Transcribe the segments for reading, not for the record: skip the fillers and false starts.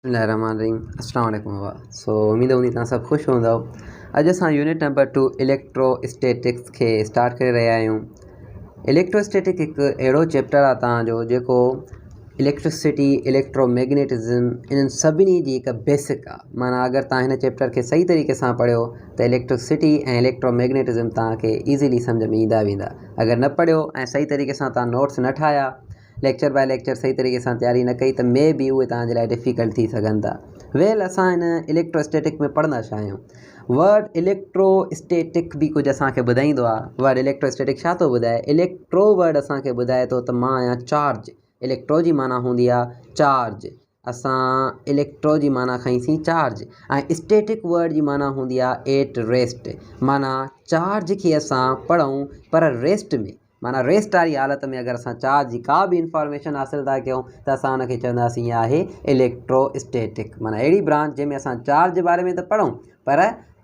बिस्मिल्लाहिर्रहमानिर्रहीम अस्सलाम वालेकुम। सो उम्मीद हूंदी तव्हां सभु ख़ुशि हूंदव। अॼु असां यूनिट नंबर 2 इलेक्ट्रोस्टैटिक्स खे स्टार्ट करे रहिया आहियूं। इलेक्ट्रोस्टैटिक हिकु अहिड़ो चैप्टर आहे तव्हांजो जेको इलेक्ट्रिसिटी, इलेक्ट्रोमैग्नेटिज़म इन्हनि सभिनी जी हिकु बेसिक आहे। माना अगरि तव्हां हिन चैप्टर खे सही तरीक़े सां पढ़ियो त इलेक्ट्रिसिटी ऐं इलेक्ट्रोमैग्नेटिज़म तव्हांखे ईज़िली सम्झ में ईंदा वेंदा। अगरि न पढ़ियो ऐं सही तरीक़े सां तव्हां नोट्स न ठाहिया, लेक्चर बाय लेक्चर सही तरीक़े सां तयारी न कई त मे बी उहे तव्हांजे लाइ डिफ़िकल्ट थी सघनि था। वेल असां हिन इलेक्ट्रोस्टैटिक में पढ़ंदा छा आहियूं? वर्ड इलेक्ट्रोस्टैटिक बि कुझु असांखे ॿुधाईंदो आहे। वर्ड इलेक्ट्रोस्टैटिक छा थो ॿुधाए? इलेक्ट्रो वर्ड असांखे ॿुधाए थो त मां आहियां चार्ज। इलेक्ट्रो जी माना हूंदी आहे चार्ज। असां इलेक्ट्रो जी माना खईंसीं चार्ज, ऐं स्टैटिक वर्ड जी माना हूंदी आहे एट रेस्ट। माना चार्ज खे असां पढ़ूं पर रेस्ट में, माना रेस्ट वारी हालत में अगरि असां चार्ज जी का बि इंफॉर्मेशन हासिलु था कयूं त असां हुनखे चवंदासीं इहा आहे इलेक्ट्रोस्टैटिक। माना अहिड़ी ब्रांच जंहिंमें असां चार्ज जे बारे में त पढ़ूं पर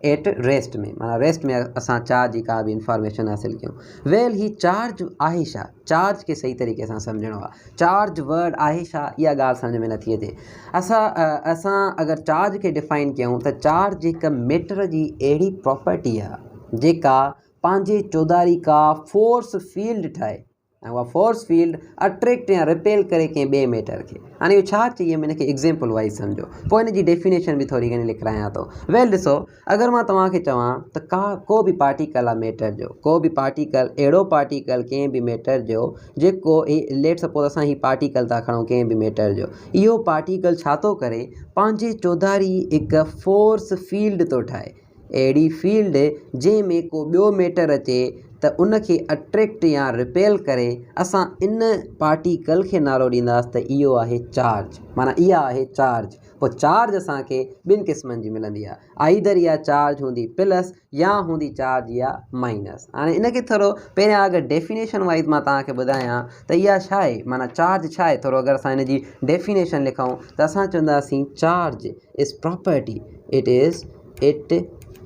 एट रेस्ट में, माना रेस्ट में असां चार्ज जी का बि इंफॉर्मेशन हासिलु कयूं। वेल ही चार्ज आहे छा? चार्ज खे सही तरीक़े सां सम्झणो आहे। चार्ज वर्ड आहे छा, इहा ॻाल्हि सम्झ में नथी अचे। असां अगरि चार्ज खे डिफाइन कयूं त चार्ज हिकु मैटर जी अहिड़ी प्रॉपर्टी आहे जेका पंहिंजे चौधारी का फोर्स फील्ड ठाहे, ऐं उहा फोर्स फील्ड अट्रैक्ट या रिपेल करे कंहिं ॿिए मैटर खे। हाणे इहो छा चई में हिनखे एग्ज़ाम्पल वाइज़ सम्झो, पोइ हिन जी डेफिनेशन बि थोरी घणी लिखायां थो। वेल ॾिसो, अगरि मां तव्हांखे चवां त को बि पार्टिकल आहे मैटर जो, को बि पार्टिकल, अहिड़ो पार्टिकल कंहिं बि मैटर जो जेको लेट सपोज असां ही पार्टिकल था खणूं कंहिं बि मैटर जो, इहो पार्टिकल छा थो करे? पंहिंजे चौधारी हिकु फोर्स फील्ड थो ठाहे। अहिड़ी फील्ड जंहिंमें को ॿियो मैटर अचे त उनखे अट्रैक्ट या रिपेल करे असां इन पार्टिकल खे नालो ॾींदासीं त इहो आहे चार्ज। माना इहा आहे चार्ज। पोइ चार्ज असांखे ॿिनि क़िस्मनि जी मिलंदी आहे। आइदर इहा चार्ज हूंदी प्लस या हूंदी चार्ज या माइनस। हाणे इनखे थोरो पहिरियां अगरि डेफिनेशन वाइज़ मां तव्हांखे ॿुधायां त इहा छा आहे, माना चार्ज छा आहे, थोरो अगरि असां हिन जी डेफिनेशन लिखूं त असां चवंदासीं charge is property, it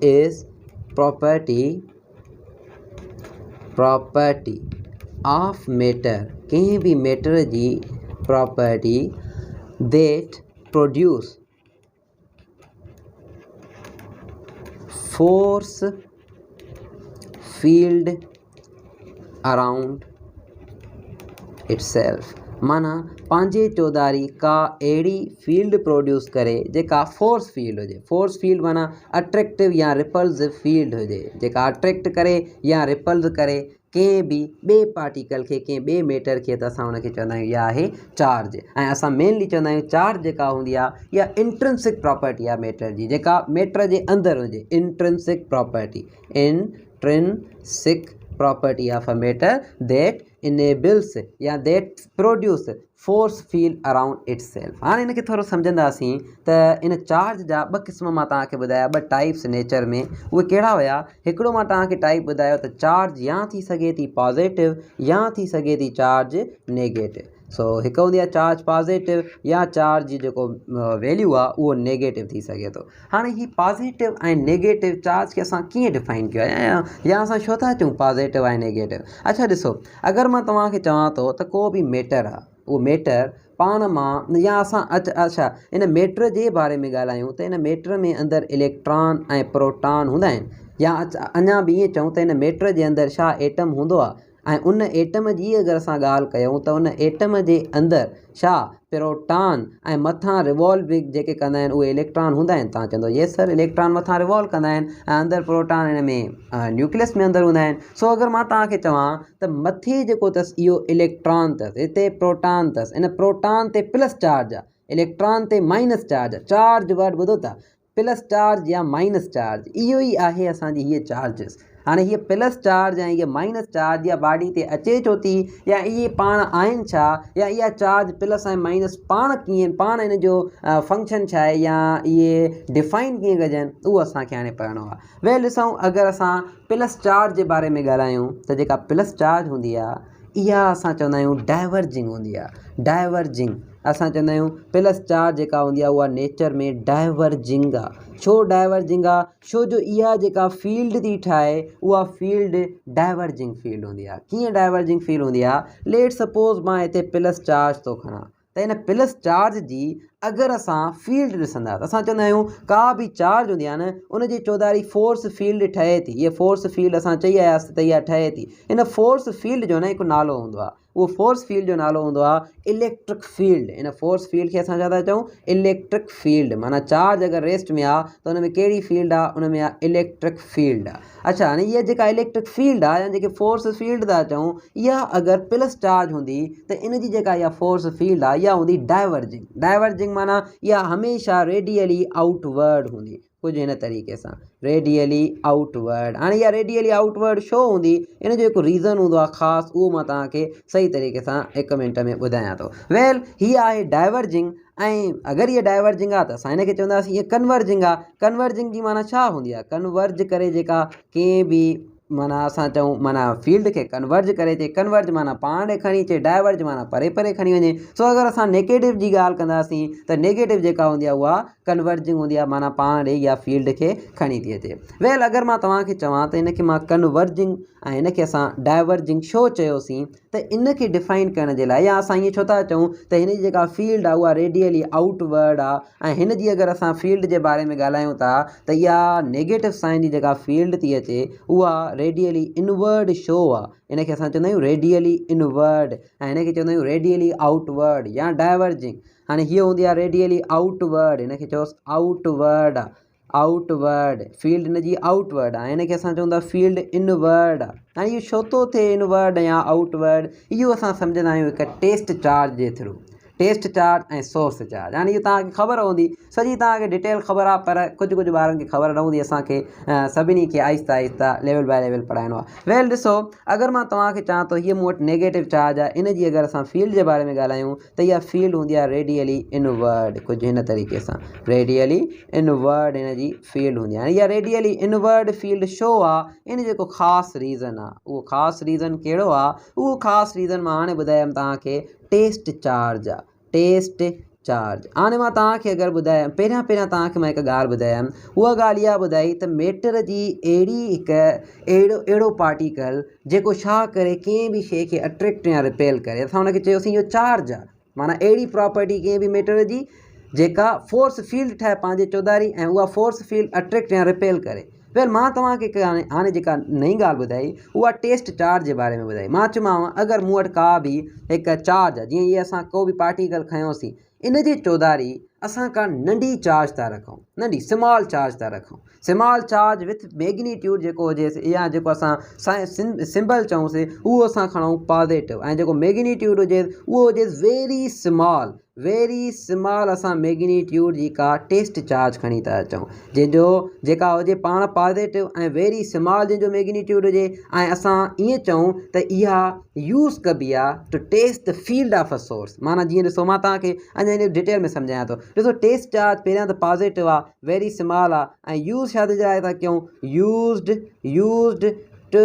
is property of matter, कंहिं बि मैटर जी property that produce force field around itself. माना पंहिंजे चौधारी का अहिड़ी फील्ड प्रोड्यूस करे जेका फोर्स फील्ड हुजे। फोर्स फील्ड माना अट्रैक्टिव या रिपल्सिव फील्ड हुजे, जेका अट्रैक्ट करे या रिपल्स करे कंहिं बि ॿिए पार्टिकल खे, कंहिं ॿिए मैटर खे, त असां हुनखे चवंदा आहियूं इहा आहे चार्ज। ऐं असां मेनली चवंदा आहियूं चार्ज जेका हूंदी आहे इहा इंट्रिंसिक प्रॉपर्टी आहे मैटर जी, जेका मैटर जे अंदरि हुजे। Intrinsic property of a matter that enables या that produce force field around itself. हाणे हिनखे थोरो सम्झंदासीं त इन चार्ज जा ॿ क़िस्म मां तव्हांखे ॿुधाया, ॿ टाइप्स नेचर में। उहे कहिड़ा हुया? हिकिड़ो मां तव्हांखे टाइप ॿुधायो त चार्ज या थी सघे थी पॉज़िटिव या थी सघे थी चार्ज नेगेटिव। सो हिकु हूंदी आहे चार्ज पॉज़िटिव, या चार्ज जी जेको वैल्यू आहे उहो नेगेटिव थी सघे थो। हाणे ही पॉज़िटिव ऐं नेगेटिव चार्ज खे असां कीअं डिफाइन कयो आहे, या असां छो था चऊं पॉज़िटिव ऐं नेगेटिव? अच्छा ॾिसो, अगरि मां तव्हांखे चवां थो त को बि मैटर आहे, उहो मैटर पाण मां, या असां अच्छा इन मैटर जे बारे में ॻाल्हायूं त इन मैटर में अंदरि इलेक्ट्रॉन ऐं प्रोटॉन हूंदा आहिनि, या अञा बि ईअं चऊं त इन मैटर जे अंदरि छा एटम हूंदो आहे। ऐं उन एटम जी अगरि असां ॻाल्हि कयूं त उन एटम जे अंदरि छा प्रोटॉन ऐं मथां रिवॉल्विंग जेके कंदा आहिनि उहे इलेक्ट्रॉन हूंदा आहिनि। तव्हां चवंदो येस सर, इलेक्ट्रॉन मथां रिवॉल्व कंदा आहिनि ऐं अंदरि प्रोटॉन हिन में न्यूक्लियस में अंदरि हूंदा आहिनि। सो अगरि मां तव्हांखे चवां त मथे जेको अथसि इहो इलेक्ट्रॉन अथसि, हिते प्रोटॉन अथसि, इन प्रोटॉन ते प्लस चार्ज आहे, इलेक्ट्रॉन ते माइनस चार्ज आहे। चार्ज वर्ड ॿुधो था, प्लस चार्ज या माइनस चार्ज, इहो ई आहे असांजी हीअ चार्जिस। हाणे हीअ प्लस चार्ज ऐं इहा माइनस चार्ज इहा बॉडी ते अचे छो थी, या इहे पाण आहिनि छा, या इहा चार्ज प्लस ऐं माइनस पाण कीअं, पाण इन जो फंक्शन छा आहे, या इहे डिफाइन कीअं कजनि, उहो असांखे हाणे पढ़णो आहे। वेल ॾिसूं, अगरि असां प्लस चार्ज जे बारे में ॻाल्हायूं त जेका प्लस चार्ज हूंदी आहे इहा असां चवंदा आहियूं डाइवर्जिंग हूंदी आहे। डाइवर्जिंग असां चवंदा आहियूं प्लस चार्ज जेका हूंदी आहे उहा नेचर में डाइवर्जिंग आहे। छो डाइवर्जिंग आहे? छो जो इहा जेका फील्ड थी ठाहे उहा फील्ड डाइवर्जिंग फील्ड हूंदी आहे। कीअं डाइवर्जिंग फील्ड हूंदी आहे? लेट सपोज़ मां हिते प्लस चार्ज थो खणां, त इन प्लस चार्ज जी अगर असां फील्ड ॾिसंदा त असां चवंदा आहियूं का बि चार्ज हूंदी आहे न उन जी चौधारी फोर्स फील्ड ठहे थी। हीअ फोर्स फील्ड असां चई आयासीं त इहा ठहे थी। इन फोर्स फील्ड जो न हिकु नालो हूंदो आहे, उहो फोर्स फील्ड जो नालो हूंदो आहे electric field. In force field खे असां छा था चऊं, इलेक्ट्रिक फील्ड। माना चार्ज अगरि रेस्ट में आहे त उन में कहिड़ी फील्ड आहे, उन में आहे इलेक्ट्रिक फील्ड आहे। अच्छा, हाणे इहा जेका इलेक्ट्रिक फील्ड आहे या जेके फोर्स फील्ड था चऊं, इहा अगरि प्लस चार्ज हूंदी त इन जी जेका इहा फोर्स फील्ड आहे इहा हूंदी डाइवर्जिंग। डाइवर्जिंग माना इहा हमेशह रेडियली आउटवर्ड हूंदी, कुझु हिन तरीक़े सां रेडियली आउटवर्ड। हाणे इहा रेडियली आउटवर्ड छो हूंदी, इन जो हिकु रीज़न हूंदो आहे ख़ासि, उहो मां तव्हांखे सही तरीक़े सां 1 मिंट में ॿुधायां थो। वेल, हीअ आहे डाइवर्जिंग। ऐं अगरि इहा डाइवर्जिंग आहे त असां हिनखे चवंदासीं हीअ कन्वर्जिंग आहे। कन्वर्जिंग जी माना छा हूंदी आहे, कन्वर्ज करे जेका कंहिं बि माना असां चऊं माना फील्ड खे कन्वर्ज करे अचे। कन्वर्ज माना पाण ॾे खणी अचे, डाइवर्ज माना परे परे खणी वञे। सो अगरि असां नेगेटिव जी ॻाल्हि कंदासीं त नेगेटिव जेका हूंदी आहे उहा कन्वर्जिंग हूंदी आहे, माना पाण ॾे इहा फील्ड खे खणी थी अचे। वेल, अगरि मां तव्हांखे चवां त हिनखे मां कन्वर्जिंग ऐं हिनखे असां डाइवर्जिंग छो चयोसीं, त इनखे डिफाइन करण जे लाइ या असां ईअं छो था चऊं त हिन जी जेका फील्ड आहे उहा रेडियली आउटवर्ड आहे। ऐं हिन जी अगरि असां फील्ड जे बारे में ॻाल्हायूं था त इहा नेगेटिव साइन जी जेका फील्ड थी अचे उहा रेडियली इनवर्ड छो आहे। इनखे असां चवंदा आहियूं रेडियली इनवर्ड ऐं हिनखे चवंदा आहियूं रेडियली आउटवर्ड या डाइवर्जिंग। हाणे हीअ हूंदी आहे रेडियली आउटवर्ड, हिनखे चयोसि आउटवर्ड आहे। आउटवर्ड फील्ड हिन जी आउटवर्ड आहे, हिनखे असां चवंदा फील्ड इनवर्ड आहे। हाणे इहो छो थो थिए इनवर्ड या आउटवर्ड, इहो असां सम्झंदा आहियूं हिकु टेस्ट चार्ज जे थ्रू। टेस्ट चार्ज ऐं सोर्स चार्ज, हाणे इहो तव्हांखे ख़बर हूंदी, सॼी तव्हांखे डिटेल ख़बर आहे, पर कुझु कुझु ॿारनि खे ख़बर न हूंदी। असांखे सभिनी खे Aahista Aahista level by level पढ़ाइणो आहे। वेल, ॾिसो, अगरि मां तव्हांखे चवां थो हीअ मूं वटि नेगेटिव चार्ज आहे, इन जी अगरि असां फील्ड जे बारे में ॻाल्हायूं त इहा फील्ड हूंदी आहे रेडियली इनवर्ड, कुझु हिन तरीक़े सां रेडियली इनवर्ड हिन जी फील्ड हूंदी आहे। इहा रेडियली इनवर्ड फील्ड छो आहे, इन जेको ख़ासि रीज़न आहे, उहो ख़ासि रीज़न कहिड़ो आहे, उहो ख़ासि रीज़न मां हाणे ॿुधायमि तव्हांखे, टेस्ट चार्ज आहे। Test charge. हाणे मां तव्हांखे अगरि ॿुधायां, पहिरियां तव्हांखे मां हिकु ॻाल्हि ॿुधायमि, उहा ॻाल्हि इहा ॿुधाई त मैटर जी अहिड़ो पार्टिकल जेको छा करे, कंहिं बि शइ खे अट्रैक्ट या रिपेल करे, असां हुनखे चयोसीं इहो चार्ज आहे। माना अहिड़ी प्रॉपर्टी कंहिं बि मैटर जी जेका फोर्स फील्ड ठाहे पंहिंजे चौधारी ऐं उहा फोर्स फील्ड अट्रैक्ट या रिपेल करे। वेल, मां तव्हांखे हाणे जेका नई ॻाल्हि ॿुधाई उहा टेस्ट चार्ज जे बारे में ॿुधाई। मां चयोमांव अगरि मूं वटि का बि हिकु चार्ज आहे, जीअं इहे असां को बि पार्टिकल खयोंसीं, इन जे चौधारी असां का नंढी चार्ज था रखूं, नंढी स्मॉल चार्ज था रखूं। स्मॉल चार्ज विथ मैग्नीट्यूड जेको हुजेसि या जेको असां सिंबल चऊंसीं उहो असां खणूं पॉज़िटिव, ऐं जेको मैग्नीट्यूड हुजेसि उहो हुजेसि वेरी स्मॉल। वेरी स्मॉल असां मैग्नीट्यूड जी का टेस्ट चार्ज खणी था अचूं, जंहिंजो जेका हुजे पाण पॉज़िटिव ऐं वेरी स्मॉल जंहिंजो मैग्नीट्यूड हुजे। ऐं असां ईअं चऊं त इहा यूज़ कबी आहे to test the field of a source. माना जीअं ॾिसो, मां तव्हांखे अञा इन डिटेल में सम्झायां थो। ॾिसो, टेस्ट चार्ज पहिरियां त पॉज़िटिव आहे, वेरी स्मॉल आहे, ऐं यूज़ छा जे लाइ था कयूं, used to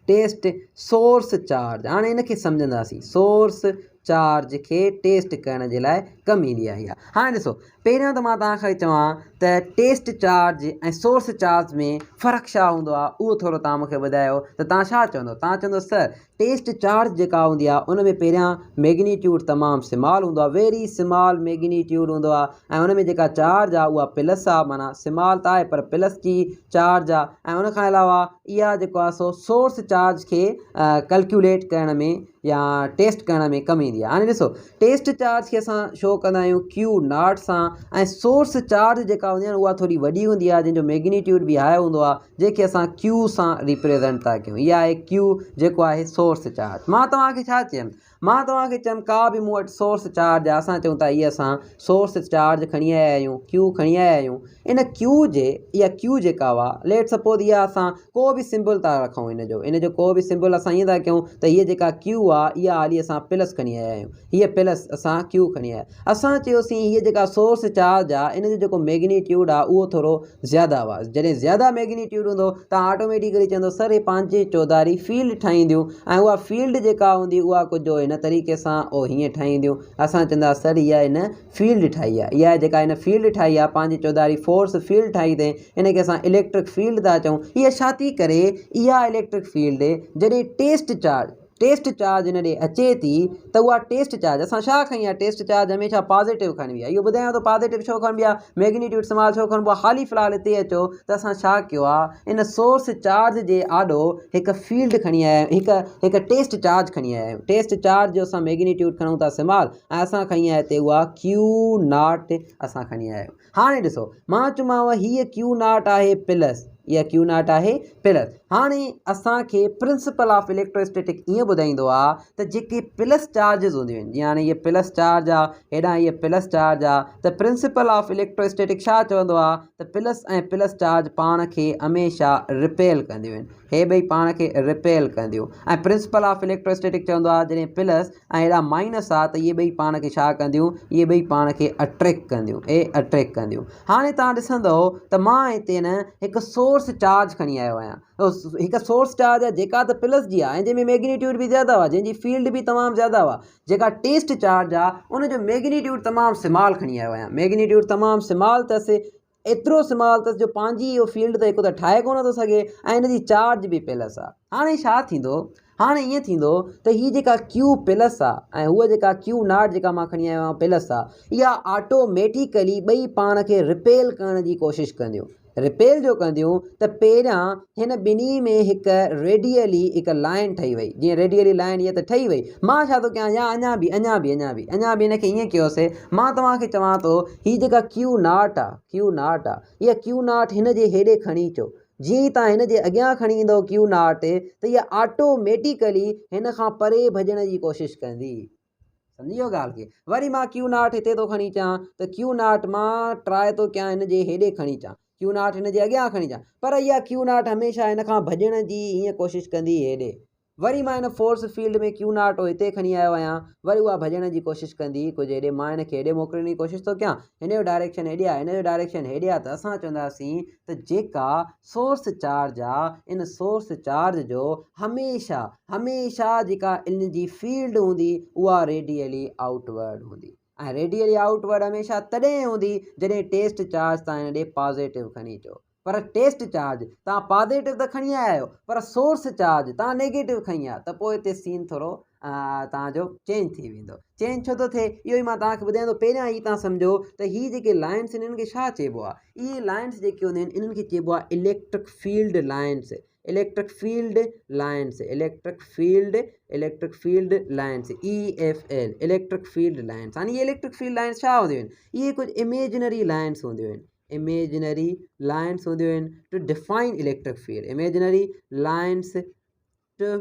test source charge. हाणे इनखे सम्झंदासीं, सोर्स चार्ज खे टेस्ट करण जे लाइ कमु ईंदी आहे इहा। हाणे ॾिसो, पहिरियों त मां तव्हांखे चवां त टेस्ट चार्ज ऐं सोर्स चार्ज में फ़र्क़ु छा हूंदो आहे, उहो थोरो तव्हां मूंखे ॿुधायो त तव्हां छा चवंदो। तव्हां चवंदो सर, टेस्ट चार्ज जेका हूंदी आहे उन में पहिरियां मैग्नीट्यूड तमामु स्मॉल हूंदो आहे, वेरी स्मॉल मैग्नीट्यूड हूंदो आहे, ऐं उन में जेका चार्ज आहे उहा प्लस आहे। माना स्मॉल त आहे पर प्लस जी चार्ज आहे। ऐं उन खां अलावा इहा जेको आहे सो सोर्स चार्ज खे कैलकुलेट करण में या टेस्ट करण में कमु ईंदी आहे। हाणे ॾिसो, टेस्ट चार्ज खे असां शो कंदा आहियूं Q0 सां, ऐं सोर्स चार्ज जेका हूंदी आहे उहा थोरी वॾी हूंदी आहे, जंहिंजो मैग्नीट्यूड बि हाई हूंदो आहे, जंहिंखे असां Q सां रिप्रेज़ेंट था कयूं। इहा आहे Q, जेको आहे सोर्स चार्ज। मां तव्हांखे छा चयमि, मां तव्हांखे चयमि का बि मूं वटि सोर्स चार्ज आहे, असां चऊं था इहा असां सोर्स चार्ज खणी आया आहियूं, Q खणी आया आहियूं। इन Q जे इहा Q जेका हुआ, लेट सपोज इहा असां को बि सिंबल था रखूं, इनजो को बि सिंबल असां ईअं था कयूं त हीअ जेका Q आहे इहा हाली असां प्लस खणी आया आहियूं, हीअ प्लस असां Q खणी आया। असां चयोसीं हीअ जेका सोर्स चार्ज आहे इन जो जेको मैग्नीट्यूड आहे उहो थोरो ज़्यादा हुआ। जॾहिं ज़्यादा मैग्नीट्यूड हूंदो तव्हां ऑटोमेटिकली चवंदो सर, हे पंहिंजे चौधारी फील्ड ठाहींदियूं, ऐं उहा फील्ड जेका हूंदी उहा कुझु हिन तरीक़े सां हीअं ठाहींदियूं। असां चवंदा सर, इहा हिन फील्ड ठाही आहे, इहा जेका हिन फील्ड ठाही आहे पंहिंजे चौधारी फोर्स फील्ड ठाही अथई, इनखे असां इलेक्ट्रिक फील्ड था चऊं। इहा छा थी करे, इहा इलेक्ट्रिक फील्ड जॾहिं टेस्ट चार्ज हिन ॾे अचे थी त उहा टेस्ट चार्ज असां छा खणी आहे, टेस्ट चार्ज हमेशह पॉज़िटिव खणबी आहे। इहो ॿुधायां थो पॉज़िटिव छो खणबी आहे, मैग्नीट्यूड स्मॉल छो खणबो आहे। हाली फ़िलहालु हिते अचो त असां छा कयो आहे, इन सोर्स चार्ज जे आॾो हिकु फील्ड खणी आया आहियूं, हिकु टेस्ट चार्ज खणी आया आहियूं। टेस्ट चार्ज जो असां मैग्नीट्यूड खणूं था स्मॉल, ऐं असां खणी आया हिते उहा क्यू नॉट असां खणी आया आहियूं। हाणे ॾिसो मां चयोमांव हीअ क्यू नॉट आहे प्लस, इहा क्यू नॉट आहे प्लस। हाणे असांखे प्रिंसिपल ऑफ इलेक्ट्रोस्टैटिक ईअं ॿुधाईंदो आहे त जेके प्लस चार्जिस हूंदियूं आहिनि, जीअं हाणे इहे प्लस चार्ज आहे, हेॾां इहे प्लस चार्ज आहे, त प्रिंसिपल ऑफ इलेक्ट्रोस्टैटिक छा चवंदो आहे त प्लस ऐं प्लस चार्ज पाण खे हमेशह रिपेल कंदियूं आहिनि, हे ॿई पाण खे रिपेल कंदियूं। ऐं प्रिंसिपल ऑफ इलेक्ट्रोस्टैटिक चवंदो आहे जॾहिं प्लस ऐं हेॾा माइनस आहे त इहे ॿई पाण खे छा कंदियूं, इहे ॿई पाण खे अट्रैक्ट कंदियूं, अट्रैक्ट कंदियूं। हाणे तव्हां ॾिसंदव त मां हिते न हिकु सोर्स चार्ज खणी आयो आहियां। हिकु सोर्स चार्ज आहे जेका त प्लस जी आहे ऐं जंहिंमें मैग्नीट्यूड बि ज़्यादा हुआ, जंहिंजी फील्ड बि तमामु ज़्यादा हुआ। जेका टेस्ट चार्ज आहे उनजो मैग्नीट्यूड तमामु स्मॉल खणी आयो आहियां, मैग्नीट्यूड तमामु स्मॉल अथसि, एतिरो स्मॉल अथसि जो पंहिंजी इहो फील्ड त हिकु त ठाहे कोन थो सघे ऐं हिनजी चार्ज बि प्लस आहे। हाणे छा थींदो, हाणे ईअं थींदो त हीअ जेका क्यू प्लस आहे ऐं हूअ जेका क्यू नॉट जेका मां खणी आयो आहियां प्लस आहे, इहा ऑटोमेटिकली ॿई पाण खे रिपेल करण जी कोशिशि कंदियूं। रिपेल जो कंदियूं त पहिरियां हिन ॿिन्ही में हिकु रेडियली हिकु लाइन ठही वई, जीअं रेडियली लाइन इहा त ठही वई। मां छा थो कयां, या अञा बि हिनखे ईअं कयोसीं, मां तव्हांखे चवां थो हीअ जेका क्यू नॉट आहे, इहा क्यू नॉट हिन जे हेॾे खणी अचो। जीअं ई तव्हां हिन जे अॻियां खणी ईंदव क्यू नॉट त इहा ऑटोमेटिकली हिन खां परे भॼण जी कोशिशि कंदी। सम्झी वियो ॻाल्हि खे। वरी मां क्यू नॉट हिते थो खणी अचां त क्यू नॉट मां ट्राए थो कयां हिन जे हेॾे खणी अचां, क्यू नॉट हिन जे अॻियां खणी अचां, पर इहा क्यू नॉट हमेशह हिन खां भॼण जी हीअं कोशिशि कंदी हेॾे। वरी मां हिन फोर्स फील्ड में क्यू नॉट हिते खणी आयो आहियां, वरी उहा भॼण जी कोशिशि कंदी कुझु हेॾे, मां हिन खे हेॾे मोकिलण जी कोशिशि थो कयां, हिन जो डायरेक्शन हेॾे आहे, हिन जो डायरेक्शन हेॾे आहे, त असां चवंदासीं त जेका सोर्स चार्ज आहे इन सोर्स चार्ज जो हमेशह जेका इन जी फील्ड हूंदी उहा रेडियली आउटवर्ड हूंदी। ऐं रेडियली आउटवर्ड हमेशह तॾहिं हूंदी जॾहिं टेस्ट चार्ज तव्हां हिन ॾे पॉज़िटिव खणी अचो। पर टेस्ट चार्ज तव्हां पॉज़िटिव त खणी आया आहियो, पर सोर्स चार्ज तव्हां नेगेटिव खणी आया, त पोइ हिते सीन थोरो तव्हांजो चेंज थी वेंदो। चेंज छो थो थिए इहो ई मां तव्हांखे ॿुधायां थो। पहिरियां ई तव्हां सम्झो त हीअ जेके लाइन्स इन्हनि खे छा चइबो आहे, इहे लाइन्स जेके हूंदियूं आहिनि इन्हनि खे चइबो आहे electric field lines, electric field lines, EFL, electric field lines. हाणे इहे इलेक्ट्रिक फील्ड लाइन्स छा हूंदियूं आहिनि, इहे कुझु इमेजिनरी लाइन्स हूंदियूं आहिनि, इमेजिनरी लाइन्स हूंदियूं आहिनि to define electric field, imaginary lines to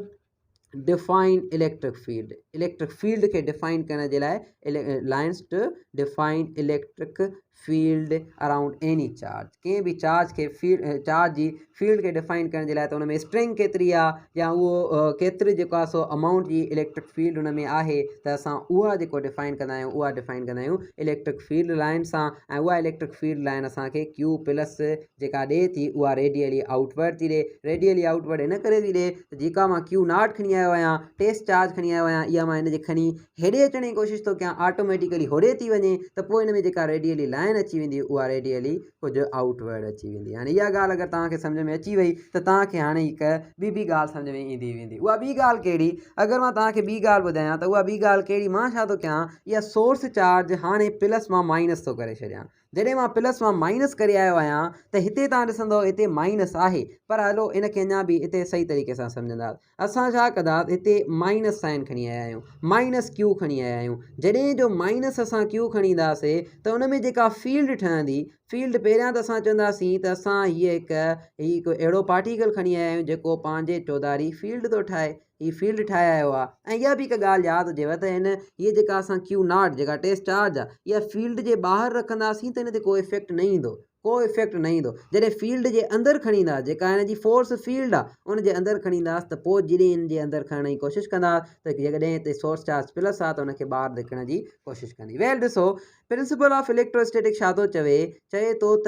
define electric field खे डिफाइन करण जे लाइ lines to define electric field around any charge, कंहिं बि चार्ज खे चार्ज जी फील्ड खे डिफाइन करण जे लाइ त हुन में स्ट्रिंग केतिरी आहे या उहो केतिरी जेको आहे सो अमाउंट जी इलेक्ट्रिक फील्ड हुन में आहे, त असां उहा जेको डिफाइन कंदा आहियूं उहा डिफाइन कंदा आहियूं इलेक्ट्रिक फील्ड लाइन सां। ऐं उहा इलेक्ट्रिक फील्ड लाइन असांखे क्यू प्लस जेका ॾिए थी उहा रेडियली आउटवर्ड थी ॾिए। रेडियली आउटवर्ड इन करे थी ॾिए त जेका मां क्यू नॉट खणी आयो आहियां, टेस्ट चार्ज खणी आयो आहियां, इहा मां हिन जे खणी हेॾे अचण जी कोशिशि थो कयां, ऑटोमेटिकली होॾे थी वञे, त पोइ हिन में जेका रेडियली लाइन अची वेंदी उहा रेडियली कुझु आउटवर्ड अची वेंदी। हाणे इहा ॻाल्हि अगरि तव्हांखे सम्झ में अची वई त तव्हांखे हाणे हिकु ॿी ॻाल्हि सम्झ में ईंदी वेंदी। उहा ॿी ॻाल्हि कहिड़ी, अगरि मां तव्हांखे ॿी ॻाल्हि ॿुधायां त उहा ॿी ॻाल्हि कहिड़ी, मां छा थो कयां, इहा सोर्स चार्ज हाणे प्लस मां माइनस थो करे छॾियां। जॾहिं मां प्लस मां माइनस करे आयो आहियां त हिते तव्हां ॾिसंदव हिते माइनस आहे, पर हलो इनखे अञा बि हिते सही तरीक़े सां सम्झंदासीं। असां छा कंदासीं, हिते माइनस साइन खणी आया आहियूं, माइनस क्यू खणी आया आहियूं। जॾहिं जो माइनस असां क्यू खणी ईंदासीं त उन में जेका फील्ड ठहंदी, फील्ड पहिरियां त असां चवंदासीं त असां हिकु अहिड़ो पार्टिकल खणी आया आहियूं जेको पंहिंजे चौधारी फील्ड थो ठाहे, हीअ फील्ड ठाहे आयो आहे। ऐं इहा बि हिकु ॻाल्हि यादि हुजेव त हीअ जेका असां क्यू नॉट जेका टेस्ट चार्ज आहे, इहा फील्ड जे ॿाहिरि रखंदासीं त हिन ते को इफेक्ट न ईंदो, जॾहिं फील्ड जे अंदरि खणी ईंदा, जेका हिन जी फोर्स फील्ड आहे उन जे अंदरि खणी ईंदासीं त पोइ जॾहिं हिन जे अंदरि खणण जी कोशिशि कंदा त जॾहिं हिते सोर्स चार्ज प्लस आहे त हुनखे ॿाहिरि निकिरण जी कोशिशि कंदी। वेल ॾिसो, प्रिंसिपल ऑफ इलेक्ट्रोस्टैटिक छा थो चए थो त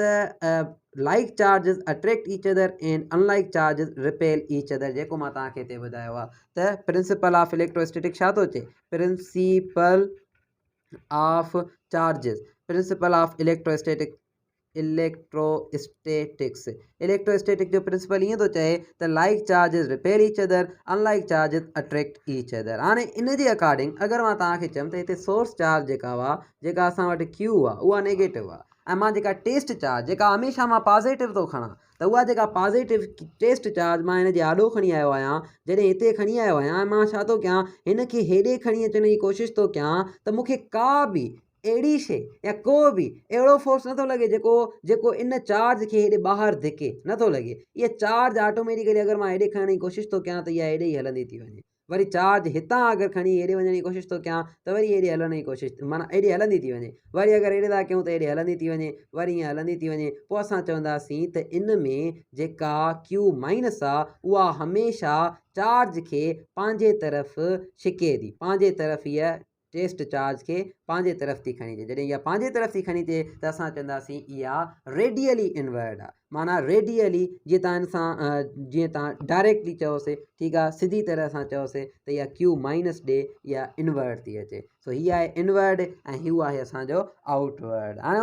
like charges attract each other and unlike charges repel each other, जेको मां तव्हांखे हिते ॿुधायो आहे। त प्रिंसिपल ऑफ इलेक्ट्रोस्टैटिक छा थो चए, principle of charges, principle of electrostatic electrostatics. Electrostatic जो प्रिंसिपल ईअं थो चए त like charges repel each other, unlike charges attract each other. हाणे इन जे अकॉर्डिंग अगरि मां तव्हांखे चयमि त हिते सोर्स चार्ज जेका हुआ, जेका असां वटि क्यू आहे, उहा नेगेटिव आहे, ऐं मां जेका टेस्ट चार्ज जेका हमेशह मां पॉज़िटिव थो खणा, त उहा जेका पॉज़िटिव टेस्ट चार्ज मां हिन जे आॾो खणी आयो आहियां, जॾहिं हिते खणी आयो आहियां, ऐं मां छा थो कयां, हिन खे हेॾे खणी अचण जी कोशिशि थो कयां, त मूंखे का बि अहिड़ी शइ या को बि अहिड़ो फोर्स नथो लॻे जेको इन चार्ज खे हेॾे ॿाहिरि धिके नथो लॻे। इहा चार्ज ऑटोमेटिकली अगरि मां हेॾे खणण जी कोशिशि थो कयां त इहा हेॾे ई हलंदी थी वञे। वरी चार्ज हितां अगरि खणी हेॾे वञण जी कोशिशि थो कयां त वरी हेॾे हलण जी कोशिशि, माना हेॾे हलंदी थी वञे। वरी अगरि हेॾे था कयूं त हेॾे हलंदी थी वञे, वरी ईअं हलंदी थी वञे। पोइ असां चवंदासीं त इन में जेका क्यू माइनस आहे उहा हमेशह चार्ज खे पंहिंजे तरफ़ छिके थी, पंहिंजे तरफ़ इहा टेस्ट चार्ज खे पंहिंजे तरफ़ थी खणी अचे। जॾहिं इहा पंहिंजे तरफ़ थी खणी अचे त असां चवंदासीं इहा रेडियली इनवर्ड आहे। माना रेडियली जीअं तव्हां डायरेक्टली चयोसीं, ठीकु आहे, सिधी तरह सां चयोसीं त इहा क्यू माइनस ॾे इहा इनवर्ड थी अचे। सो हीअ आहे इनवर्ड ऐं हीउ आहे असांजो आउटवर्ड। हाणे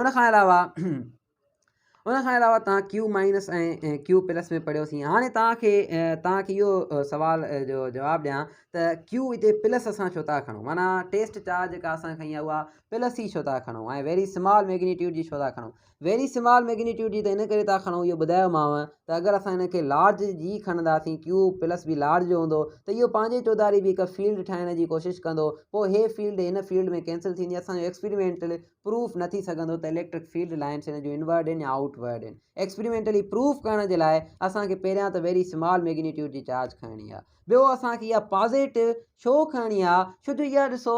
उनखां अलावा तव्हां क्यू माइनस ऐं क्यू प्लस में पढ़ियोसीं। हाणे तव्हांखे इहो सवाल जो जवाबु ॾियां त क्यू हिते प्लस असां छो था खणूं, माना टेस्ट चार्ज जेका असां खई आहे उहा प्लस ई छो था खणूं, ऐं वेरी स्मॉल मैग्नीट्यूड जी छो था खणूं। वेरी स्मॉल मैग्नीट्यूड जी त इन करे था खणूं, इहो ॿुधायोमांव त अगरि असां हिन खे लार्ज जी खणंदासीं, क्यू प्लस बि लार्ज जो हूंदो, त इहो पंहिंजे चौधारी बि हिकु फील्ड ठाहिण जी कोशिशि कंदो। पोइ हे फील्ड हिन फील्ड में कैंसिल थींदी। असांजो एक्सपेरिमेंटल प्रूफ न थी सघंदो त इलेक्ट्रिक फील्ड लाइन्स हिन जो इनवर्ड आहिनि या आउटवर्ड आहिनि। एक्सपेरिमेंटली प्रूफ करण जे लाइ असांखे पहिरियां त वेरी स्मॉल मैग्नीट्यूड जी चार्ज खणणी आहे। ॿियो असांखे इहा पॉज़िटिव छो खणणी आहे, छो जो इहा ॾिसो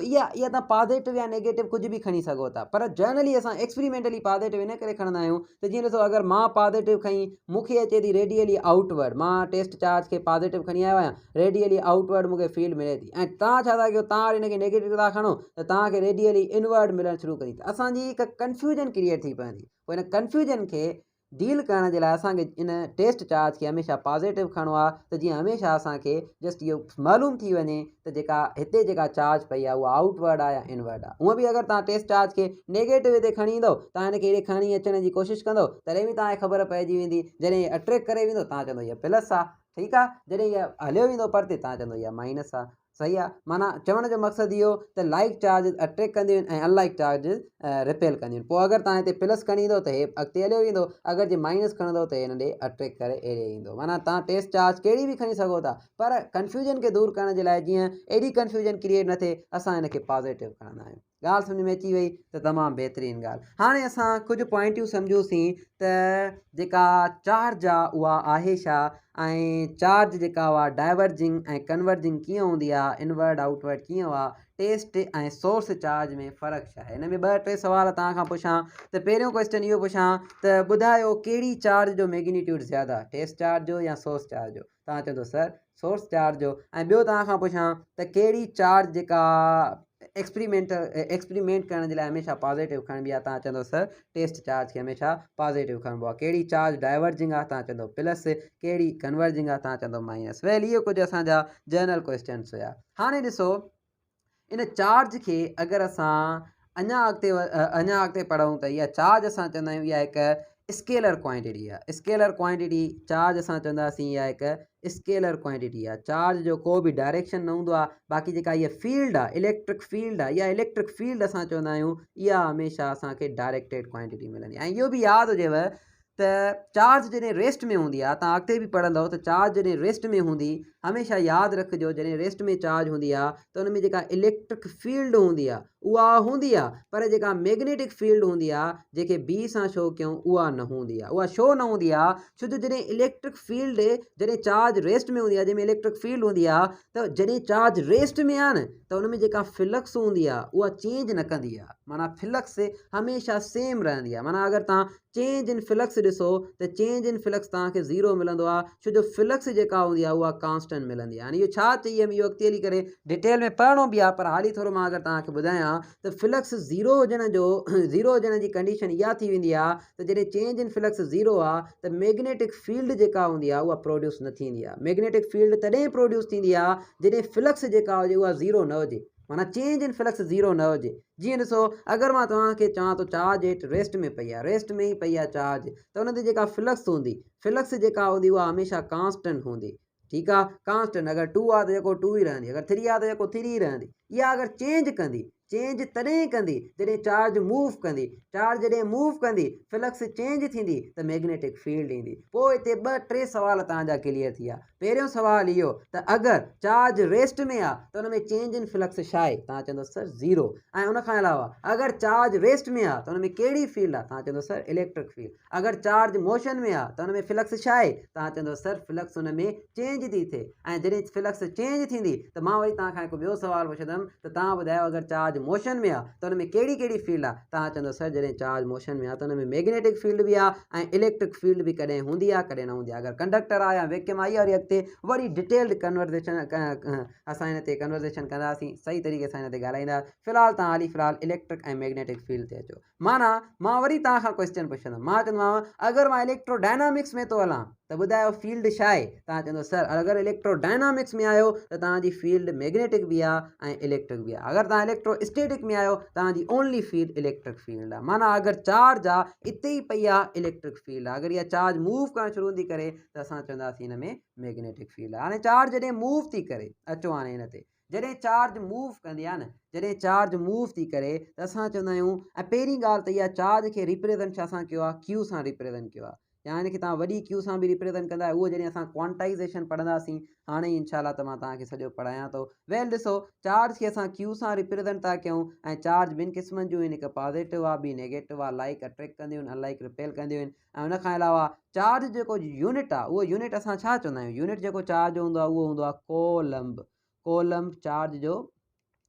इहा तव्हां पॉज़िटिव या नेगेटिव कुझु बि खणी सघो था, पर जनरली असां एक्सपेरिमेंटली पॉज़िटिव इन करे खणंदा आहियूं त जीअं ॾिसो, अगरि मां पॉज़िटिव खई, मूंखे अचे थी रेडियली आउटवर्ड, मां टेस्ट चार्ज खे पॉज़िटिव खणी आयो आहियां, रेडियली आउटवर्ड मूंखे फील्ड मिले थी, ऐं तव्हां छा था कयो, तव्हां वरी हिनखे नेगेटिव था खणो त तव्हांखे रेडियली इनवर्ड मिलणु शुरू कंदी। असांजी हिकु कंफ्यूजन क्रिएट थी पवंदी। पोइ हिन कंफ्यूजन खे डील करण जे लाइ असांखे इन टेस्ट चार्ज खे हमेशह पॉज़िटिव खणणो आहे, त जीअं हमेशह असांखे जस्ट इहो मालूम थी वञे त जेका हिते जेका चार्ज पई आहे उहा आउटवर्ड आहे या इनवर्ड आहे। हूअं बि अगरि तव्हां टेस्ट चार्ज खे नेगेटिव हिते खणी ईंदव, तव्हां हिनखे हेॾे खणी अचण जी कोशिशि कंदव, तॾहिं बि तव्हांखे ख़बर पइजी वेंदी। जॾहिं अट्रैक्ट करे वेंदो तव्हां चवंदो इहा प्लस आहे, ठीकु आहे। जॾहिं इहा हलियो वेंदो परते तव्हां चवंदो इहा माइनस आहे। सही आहे। माना चवण जो मक़सदु इहो त लाइक चार्जिस अट्रैक्ट कंदियूं आहिनि ऐं अनलाइक चार्जिस रिपेल कंदियूं आहिनि। पोइ अगरि तव्हां हिते प्लस खणी ईंदो त हे अॻिते हलियो वेंदो, अगरि जे माइनस खणंदो त हिन ॾे अट्रैक्ट करे एॾे ईंदो। माना तव्हां टेस्ट चार्ज कहिड़ी बि खणी सघो था, पर कंफ्यूजन खे दूरि करण जे लाइ, जीअं एॾी कंफ्यूजन क्रिएट न थिए, असां हिनखे पॉज़िटिव खणंदा आहियूं। ॻाल्हि सम्झ में अची वई त तमामु बहितरीनु ॻाल्हि। हाणे असां कुझु पॉइंटियूं सम्झूसीं त जेका चार्ज आहे उहा आहे छा, ऐं चार्ज जेका उहा डाइवर्जिंग ऐं कन्वर्जिंग कीअं हूंदी आहे, इनवर्ड आउटवर्ड कीअं हुआ, टेस्ट ऐं सोर्स चार्ज में फ़र्क़ु छा आहे। हिन में 2-3 सुवाल तव्हां खां पुछां त पहिरियों क्वेश्चन इहो पुछां त ॿुधायो कहिड़ी चार्ज जो मैग्नीट्यूड ज़्यादा, टेस्ट चार्ज जो या सोर्स चार्ज जो। तव्हां चवंदो सर सोर्स चार्ज जो। ऐं ॿियो तव्हां खां पुछां त कहिड़ी चार्ज जेका एक्सपेरिमेंट करण जे लाइ हमेशह पॉज़िटिव खणिबी आहे, तव्हां चवंदो सर टेस्ट चार्ज खे हमेशह पॉज़िटिव खणिबो आहे। कहिड़ी चार्ज डाइवर्जिंग आहे, तव्हां चवंदो प्लस, कहिड़ी कन्वर्जिंग आहे, तव्हां चवंदो माइनस। वेल इहो कुझु असांजा जनरल क्वेश्चन्स हुया। हाणे ॾिसो, इन चार्ज खे अगरि असां अञा अॻिते पढ़ूं त इहा चार्ज असां चवंदा आहियूं इहा हिकु स्केलर क्वांटिटी आहे। स्केलर क्वांटिटी चार्ज असां चवंदासीं इहा हिकु स्केलर क्वांटिटी आहे। चार्ज जो को बि डायरेक्शन न हूंदो आहे। बाक़ी जेका इहा फील्ड आहे, इलेक्ट्रिक फील्ड आहे, इहा इलेक्ट्रिक फील्ड असां चवंदा आहियूं इहा हमेशह असांखे डायरेक्टेड क्वांटिटी मिलंदी आहे। ऐं इहो बि यादि हुजेव त चार्ज जॾहिं रेस्ट में हूंदी आहे, तव्हां अॻिते बि पढ़ंदव त चार्ज जॾहिं रेस्ट में हूंदी, हमेशह यादि रखिजो जॾहिं रेस्ट में चार्ज हूंदी आहे त उन में जेका इलेक्ट्रिक फील्ड हूंदी आहे उहा हूंदी आहे, पर जेका मैग्नेटिक फील्ड हूंदी आहे, जेके बी सां शो कयूं, उहा न हूंदी आहे। उहा छो न हूंदी आहे? छो जो जॾहिं इलेक्ट्रिक फील्ड, जॾहिं चार्ज रेस्ट में हूंदी आहे, जंहिंमें इलेक्ट्रिक फील्ड हूंदी आहे, त जॾहिं चार्ज रेस्ट में आहे न, त उन में जेका फ्लक्स हूंदी आहे उहा चेंज न कंदी आहे। माना फ्लक्स हमेशह सेम रहंदी आहे। माना अगरि तव्हां चेंज इन फ्लक्स ॾिसो त चेंज इन फ्लक्स तव्हांखे ज़ीरो मिलंदो आहे, छो जो फ्लक्स जेका हूंदी आहे उहा कांस्टेंट मिलंदी आहे। हाणे इहो छा चई आहे, इहो अॻिते हली करे डिटेल में पढ़णो बि आहे, पर हाली थोरो मां अगरि तव्हांखे ॿुधायां त फ्लक्स ज़ीरो हुजण जी कंडीशन इहा थी वेंदी आहे त जॾहिं चेंज इन फ्लक्स ज़ीरो आहे त मैग्नेटिक फील्ड जेका हूंदी आहे उहा प्रोड्यूस न थींदी आहे। मैग्नेटिक फील्ड तॾहिं प्रोड्यूस थींदी आहे जॾहिं फ्लक्स जेका हुजे उहा ज़ीरो न हुजे। माना चेंज इन फ्लक्स ज़ीरो न हुजे। जीअं ॾिसो अगरि मां तव्हांखे चवां थो चार्ज हेठि रेस्ट में पई आहे, रेस्ट में ई पई आहे चार्ज, त हुन ते जेका फ्लक्स हूंदी, फ्लक्स जेका हूंदी उहा हमेशह कांस्टेंट हूंदी। ठीकु आहे, कांस्टेंट। अगरि 2 आहे त जेको 2 ई रहंदी, अगरि 3 आहे त जेको 3 ई रहंदी। इहा अगरि चेंज कंदी, चेंज तॾहिं कंदी जॾहिं चार्ज मूव कंदी। चार्ज जॾहिं मूव कंदी, फ्लक्स चेंज थींदी त मैग्नेटिक फील्ड ईंदी। पोइ हिते 2-3 सुवाल तव्हांजा क्लियर थी विया। पहिरियों सुवाल इहो त अगरि चार्ज रेस्ट में आहे त हुन में चेंज इन फ्लक्स छा आहे? तव्हां चवंदो सर ज़ीरो। ऐं उनखां अलावा अगरि चार्ज रेस्ट में आहे त हुन में कहिड़ी फील्ड आहे? तव्हां चवंदो सर इलेक्ट्रिक फील्ड। अगरि चार्ज मोशन में आहे त हुन में फ्लक्स छा आहे? तव्हां चवंदो सर फ्लक्स हुन में चेंज थी थिए। ऐं जॾहिं फ्लक्स चेंज थींदी त मां वरी तव्हांखां हिकु ॿियो सुवाल पुछंदुमि त तव्हां ॿुधायो अगरि चार्ज मोशन में आहे त हुन में कहिड़ी कहिड़ी फील्ड आहे? तव्हां चवंदो सर जॾहिं चार्ज मोशन में आहे त हुन में मैग्नेटिक फील्ड बि आहे ऐं इलेक्ट्रिक फील्ड बि कॾहिं हूंदी आहे कॾहिं न हूंदी आहे। अगरि कंडक्टर आहे या वैक्यूम आहे, वरी अॻिते वरी डिटेल्ड कन्वर्सेशन असां हिन ते कन्वर्सेशन कंदासीं, सही तरीक़े सां हिन ते ॻाल्हाईंदा। फ़िलहालु तव्हां हाली फ़िलहालु इलेक्ट्रिक ऐं मैग्नेटिक फील्ड ते अचो। माना मां वरी तव्हां खां क्वेश्चन पुछंदुमि, मां चवंदोमांव अगरि मां इलेक्ट्रोडायनामिक्स में थो हलां त ॿुधायो फील्ड छा आहे? तव्हां चवंदो सर अगरि इलेक्ट्रोडायनामिक्स में आहियो त तव्हांजी फील्ड मैग्नेटिक बि आहे ऐं इलेक्ट्रिक बि आहे। अगरि तव्हां इलेक्ट्रोस्टैटिक में आहियो तव्हांजी ओनली फील्ड इलेक्ट्रिक फील्ड आहे। माना अगरि चार्ज आहे इते ई पई आहे इलेक्ट्रिक फील्ड आहे। अगरि इहा चार्ज मूव करणु शुरू थी करे त असां चवंदासीं हिन में मैग्नेटिक फील्ड आहे। हाणे चार्ज जॾहिं मूव थी करे, अचो हाणे हिन ते, जॾहिं चार्ज मूव कंदी आहे न, जॾहिं चार्ज मूव थी करे त असां चवंदा आहियूं, ऐं पहिरीं ॻाल्हि त इहा चार्ज खे रिप्रेज़ेंट छा सां कयो आहे? क्यू सां रिप्रेज़ेंट कयो आहे। यानी कि तव्हां वॾी क्यू सां बि रिप्रेज़ेंट कंदा आहियो। उहो जॾहिं असां क्वांटाइज़ेशन पढ़ंदासीं हाणे इंशाल्लाह त मां तव्हांखे सॼो पढ़ायां थो। वेल ॾिसो, चार्ज खे असां क्यू सां रिप्रेज़ेंट था कयूं ऐं चार्ज ॿिनि क़िस्मनि जूं आहिनि, हिकु पॉज़िटिव आहे ॿी नेगेटिव आहे। लाइक अट्रैक्ट कंदियूं आहिनि, अनलाइक रिपेल कंदियूं आहिनि। ऐं उनखां अलावा चार्ज जेको यूनिट आहे उहो यूनिट असां छा चवंदा आहियूं? यूनिट जेको चार्ज हूंदो आहे उहो हूंदो आहे कोलम्ब। कोलम्ब चार्ज जो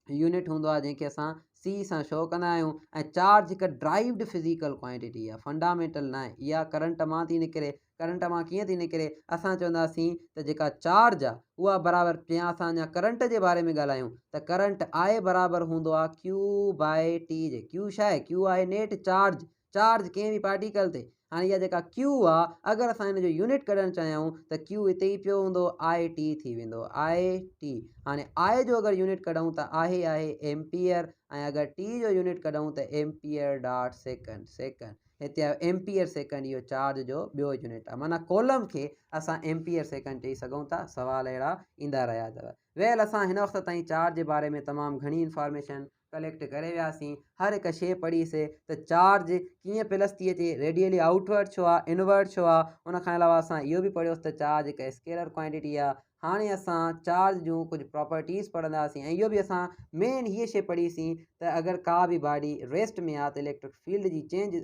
यूनिट हूंदो आहे जंहिंखे असां सी सां शो कंदा आहियूं। ऐं चार्ज हिकु ड्राइव्ड फिज़िकल क्वांटिटी आहे, फंडामेंटल न आहे। इहा करंट मां थी निकिरे। करंट मां कीअं थी निकिरे? असां चवंदासीं त जेका चार्ज आहे उहा बराबरि, या असां अञा करंट जे बारे में ॻाल्हायूं त करंट आहे बराबरि हूंदो आहे Q/T जे। क्यू छा आहे? क्यू आहे नेट चार्ज, चार्ज कंहिं बि पार्टिकल ते। हाणे इहा जेका क्यू आहे, अगरि असां हिन जो यूनिट कढणु चाहियूं त क्यू हिते ई पियो हूंदो, IT थी वेंदो, IT। हाणे आई जो अगरि यूनिट कढूं त आहे एम्पियर, ऐं अगरि टी जो यूनिट कढूं त एम्पियर डॉट सेकंड। हिते आयो एम्पियर सेकंड, इहो चार्ज जो ॿियो यूनिट आहे। माना कोलम खे असां एम्पियर सेकंड चई सघूं था। सुवाल अहिड़ा ईंदा रहिया अथव। वेल असां हिन वक़्त ताईं चार्ज जे बारे में तमामु घणी इंफॉर्मेशन कलेक्ट करे वियासीं। हर हिकु शइ पढ़ीसीं त चार्ज कीअं प्लस थी अचे, रेडियली आउटवर्ड छो आहे, इनवर्ड छो आहे। उनखां अलावा असां इहो बि पढ़ियोसीं त चार्ज हिकु स्केलर क्वांटिटी आहे। हाणे असां चार्ज जूं कुझु प्रॉपर्टीज़ पढ़ंदासीं ऐं इहो बि असां मेन हीअ शइ पढ़ीसीं त अगरि का बि बॉडी रेस्ट में आहे त इलेक्ट्रिक फील्ड जी चेंज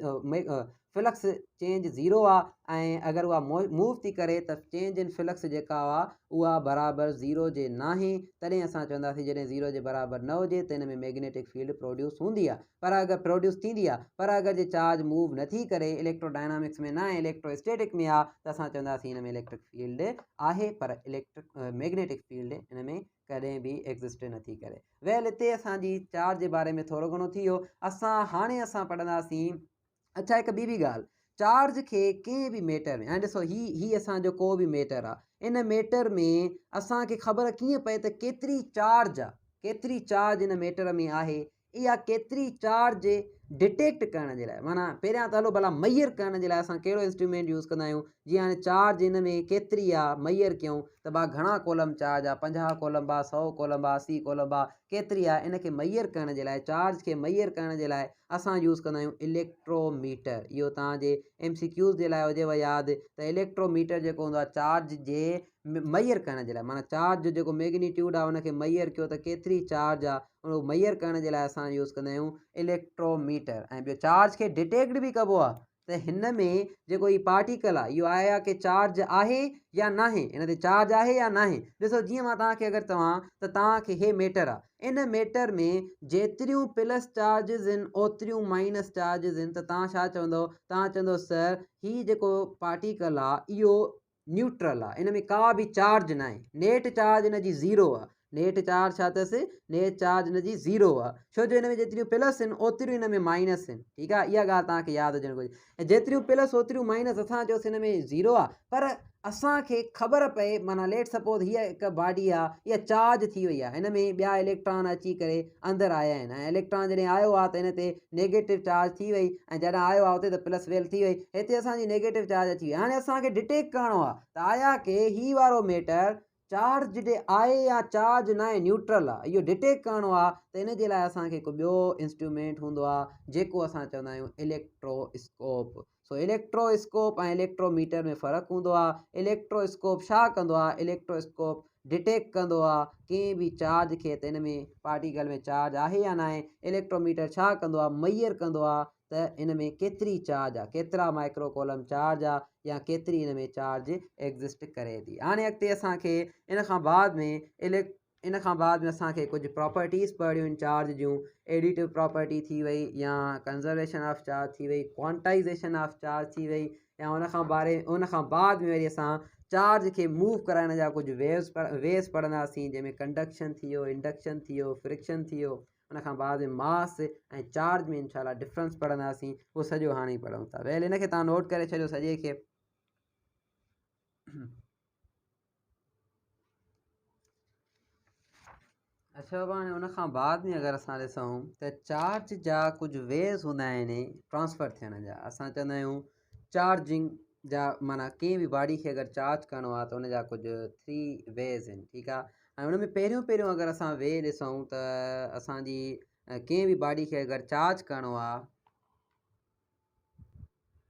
फ्लक्स चेंज ज़ीरो आहे। ऐं अगरि उहा मूव थी करे त चेंज इन फ्लक्स जेका आहे उहा बराबरि ज़ीरो जे नाहे। तॾहिं असां चवंदासीं जॾहिं ज़ीरो जे बराबरि न हुजे त हिन में मैग्नेटिक फील्ड प्रोड्यूस हूंदी आहे। पर अगरि प्रोड्यूस थींदी आहे, पर अगरि जे चार्ज मूव नथी करे, इलेक्ट्रोडायनामिक्स में न आहे, इलेक्ट्रोस्टैटिक में आहे, त असां चवंदासीं हिन में इलेक्ट्रिक फील्ड आहे, पर मैग्नेटिक फील्ड हिन में कॾहिं बि एग्ज़िस्ट नथी करे। वेल हिते असांजी चार्ज जे बारे में थोरो घणो थी वियो। हाणे असां पढ़ंदासीं, अच्छा हिकु ॿी ॻाल्हि, चार्ज खे कंहिं बि मैटर में, ऐं ॾिसो ही असांजो को बि मैटर आहे, इन मैटर में असांखे ख़बर कीअं पए त केतिरी चार्ज आहे, केतिरी चार्ज हिन मैटर में आहे। इहा केतिरी चार्ज डिटेक्ट करण जे लाइ, माना पहिरियां त हलो भला मैयर करण जे लाइ असां कहिड़ो इंस्ट्रूमेंट यूज़ कंदा आहियूं? जीअं हाणे चार्ज हिन में केतिरी आहे मैयर कयूं त भाउ घणा कोलम चार्ज आहे, 50 कोलम आहे, 100 कोलम आहे, 80 कोलम आहे, केतिरी आहे? इनखे मैयर करण जे लाइ, चार्ज खे मैयर करण जे लाइ असां यूज़ कंदा आहियूं इलेक्ट्रोमीटर। इहो तव्हांजे MCQs जे लाइ हुजेव यादि त इलेक्ट्रोमीटर जेको हूंदो आहे चार्ज जे मैयर करण जे लाइ, माना चार्ज जो जेको मैग्नीट्यूड आहे उनखे मैयर कयो त केतिरी चार्ज आहे, उन मैयर करण जे लाइ असां यूज़ कंदा आहियूं इलेक्ट्रोमीटर। ऐं ॿियो चार्ज खे डिटेक्ट बि कबो आहे त हिन में जेको ही पार्टिकल आहे इहो आहे की चार्ज आहे या नाहे, हिन ते चार्ज आहे या नाहे। ॾिसो जीअं मां तव्हांखे अगरि चवां त तव्हांखे हे मैटर आहे, इन मैटर में जेतिरियूं प्लस चार्जिस आहिनि ओतिरियूं माइनस चार्जिस आहिनि, त तव्हां छा चवंदव? तव्हां चवंदव सर हीउ जेको पार्टिकल आहे इहो न्यूट्रल आहे, इन में का बि चार्ज न आहे, नेट चार्ज हिन जी ज़ीरो आहे। नेट चार्ज छा अथसि? नेट चार्ज हिन जी ज़ीरो आहे, छो जो हिन में जेतिरियूं प्लस आहिनि ओतिरियूं हिन में माइनस आहिनि। ठीकु आहे, इहा ॻाल्हि तव्हांखे यादि हुजणु घुरिजे। ऐं जेतिरियूं प्लस ओतिरियूं माइनस, असां चयोसीं हिन में ज़ीरो आहे, पर असांखे ख़बर पए माना लेट सपोज हीअ हिकु बॉडी आहे इहा चार्ज थी वई आहे, हिन में ॿिया इलेक्ट्रॉन अची करे अंदरि आया आहिनि ऐं इलेक्ट्रॉन जॾहिं आयो आहे त हिन ते नेगेटिव चार्ज थी वई ऐं जॾहिं आयो आहे उते त प्लस वेल थी वई, हिते असांजी नेगेटिव चार्ज अची वई। हाणे असांखे डिटेक्ट करिणो आहे त आया के हीअ वारो मैटर चार्ज आहे या चार्ज न आहे, न्यूट्रल आहे, इहो डिटेक्ट करिणो आहे त इन जे लाइ असांखे हिकु ॿियो इंस्ट्रूमेंट हूंदो आहे जेको असां चवंदा आहियूं इलेक्ट्रोस्कोप। सो इलेक्ट्रोस्कोप ऐं इलेक्ट्रोमीटर में फ़र्क़ु हूंदो आहे। इलेक्ट्रोस्कोप छा कंदो आहे, इलेक्ट्रोस्कोप डिटेक्ट कंदो आहे कंहिं बि चार्ज खे त इन में पार्टिकल में चार्ज आहे या न आहे। इलेक्ट्रोमीटर छा कंदो आहे, मैयर कंदो आहे त इन में केतिरी चार्ज आहे, केतिरा माइक्रोकोलम चार्ज आहे या केतिरी इन में चार्ज एग्ज़िस्ट करे थी। हाणे अॻिते असांखे इन खां बाद में असांखे कुझु प्रॉपर्टीज़ पढ़ियूं आहिनि चार्ज जूं। एडिटिव प्रॉपर्टी थी वई या कंज़र्वेशन ऑफ चार्ज थी वई, क्वांटाइज़ेशन ऑफ चार्ज थी वई या उन खां बाद में वरी असां चार्ज खे मूव कराइण जा कुझु वेव्स पढ़ंदासीं, जंहिंमें कंडक्शन थी वियो, इंडक्शन थी वियो, फ्रिक्शन थी वियो। उन खां बाद में मास ऐं चार्ज में इंशाल्लाह डिफरेंस पढ़ंदासीं, उहो सॼो हाणे ई पढ़ूं था। वेल इन खे तव्हां नोट करे छॾियो सॼे खे। अच्छा बाबा, हाणे उन खां बाद में अगरि असां ॾिसूं त चार्ज जा कुझु वेव्स हूंदा आहिनि ट्रांसफ़र थियण जा। असां चवंदा आहियूं चार्जिंग जा माना कंहिं बि बॉडी खे अगरि चार्ज करिणो आहे त उन जा कुझु 3 वेज़ आहिनि, ठीकु आहे। ऐं उन में पहिरियों अगरि असां वे ॾिसूं त असांजी कंहिं बि बॉडी खे अगरि चार्ज करिणो आहे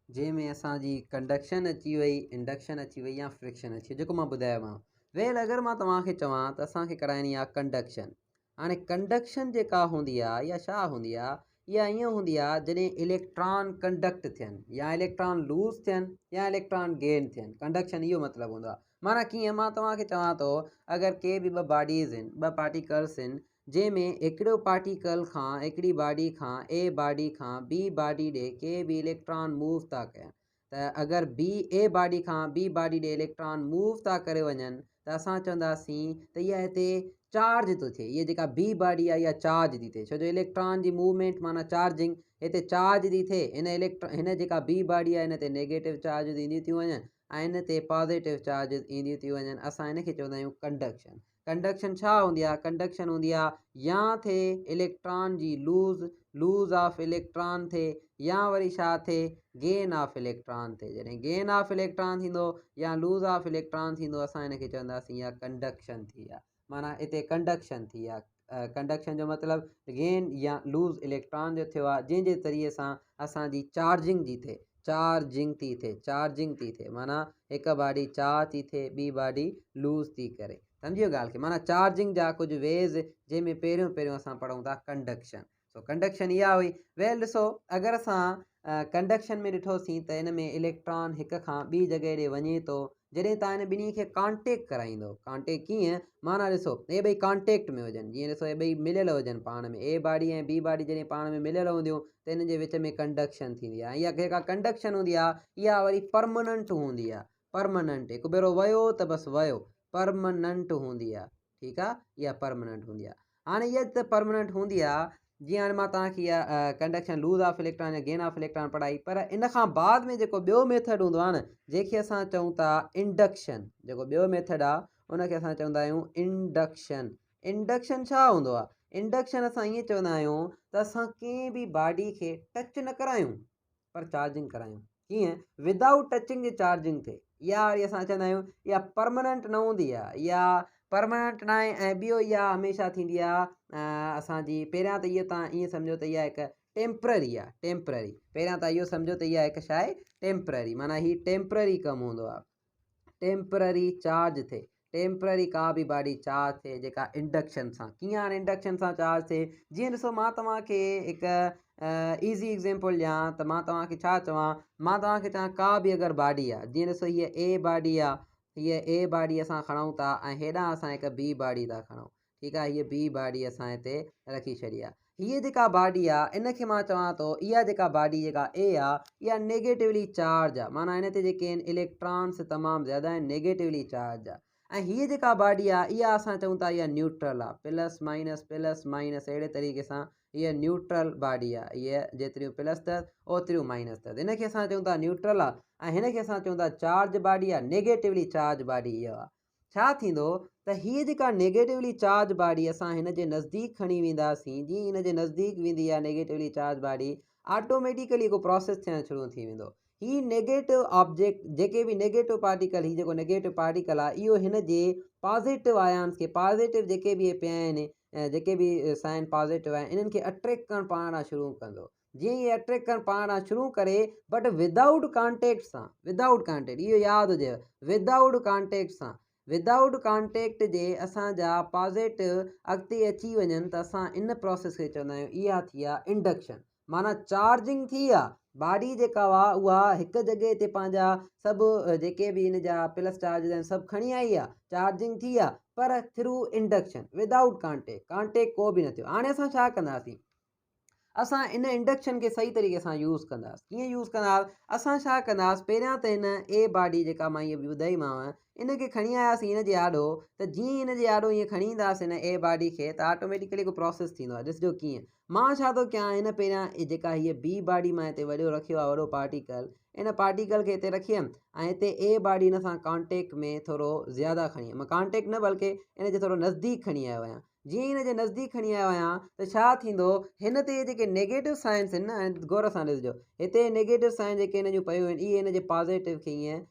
जंहिंमें असांजी कंडक्शन अची वई, इंडक्शन अची वई या फ्रिक्शन अची वई, जेको मां ॿुधायोमांव। वेल अगरि मां तव्हांखे चवां त असांखे कराइणी आहे कंडक्शन। हाणे कंडक्शन जेका हूंदी आहे इहा छा हूंदी आहे, इहा ईअं हूंदी आहे जॾहिं इलेक्ट्रॉन कंडक्ट थियनि या इलेक्ट्रॉन लूज़ थियनि या इलेक्ट्रॉन गेन थियनि। कंडक्शन इहो मतिलबु हूंदो आहे। माना कीअं, मां तव्हांखे चवां थो अगरि के बि ॿ बॉडीज़ आहिनि, ॿ पार्टिकल्स आहिनि, जंहिंमें हिकिड़ो पार्टिकल खां, हिकिड़ी बॉडी खां, ए बॉडी खां बी बॉडी ॾे के बि इलेक्ट्रॉन मूव था कनि, त अगरि ए बॉडी खां बी बॉडी ॾे इलेक्ट्रॉन मूव था करे वञनि त असां चवंदासीं त इहा हिते चार्ज थो थिए। इहा जेका बी बॉडी आहे इहा चार्ज थी थिए, छो जो इलेक्ट्रॉन जी मूवमेंट माना चार्जिंग, हिते चार्ज थी थिए। हिन जेका बी बॉडी आहे हिन ते नेगेटिव चार्ज ईंदियूं थियूं वञनि ऐं हिन ते पॉज़िटिव चार्ज ईंदियूं थियूं वञनि। असां हिन खे चवंदा आहियूं कंडक्शन। कंडक्शन छा हूंदी आहे, कंडक्शन हूंदी आहे या थिए इलेक्ट्रॉन जी लूज़ ऑफ इलेक्ट्रॉन थिए या वरी छा थिए, गेन ऑफ इलेक्ट्रॉन थिए। जॾहिं गेन ऑफ इलेक्ट्रॉन थींदो या लूज़ ऑफ इलेक्ट्रॉन थींदो असां हिन खे चवंदासीं इहा कंडक्शन थी आहे। माना हिते कंडक्शन थी आहे। कंडक्शन जो मतिलबु गेन या लूज़ इलेक्ट्रॉन जो थियो आहे, जंहिंजे ज़रिए सां असांजी चार्जिंग थी थिए। चार्जिंग थी थिए माना हिकु बॉडी चार्ज थी थिए, ॿी बॉडी लूज़ थी करे। सम्झियो ॻाल्हि खे। माना चार्जिंग जा कुझु वेज़ जंहिंमें पहिरियों असां पढ़ूं था कंडक्शन। सो कंडक्शन इहा हुई। वेल ॾिसो, अगरि असां कंडक्शन में ॾिठोसीं त हिन में इलेक्ट्रॉन हिक खां ॿी जॻह ॾे वञे थो। जॾहिं तव्हां हिन ॿिन्ही खे कॉन्टेक्ट कराईंदो, कॉन्टेक्ट कीअं, माना ॾिसो हे ॿई कॉन्टेक्ट में हुजनि, जीअं ॾिसो हे ॿई मिलियल हुजनि पाण में, ए बॉडी ऐं बी बॉडी जॾहिं पाण में मिलियल हूंदियूं त हिन जे विच में कंडक्शन थींदी आहे। इहा जेका कंडक्शन हूंदी आहे इहा वरी परमनेंट हूंदी आहे। परमनेंट, हिकु भेरो वियो त बसि वियो, परमनेंट हूंदी आहे, ठीकु आहे। इहा परमनेंट हूंदी आहे। हाणे इहा त परमनेंट हूंदी आहे। जीअं हाणे मां तव्हांखे इहा कंडक्शन लूज़ ऑफ इलेक्ट्रॉन या गेन ऑफ इलेक्ट्रॉन पढ़ाई, पर इन खां बाद में जेको ॿियो मेथड हूंदो आहे न, जंहिंखे असां चऊं था इंडक्शन, जेको ॿियो मेथड आहे उनखे असां चवंदा आहियूं इंडक्शन। इंडक्शन छा हूंदो आहे, इंडक्शन असां ईअं चवंदा आहियूं त असां कंहिं बि बॉडी खे टच न करायूं पर चार्जिंग करायूं। कीअं, विदाउट टचिंग जे चार्जिंग थिए। इहा वरी असां चवंदा आहियूं इहा परमनेंट न हूंदी आहे, इहा परमनेंट न आहे। ऐं ॿियो इहा हमेशह थींदी आहे असांजी, पहिरियां त इहा तव्हां ईअं सम्झो त इहा हिकु टेम्पररी आहे। टेम्पररी, पहिरियां तव्हां इहो सम्झो त इहा हिकु छा आहे, टेम्पररी। माना हीउ टेम्पररी कमु हूंदो आहे, टेम्पररी चार्ज थिए, टेम्पररी का बि बॉडी चार्ज थिए जेका इंडक्शन सां। कीअं, हाणे इंडक्शन सां चार्ज थिए, जीअं ॾिसो मां तव्हांखे हिकु ईज़ी एग्ज़ाम्पल ॾियां त मां तव्हांखे छा चवां, मां तव्हांखे चवां का बि अगरि बॉडी आहे, जीअं ॾिसो हीअ ए बॉडी आहे, हीअ ए बॉडी असां खणूं था ऐं हेॾां असां हिकु बी बॉडी था खणूं, ठीकु आहे। हीअ बी बॉडी असां हिते रखी छॾी आहे। हीअ जेका बॉडी आहे इनखे मां चवां थो इहा जेका बॉडी जेका ए आहे इहा नेगेटिवली चार्ज आहे। माना हिन ते जेके आहिनि इलेक्ट्रॉन्स तमामु ज़्यादा आहिनि, नेगेटिवली चार्ज आहे। ऐं हीअ जेका बॉडी आहे इहा असां चऊं था इहा न्यूट्रल आहे, प्लस माइनस अहिड़े तरीक़े सां हीअ न्यूट्रल बॉडी आहे, हीअ जेतिरियूं प्लस अथसि ओतिरियूं माइनस अथसि, हिनखे असां चऊं था न्यूट्रल आहे। ऐं हिनखे असां चऊं था चार्ज बॉडी आहे, नेगेटिवली चार्ज बॉडी इहो आहे। छा थींदो त हीअ जेका नेगेटिवली चार्ज बॉडी असां हिन जे नज़दीक खणी वेंदासीं, जीअं हिन जे नज़दीक वेंदी आहे नेगेटिवली चार्ज बॉडी, ऑटोमेटिकली हिकु प्रोसेस थियणु शुरू थी वेंदो। ही नेगेटिव ऑब्जेक्ट जेके बि नेगेटिव पार्टिकल, हीअ जेको नेगेटिव पार्टिकल आहे इहो हिन जे पॉज़िटिव आयान्स खे, पॉज़िटिव जेके बि पिया आहिनि, जेके बि साइन पॉज़िटिव आहिनि, इन्हनि खे अट्रैक्ट करणु पाण शुरू कंदो। जीअं इहे अट्रैक्ट करणु पाण शुरू करे, बट विदाउट कॉन्टेक्ट सां, विदाउट कॉन्टेक्ट, इहो यादि हुजेव, विदाउट कॉन्टेक्ट सां, विदाउट कॉन्टेक्ट जे असांजा पॉज़िटिव अॻिते अची वञनि त असां इन प्रोसेस खे चवंदा आहियूं इहा थी आहे इंडक्शन। माना चार्जिंग थी आहे, बॉडी जेका हुआ उहा हिकु जॻह ते पंहिंजा सभु जेके बि हिन जा प्लस चार्ज आहिनि सभु खणी आई आहे, चार्जिंग थी आहे, पर through induction, without contact, contact को बि न थियो। हाणे असां छा कंदासीं, असां इन इंडक्शन खे सही तरीक़े सां यूज़ कंदासीं। कीअं यूज़ कंदासीं, असां छा कंदासीं, पहिरियां त हिन ए बॉडी जेका मां इहा ॿुधाईमांव, इनखे खणी आयासीं हिन जे आॾो, त जीअं हिन जे आॾो ईअं खणी ईंदासीं हिन ए बॉडी खे, त ऑटोमेटिकली हिकु प्रोसेस थींदो आहे। ॾिसिजो कीअं, मां छा थो कयां, हिन पहिरियां जेका हीअ बी बॉडी मां हिते वॾो रखियो आहे, वॾो पार्टिकल, इन पार्टिकल खे हिते रखी हुयमि ऐं हिते ए बॉडी हिन सां कॉन्टेक्ट में थोरो ज़्यादा खणी आहियां, मां कॉन्टेक्ट न बल्कि इन जे थोरो नज़दीक खणी आयो आहियां। जीअं हिन जे नज़दीक खणी आयो आहियां त छा थींदो, हिन ते जेके नेगेटिव साइंस आहिनि न, गौर सां ॾिसिजो, हिते नेगेटिव साइन जेके हिन जूं पियूं आहिनि, इहे हिन जे पॉज़िटिव खे ईअं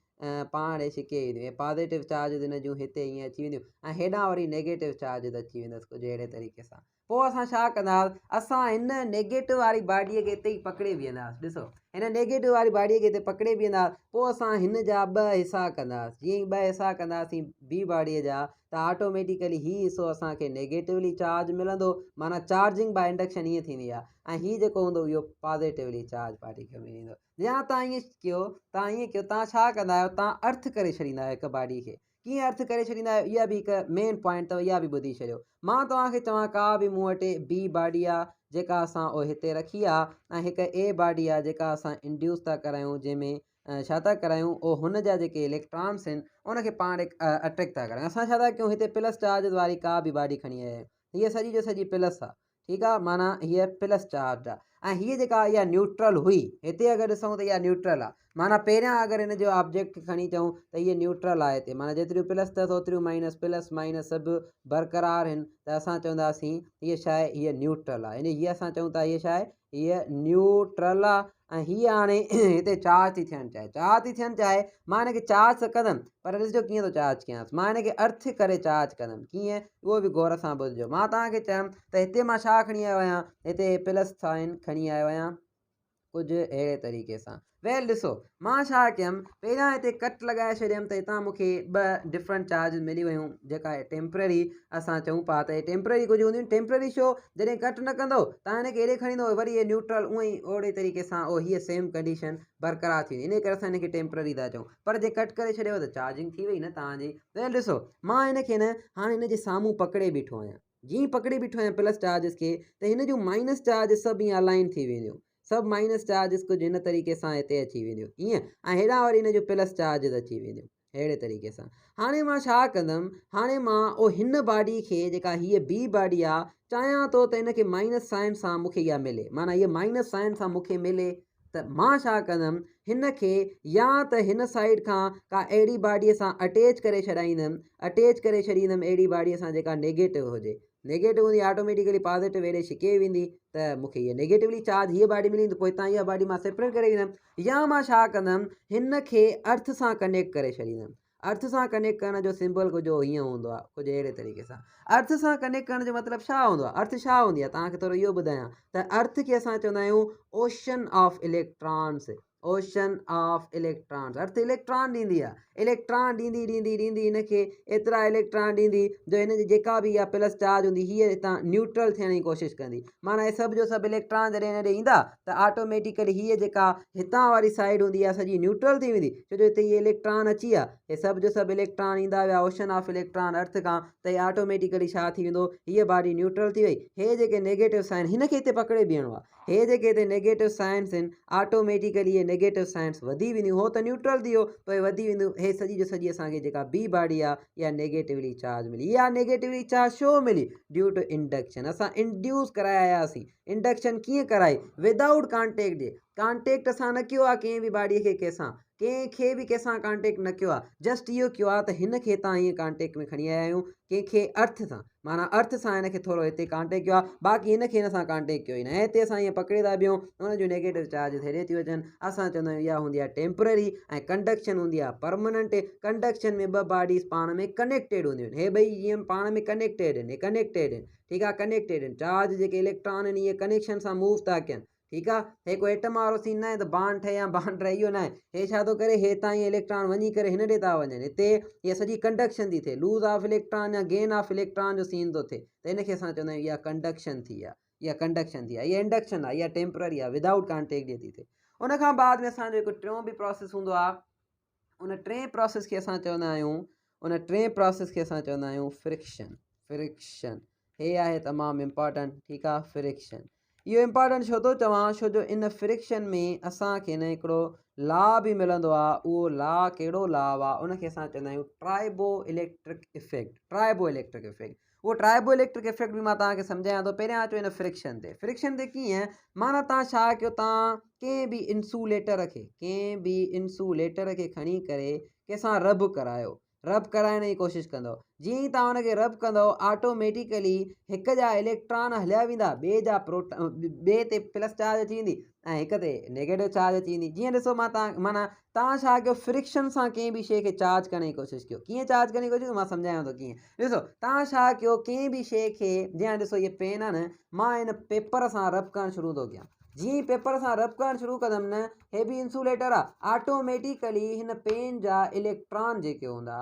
पाण छिके वेंदियूं, पॉज़िटिव चार्ज हिन जूं हिते ईअं अची वेंदियूं ऐं हेॾां वरी नेगेटिव चार्ज अची वेंदसि कुझु अहिड़े तरीक़े सां। पोइ असां छा कंदासीं, असां हिन नेगेटिव वारी बॉडीअ खे हिते ई पकिड़े बीहंदासीं। ॾिसो, हिन नेगेटिव वारी बॉडीअ खे हिते पकिड़े बीहंदासीं। पोइ असां हिन जा ॿ हिसा कंदासीं। जीअं ई ॿ हिसा कंदासीं बी बॉडीअ जा, त ऑटोमेटिकली हीअ हिसो असांखे नेगेटिवली चार्ज मिलंदो, माना चार्जिंग बाय इंडक्शन ईअं थींदी आहे, ऐं हीअ जेको हूंदो इहो पॉज़िटिवली चार्ज पार्टिकल में ईंदो। या तव्हां ईअं कयो, तव्हां छा कंदा आहियो, तव्हां अर्थ करे छॾींदा आहियो हिकु बॉडी खे। कीअं अर्थ करे छॾींदा आहियो, इहा बि हिकु मेन पॉइंट अथव, इहा बि ॿुधी छॾियो। मां तव्हांखे चवां, का बि मूं वटि बी बॉडी आहे जेका असां उहो हिते रखी आहे, ऐं हिकु ए बॉडी आहे जेका असां इंड्यूस था करायूं, जंहिंमें छा था करायूं, उहो हुन जा जेके इलेक्ट्रॉन्स आहिनि उनखे पाण अट्रैक्ट था करायूं। असां छा था कयूं, हिते प्लस चार्ज वारी का बि बॉडी खणी आया आहियूं, हीअ सॼी जो सॼी प्लस आहे, ठीकु आहे, माना हीअ प्लस चार्ज आहे। ऐं हीअ जेका इहा न्यूट्रल हुई, हिते अगरि ॾिसूं त इहा न्यूट्रल आहे, माना पहिरियां अगरि हिन जो ऑब्जेक्ट खणी चऊं त हीअ न्यूट्रल आहे हिते, माना जेतिरियूं प्लस अथसि ओतिरियूं माइनस, प्लस माइनस सभु बरक़रार आहिनि, त असां चवंदासीं हीअ छा आहे, हीअ न्यूट्रल आहे। यानी हीअ असां चऊं था हीअ छा आहे, हीअ न्यूट्रल आहे। ऐं हीअ हाणे हिते चार्ज थी थियणु चाहे, चार्ज थी थियणु चाहे, मां हिनखे चार्ज त कंदमि, पर ॾिसिजो कीअं थो चार्ज कयांसि, मां हिनखे अर्थ करे चार्ज कंदमि। कीअं, उहो बि गौर सां ॿुधिजो। मां तव्हांखे चयुमि त हिते मां छा खणी आयो आहियां, हिते प्लस साइन खणी आयो आहियां, कुझु अहिड़े तरीक़े सां। वेल ॾिसो, मां छा कयमि, पहिरियां हिते कट लॻाए छॾियमि, त हितां मूंखे ॿ डिफरेंट चार्जिस मिली वियूं, जेका टेम्पररी असां चऊं पिया त टेम्पररी कुझु हूंदियूं। टेम्पररी छो, जॾहिं कट न कंदो तव्हां हिनखे हेॾे खणींदो, वरी इहे न्यूट्रल उअं ई ओहिड़े तरीक़े सां हीअ सेम कंडीशन बरक़रार थींदी, इन करे असां हिनखे टेम्पररी था चऊं। पर जे कट करे छॾियो त चार्जिंग थी वई न तव्हांजी। वेल ॾिसो, मां हिनखे न हाणे हिन जे साम्हूं पकिड़े बीठो आहियां। जीअं पकिड़े बीठो आहियां प्लस चार्जिस खे, त हिन जूं माइनस चार्जिस सभु ईअं अलाइन थी वेंदियूं, सभु माइनस चार्जिस कुझु हिन तरीक़े सां हिते अची वेंदियूं ईअं, ऐं हेॾां वरी हिन जूं प्लस चार्जिस अची वेंदियूं अहिड़े तरीक़े सां। हाणे मां छा कंदुमि, हाणे मां हिन बॉडी खे, जेका हीअ बी बॉडी आहे, चाहियां थो त हिनखे माइनस साइन सां मूंखे इहा मिले, माना हीअ माइनस साइन सां मूंखे मिले, त मां छा कंदुमि, हिन खे या त हिन साइड खां का अहिड़ी बॉडीअ सां अटैच करे छॾाईंदुमि, अटैच करे छॾींदुमि अहिड़ी बॉडीअ सां जेका नेगेटिव हुजे। नेगेटिव हूंदी ऑटोमेटिकली पॉज़िटिव हेॾे छिके वेंदी, त मूंखे हीअ नेगेटिवली चार्ज हीअ बॉडी मिली, त पोइ हितां इहा बॉडी मां सेपरेट करे ॾींदुमि। या मां छा कंदुमि, हिन खे अर्थ सां कनेक्ट करे छॾींदुमि। अर्थ सां कनेक्ट करण जो सिंबल कुझु हीअं हूंदो आहे, कुझु अहिड़े तरीक़े सां। अर्थ सां कनेक्ट करण जो मतिलबु छा हूंदो आहे, अर्थ छा हूंदी आहे, तव्हांखे थोरो इहो ॿुधायां त अर्थ खे असां चवंदा आहियूं ocean of electrons, ocean of electrons. Earth electron ॾींदी आहे, इलेक्ट्रॉन ॾींदी ॾींदी ॾींदी हिनखे एतिरा इलेक्ट्रॉन ॾींदी जो हिन जी जेका बि इहा प्लस चार्ज हूंदी हीअ हितां न्यूट्रल थियण जी कोशिशि कंदी। माना हे सभु जो सभु इलेक्ट्रॉन जॾहिं हिन ॾे ईंदा त ऑटोमेटिकली हीअ जेका हितां वारी साइड हूंदी आहे सॼी न्यूट्रल थी वेंदी, छो जो हिते इहे इलेक्ट्रॉन अची विया, हे सभु जो सभु इलेक्ट्रॉन ईंदा विया ओशन ऑफ इलेक्ट्रॉन अर्थ खां, त इहे ऑटोमेटिकली छा थी वेंदो, हीअ बॉडी न्यूट्रल थी वई। हे जेके नेगेटिव साइन, हिनखे हिते पकिड़े बीहणो आहे, हे जेके हिते नेगेटिव साइंस आहिनि ऑटोमेटिकली इहे नेगेटिव साइंस वधी वेंदियूं, हो त न्यूट्रल थी वियो पोइ वधी वेंदियूं, हे सॼी जो सॼी असांखे जेका ॿी बॉडी आहे इहा नेगेटिवली चार्ज मिली। इहा नेगेटिवली चार्ज छो मिली? Due to induction. असां इंड्यूस कराए आयासीं। इंडक्शन कीअं कराई? विदाउट कॉन्टेक्ट जे। कॉन्टेक्ट असां न कयो आहे कंहिं बि बॉडीअ खे कंहिंसां, कंहिंखे बि कंहिंसां कॉन्टेक्ट न कयो आहे, जस्ट इहो कयो आहे त हिन खे तव्हां हीअं कॉन्टेक्ट में खणी आया आहियूं, कंहिंखे अर्थ सां, माना अर्थ सां हिन खे थोरो हिते कॉन्टेक्ट कयो आहे, बाक़ी हिन खे हिन सां कॉन्टेक्ट कयो ई न। ऐं हिते असां हीअं पकिड़े था बीहूं, हुन जूं नेगेटिव चार्जिस हेॾे थी वञनि। असां चवंदा आहियूं इहा हूंदी आहे टेम्पररी ऐं कंडक्शन हूंदी आहे परमनेंट। कंडक्शन में ॿ बॉडीज़ पाण में कनेक्टेड हूंदियूं आहिनि। हे ॿई जीअं पाण में कनेक्टेड आहिनि, कनेक्टेड आहिनि, ठीकु आहे, कनेक्टेड आहिनि। चार्ज जेके इलेक्ट्रॉन आहिनि इहे कनेक्शन सां मूव था कनि, ठीकु आहे। हे कोई एटम वारो सीन न आहे त बांड ठहे या बांड रहे, इहो न आहे। हे छा थो करे, हे ताईं इलेक्ट्रॉन वञी करे हिन ॾे था वञनि, हिते इहा सॼी कंडक्शन थी थिए, लूज़ ऑफ इलेक्ट्रॉन या गेन ऑफ इलेक्ट्रॉन जो सीन थो थिए, त हिनखे असां चवंदा आहियूं इहा कंडक्शन थी आहे, इहा कंडक्शन थी आहे, इहा इंडक्शन आहे, इहा टेम्पररी आहे, विदाउट कॉन्टेक्ट जे थी थिए। उन खां बाद में असांजो हिकु टियों बि प्रोसेस हूंदो आहे, उन टे प्रोसेस खे असां चवंदा आहियूं, उन टे प्रोसेस खे असां चवंदा आहियूं फ्रिक्शन। फ्रिक्शन हे आहे तमामु इम्पॉर्टेंट, ठीकु आहे। फ्रिक्शन इहो इम्पॉर्टेंट छो थो चवां, छो जो इन फ्रिक्शन में असांखे न हिकिड़ो लॉ बि मिलंदो आहे। उहो लॉ कहिड़ो लॉ आहे? उनखे असां चवंदा आहियूं tribo electric effect. Tribo electric effect, उहो ट्राइबो इलेक्ट्रिक इफेक्ट बि मां तव्हांखे सम्झायां थो। पहिरियां अचो हिन फ्रिक्शन ते। फ्रिक्शन ते कीअं, माना तव्हां छा कयो, तव्हां कंहिं बि इंसुलेटर खे खणी करे कंहिंसां रब करायो, रब कराइण जी कोशिशि कंदव। जीअं ई तव्हां हुनखे रब कंदव, ऑटोमेटिकली हिक जा इलेक्ट्रॉन हलिया वेंदा, ॿिए ते प्लस चार्ज अची वेंदी ऐं हिक ते नेगेटिव चार्ज अची वेंदी। जीअं ॾिसो, माना तव्हां छा कयो, फ्रिक्शन सां कंहिं बि शइ खे चार्ज करण जी कोशिशि कयो। कीअं चार्ज करण जी कोशिशि, मां सम्झायां थो कीअं। ॾिसो, तव्हां छा कयो, कंहिं बि शइ खे, जीअं ॾिसो इहे पेन आहे न, मां हिन पेपर सां रब करणु शुरू थो कयां। जीअं ई पेपर सां रब करणु शुरू कंदुमि न, हे बि इंसुलेटर आहे, ऑटोमेटिकली हिन पेन जा इलेक्ट्रॉन जेके हूंदा,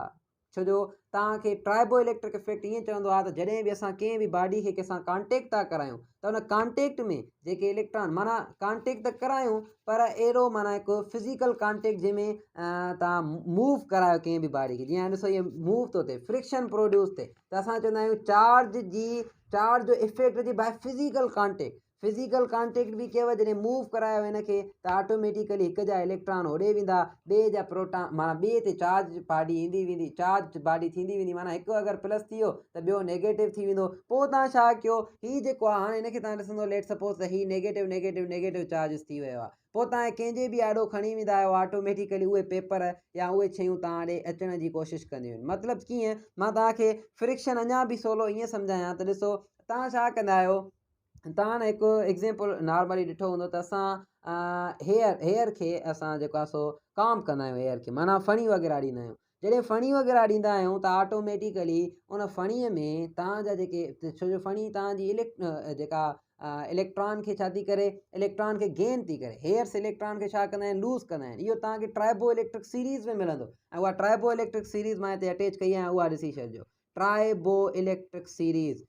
छो जो तव्हांखे ट्राइबो इलेक्ट्रिक इफेक्ट ईअं चवंदो आहे त जॾहिं बि असां कंहिं बि बॉडी खे कंहिंसां कॉन्टेक्ट था करायूं, त हुन कॉन्टेक्ट में जेके इलेक्ट्रॉन, माना कॉन्टेक्ट त करायूं पर अहिड़ो माना हिकु फिज़िकल कॉन्टेक्ट जंहिंमें तव्हां मूव करायो कंहिं बि बॉडी खे। जीअं ॾिसो इहे मूव थो थिए, फ्रिक्शन प्रोड्यूस थिए, त असां चवंदा आहियूं चार्ज जो इफेक्ट जी by physical contact. Physical contact बि कयव, जॾहिं मूव करायो हिनखे, त ऑटोमेटिकली हिक जा इलेक्ट्रॉन होॾे वेंदा, ॿिए जा प्रोटॉन, माना ॿिए ते चार्ज बॉडी ईंदी वेंदी, चार्ज बॉडी थींदी वेंदी, माना हिकु अगरि प्लस थी वियो त ॿियो नेगेटिव थी वेंदो। पोइ तव्हां छा कयो, हीउ जेको आहे, हाणे हिनखे तव्हां ॾिसंदो, लेट सपोज़ त हीउ नेगेटिव नेगेटिव नेगेटिव चार्जिस थी वियो आहे। पोइ तव्हां कंहिंजे बि आॾो खणी वेंदा आहियो, ऑटोमेटिकली उहे पेपर या उहे शयूं तव्हां ॾे अचण जी कोशिशि कंदियूं आहिनि। मतिलबु कीअं, मां तव्हांखे फ्रिक्शन अञा बि सवलो ईअं सम्झायां त ॾिसो, तव्हां छा कंदा आहियो, तव्हां न हिकु एग्ज़ाम्पल नॉर्मली ॾिठो हूंदो त असां हेयर खे असां जेको आहे सो काम कंदा आहियूं, हेयर खे माना फणी वग़ैरह ॾींदा आहियूं। जॾहिं फणी वग़ैरह ॾींदा आहियूं त ऑटोमेटिकली उन फणीअ में तव्हांजा जेके, छो जो फणी तव्हांजी जेका इलेक्ट्रॉन खे छा थी करे, इलेक्ट्रॉन खे गेन थी करे, हेयर्स इलेक्ट्रॉन खे छा कंदा आहिनि, लूज़ कंदा आहिनि। इहो तव्हांखे ट्राइबो इलेक्ट्रिक सीरीज़ में मिलंदो, ऐं उहा ट्राइबो इलेक्ट्रिक सीरीज़ मां हिते अटैच कई आहे, उहा ॾिसी छॾिजो। ट्राइबो इलेक्ट्रिक सीरीज़,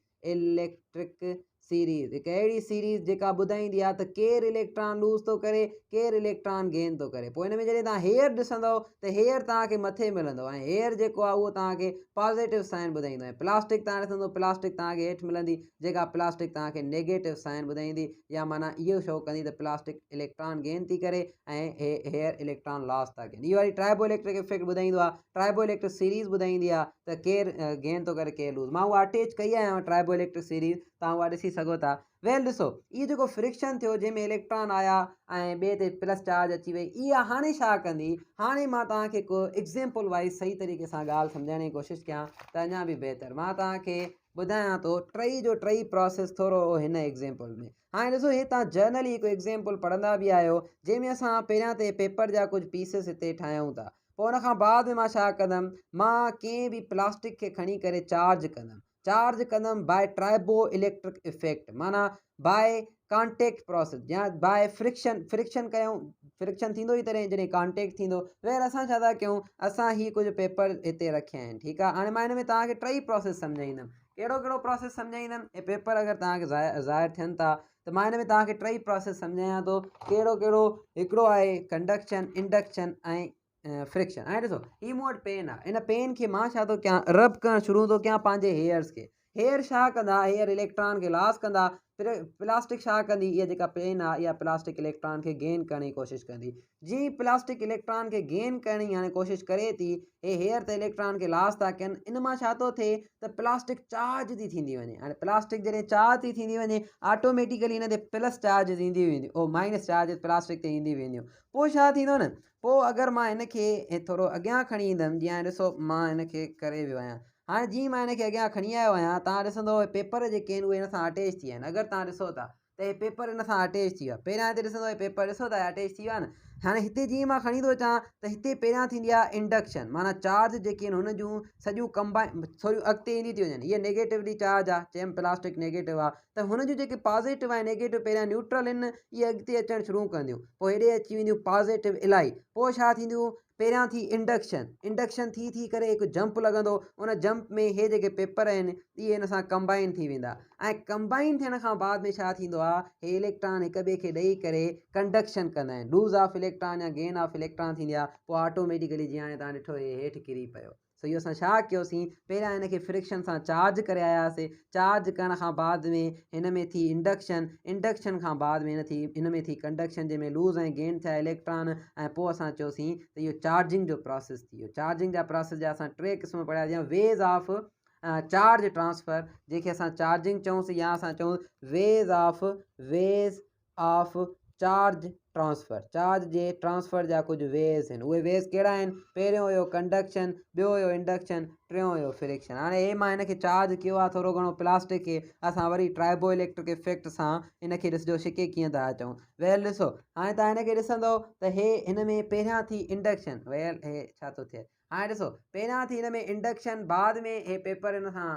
हिकु अहिड़ी सीरीज़ जेका ॿुधाईंदी आहे त केरु इलेक्ट्रॉन लूज़ थो करे, केरु इलेक्ट्रॉन गेन थो करे। पोइ हिन में जॾहिं तव्हां हेयर ॾिसंदव त हेयर तव्हांखे मथे मिलंदो, ऐं हेयर जेको आहे उहो तव्हांखे पॉज़िटिव साइन ॿुधाईंदो, ऐं प्लास्टिक तव्हां ॾिसंदव, प्लास्टिक तव्हांखे हेठि मिलंदी, जेका प्लास्टिक तव्हांखे नेगेटिव साइन ॿुधाईंदी, या माना इहो शो कंदी त प्लास्टिक इलेक्ट्रॉन गेन थी करे ऐं हेयर इलेक्ट्रॉन लॉस था कनि। इहो वरी ट्राइबो इलेक्ट्रिक इफेक्ट ॿुधाईंदो आहे, ट्राइबो इलेक्ट्रिक सीरीज़ ॿुधाईंदी आहे त केरु गेन थो करे, केरु लूज़। मां उहा अटैच कई आहे ट्राइबो इलेक्ट्रिक सीरीज़, तव्हां उहा ॾिसी सघो था। वेल ॾिसो, इहो जेको फ्रिक्शन थियो, जंहिंमें इलेक्ट्रॉन आया ऐं ॿिए ते प्लस चार्ज अची वई, इहा हाणे छा कंदी, हाणे मां तव्हांखे हिकु एग्ज़ाम्पल वाइज़ सही तरीक़े सां ॻाल्हि सम्झाइण जी कोशिशि कयां त अञा बि बहितर मां तव्हांखे ॿुधायां थो। टई प्रोसेस थोरो हिन एग्ज़ाम्पल में। हाणे ॾिसो, हे तव्हां जनरली हिकु एग्ज़ाम्पल पढ़ंदा बि आहियो, जंहिंमें असां पहिरियां ते पेपर जा कुझु पीसिस हिते ठाहियूं था। पोइ हुन खां बाद में मां छा कंदुमि, मां कंहिं बि प्लास्टिक खे खणी करे चार्ज कंदुमि बाय ट्राइबो इलेक्ट्रिक इफेक्ट, माना बाय कॉन्टेक्ट प्रोसेस या बाय फ्रिक्शन कयूं। फ्रिक्शन थींदो ई तॾहिं जॾहिं कॉन्टेक्ट थींदो। वेर असां छा था कयूं, असां हीअ कुझु पेपर हिते रखिया आहिनि, ठीकु आहे। हाणे मां हिन में तव्हांखे टई प्रोसेस सम्झाईंदुमि। कहिड़ो प्रोसेस सम्झाईंदुमि, हे पेपर अगरि तव्हांखे ज़ाहिर थियनि था त मां हिन में तव्हांखे टई प्रोसेस सम्झायां थो। कहिड़ो हिकिड़ो आहे कंडक्शन, इंडक्शन ऐं फ्रिक्शन। हाणे ॾिसो, हीअ मूं वटि पेन आहे, इन पेन खे मां छा थो कयां, रब करणु शुरू थो कयां पंहिंजे हेयर्स खे। हेयर छा कंदा, हेयर इलेक्ट्रॉन खे लॉस कंदा, प्लास्टिक छा कंदी, इहा जेका पेन आहे इहा प्लास्टिक इलेक्ट्रॉन खे गेन करण जी कोशिशि कंदी। जीअं प्लास्टिक इलेक्ट्रॉन खे गेन करण जी हाणे कोशिशि करे थी, हे हेयर त इलेक्ट्रॉन खे लॉस था कनि, इन मां छा थो थिए त प्लास्टिक चार्ज थी थींदी वञे। हाणे प्लास्टिक जॾहिं चार्ज थी थींदी वञे ऑटोमेटिकली हिन ते प्लस चार्ज ईंदी वेंदी, ओ माइनस चार्ज प्लास्टिक ते ईंदी वेंदियूं। पोइ छा थींदो न, पोइ अगरि मां हिन खे थोरो अॻियां खणी ईंदुमि, जीअं ॾिसो मां हिन खे करे वियो आहियां। हाणे जीअं मां हिन खे अॻियां खणी आयो आहियां, तव्हां ॾिसंदो पेपर जेके आहिनि उहे हिन सां अटैच थी विया आहिनि। अगरि तव्हां ॾिसो था त हे पेपर हिन सां अटैच थी वियो आहे। पहिरियां हिते ॾिसंदो पेपर ॾिसो था अटैच थी वियो आहे न। हाणे हिते जीअं मां खणी थो अचां त हिते पहिरियां थींदी आहे इंडक्शन, माना चार्ज जेके आहिनि हुन जूं सॼियूं कंबाइन थोरियूं अॻिते ईंदी थी वञनि। हीअ नेगेटिवली चार्ज आहे, चयमि प्लास्टिक नेगेटिव आहे, त हुन जूं जेके पॉज़िटिव ऐं नेगेटिव पहिरियां न्यूट्रल आहिनि, इहे अॻिते अचणु शुरू कंदियूं, पोइ हेॾे अची वेंदियूं पॉज़िटिव इलाही। पोइ छा थींदियूं, पहिरियां थी इंडक्शन थी करे हिकु जंप लॻंदो, उन जंप में हे जेके पेपर आहिनि इहे हिन सां कंबाइन थी वेंदा, ऐं कंबाइन थियण खां बाद में छा थींदो आहे, हे इलेक्ट्रॉन हिक ॿिए खे ॾेई करे कंडक्शन कंदा आहिनि। लूज़ ऑफ इलेक्ट्रॉन या गेन ऑफ इलेक्ट्रॉन थींदी आहे। पोइ ऑटोमेटिकली जीअं हाणे तव्हां ॾिठो हे हेठि किरी पियो। सो इहो असां छा कयोसीं, पहिरियां हिन खे फ्रिक्शन सां चार्ज करे आयासीं, चार्ज करण खां बाद में हिन में थी इंडक्शन खां बाद में हिन में थी कंडक्शन, जंहिंमें लूज़ ऐं गेन थिया इलेक्ट्रॉन, ऐं पोइ असां चयोसीं त इहो चार्जिंग जो प्रोसेस थी वियो। चार्जिंग जा प्रोसेस जा असां 3 क़िस्म पढ़िया, जीअं वेज़ ऑफ चार्ज ट्रांसफ़र, जंहिंखे असां चार्जिंग चऊंसीं, या असां चऊं ways of charge transfer. Charge जे ट्रांसफ़र जा कुझु वेज़ आहिनि। उहे वेज़ कहिड़ा आहिनि, पहिरियों हुयो कंडक्शन, ॿियो हुयो इंडक्शन, टियों हुयो फ्रिक्शन। हाणे हे मां हिन खे चार्ज कयो आहे थोरो घणो प्लास्टिक खे, असां वरी ट्राइबो इलेक्ट्रिक इफेक्ट सां हिन खे ॾिसिजो छिके कीअं था अचूं। वेल ॾिसो, हाणे तव्हां हिन खे ॾिसंदो त हे हिन में पहिरियां थी इंडक्शन, वेल हे छा थो थिए, हाणे ॾिसो पहिरियां थी हिन में इंडक्शन, बाद में हे पेपर हिन सां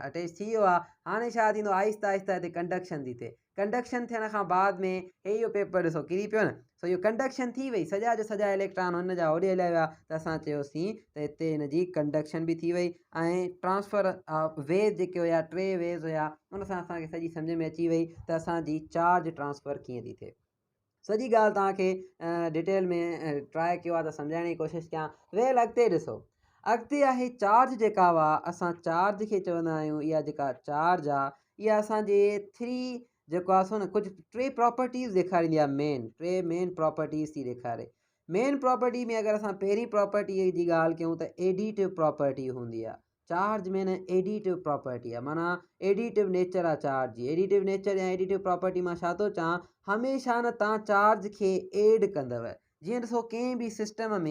अटैच थी वियो आहे। हाणे छा थींदो, आहिस्ता आहिस्ता हिते कंडक्शन थी थिए। कंडक्शन थियण खां बाद में हे इहो पेपर ॾिसो किरी पियो न। सो इहो कंडक्शन थी वई, सॼा जो सॼा इलेक्ट्रॉन हुन जा होॾे हलिया विया, त असां चयोसीं त हिते हिन जी कंडक्शन बि थी वई, ऐं ट्रांसफ़र वेव जेके हुया 3 वेव्स हुया, उन सां असांखे सॼी सम्झ में अची वई त असांजी चार्ज ट्रांसफ़र कीअं थी थिए। सॼी ॻाल्हि तव्हांखे डिटेल में ट्राए कयो आहे त सम्झाइण जी कोशिशि कयां। वेल अॻिते ॾिसो, अॻिते आहे चार्ज जेका हुआ, असां चार्ज खे चवंदा आहियूं, इहा जेका चार्ज आहे इहा असांजे 3 जेको आहे सो न कुझु 3 प्रॉपर्टीज़ ॾेखारींदी आहे। 3 मेन प्रॉपर्टीज़ थी ॾेखारे। मेन प्रॉपर्टी में अगरि असां पहिरीं प्रॉपर्टीअ जी ॻाल्हि कयूं त एडिटिव प्रॉपर्टी हूंदी आहे। चार्ज में न एडिटिव प्रॉपर्टी आहे, माना एडिटिव नेचर आहे चार्ज जी। एडिटिव नेचर या एडिटिव प्रॉपर्टी मां छा थो चवां, हमेशह न तव्हां चार्ज खे एड कंदव। जीअं ॾिसो कंहिं बि सिस्टम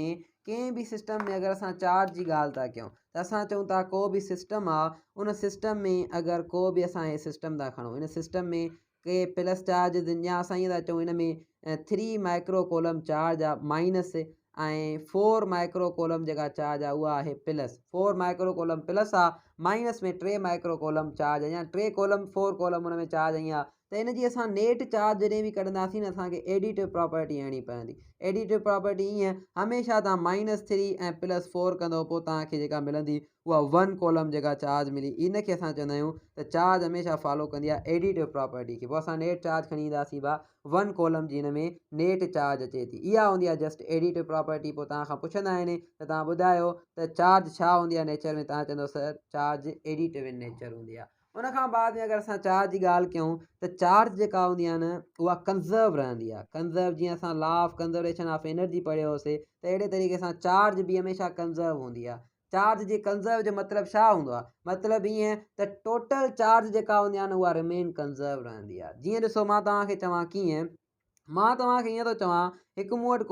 में अगरि असां चार्ज जी ॻाल्हि था कयूं, त असां चऊं था को बि सिस्टम आहे, उन सिस्टम में अगरि को बि असां हे सिस्टम था खणूं, इन सिस्टम में के प्लस चार्ज आहिनि, या असां ईअं था चऊं हिन में 3 माइक्रो कोलम चार्ज आहे माइनस, ऐं 4 माइक्रो कोलम जेका चार्ज आहे उहा आहे प्लस। 4 माइक्रो कोलम प्लस आहे, माइनस में 3 माइक्रो कोलम चार्ज आहे, या 3 कोलम 4 कोलम हुन में चार्ज आई आहे। त इन जी असां नेट चार्ज जॾहिं बि कढंदासीं न, असांखे एडिटिव प्रॉपर्टी हणणी पवंदी। एडिटिव प्रॉपर्टी ईअं, हमेशह तव्हां -3 ऐं +4 कंदो, पोइ तव्हांखे जेका मिलंदी उहा 1 कोलम जेका चार्ज मिली, इन खे असां चवंदा आहियूं त चार्ज हमेशह फॉलो कंदी आहे एडिटिव प्रॉपर्टी खे। पोइ असां नेट चार्ज खणी ईंदासीं 1 कोलम जी, हिन में नेट चार्ज अचे थी, इहा हूंदी आहे जस्ट एडिटिव प्रॉपर्टी। पोइ तव्हां खां पुछंदा आहिनि त तव्हां ॿुधायो त चार्ज छा हूंदी आहे नेचर में, तव्हां चवंदो sir charge additive in nature हूंदी आहे। उन खां बाद में अगरि असां चार्ज जी ॻाल्हि कयूं त चार्ज जेका हूंदी आहे न, उहा कंज़र्व रहंदी आहे। कंज़र्व, जीअं असां law of conservation of energy पढ़ियो होसीं, त अहिड़े तरीक़े सां चार्ज बि हमेशह कंज़र्व हूंदी आहे। चार्ज जे कंज़र्व जो मतिलबु छा हूंदो आहे, मतिलबु ईअं त टोटल चार्ज जेका हूंदी आहे न उहा रिमेन कंज़र्व रहंदी आहे। जीअं ॾिसो मां तव्हांखे चवां कीअं, मां तव्हांखे ईअं थो चवां, हिकु मूं वटि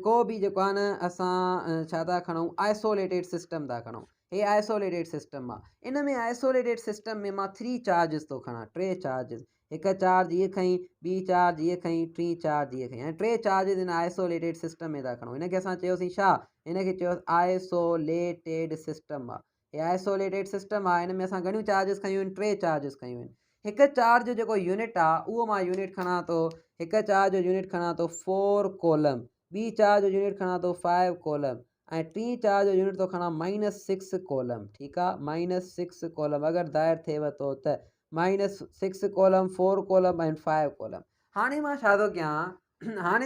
को बि जेको आहे न, असां छा था खणूं, आइसोलेटेड सिस्टम था खणूं। हे आइसोलेटेड सिस्टम आहे। इन में आइसोलेटेड सिस्टम में मां 3 चार्जिस थो खणा, 3 चार्जिस। हिकु चार्ज इहे खईं, ॿी चार्ज इहे खईं, 3 चार्ज इहे खईं, ऐं 3 चार्जिस इन आइसोलेटेड सिस्टम में था खणूं। हिनखे असां चयोसीं छा, हिनखे चयोसीं आइसोलेटेड सिस्टम आहे। हे आइसोलेटेड सिस्टम आहे, हिन में असां घणियूं चार्जिस खयूं आहिनि, 3 चार्जिस खयूं आहिनि। हिकु चार्ज जो जेको यूनिट आहे उहो मां यूनिट खणा थो, हिकु चार्ज जो यूनिट खणा थो 4 कोलम, ॿी चार्ज जो यूनिट खणा थो 5 कोलम, ऐं 3 चार्ज जो यूनिट थो खणा -6 कोलम। ठीकु आहे, -6 कोलम अगरि ज़ाहिर थिएव थो त -6 कोलम, 4 कोलम ऐं 5 कोलम। हाणे मां छा थो कयां, हाणे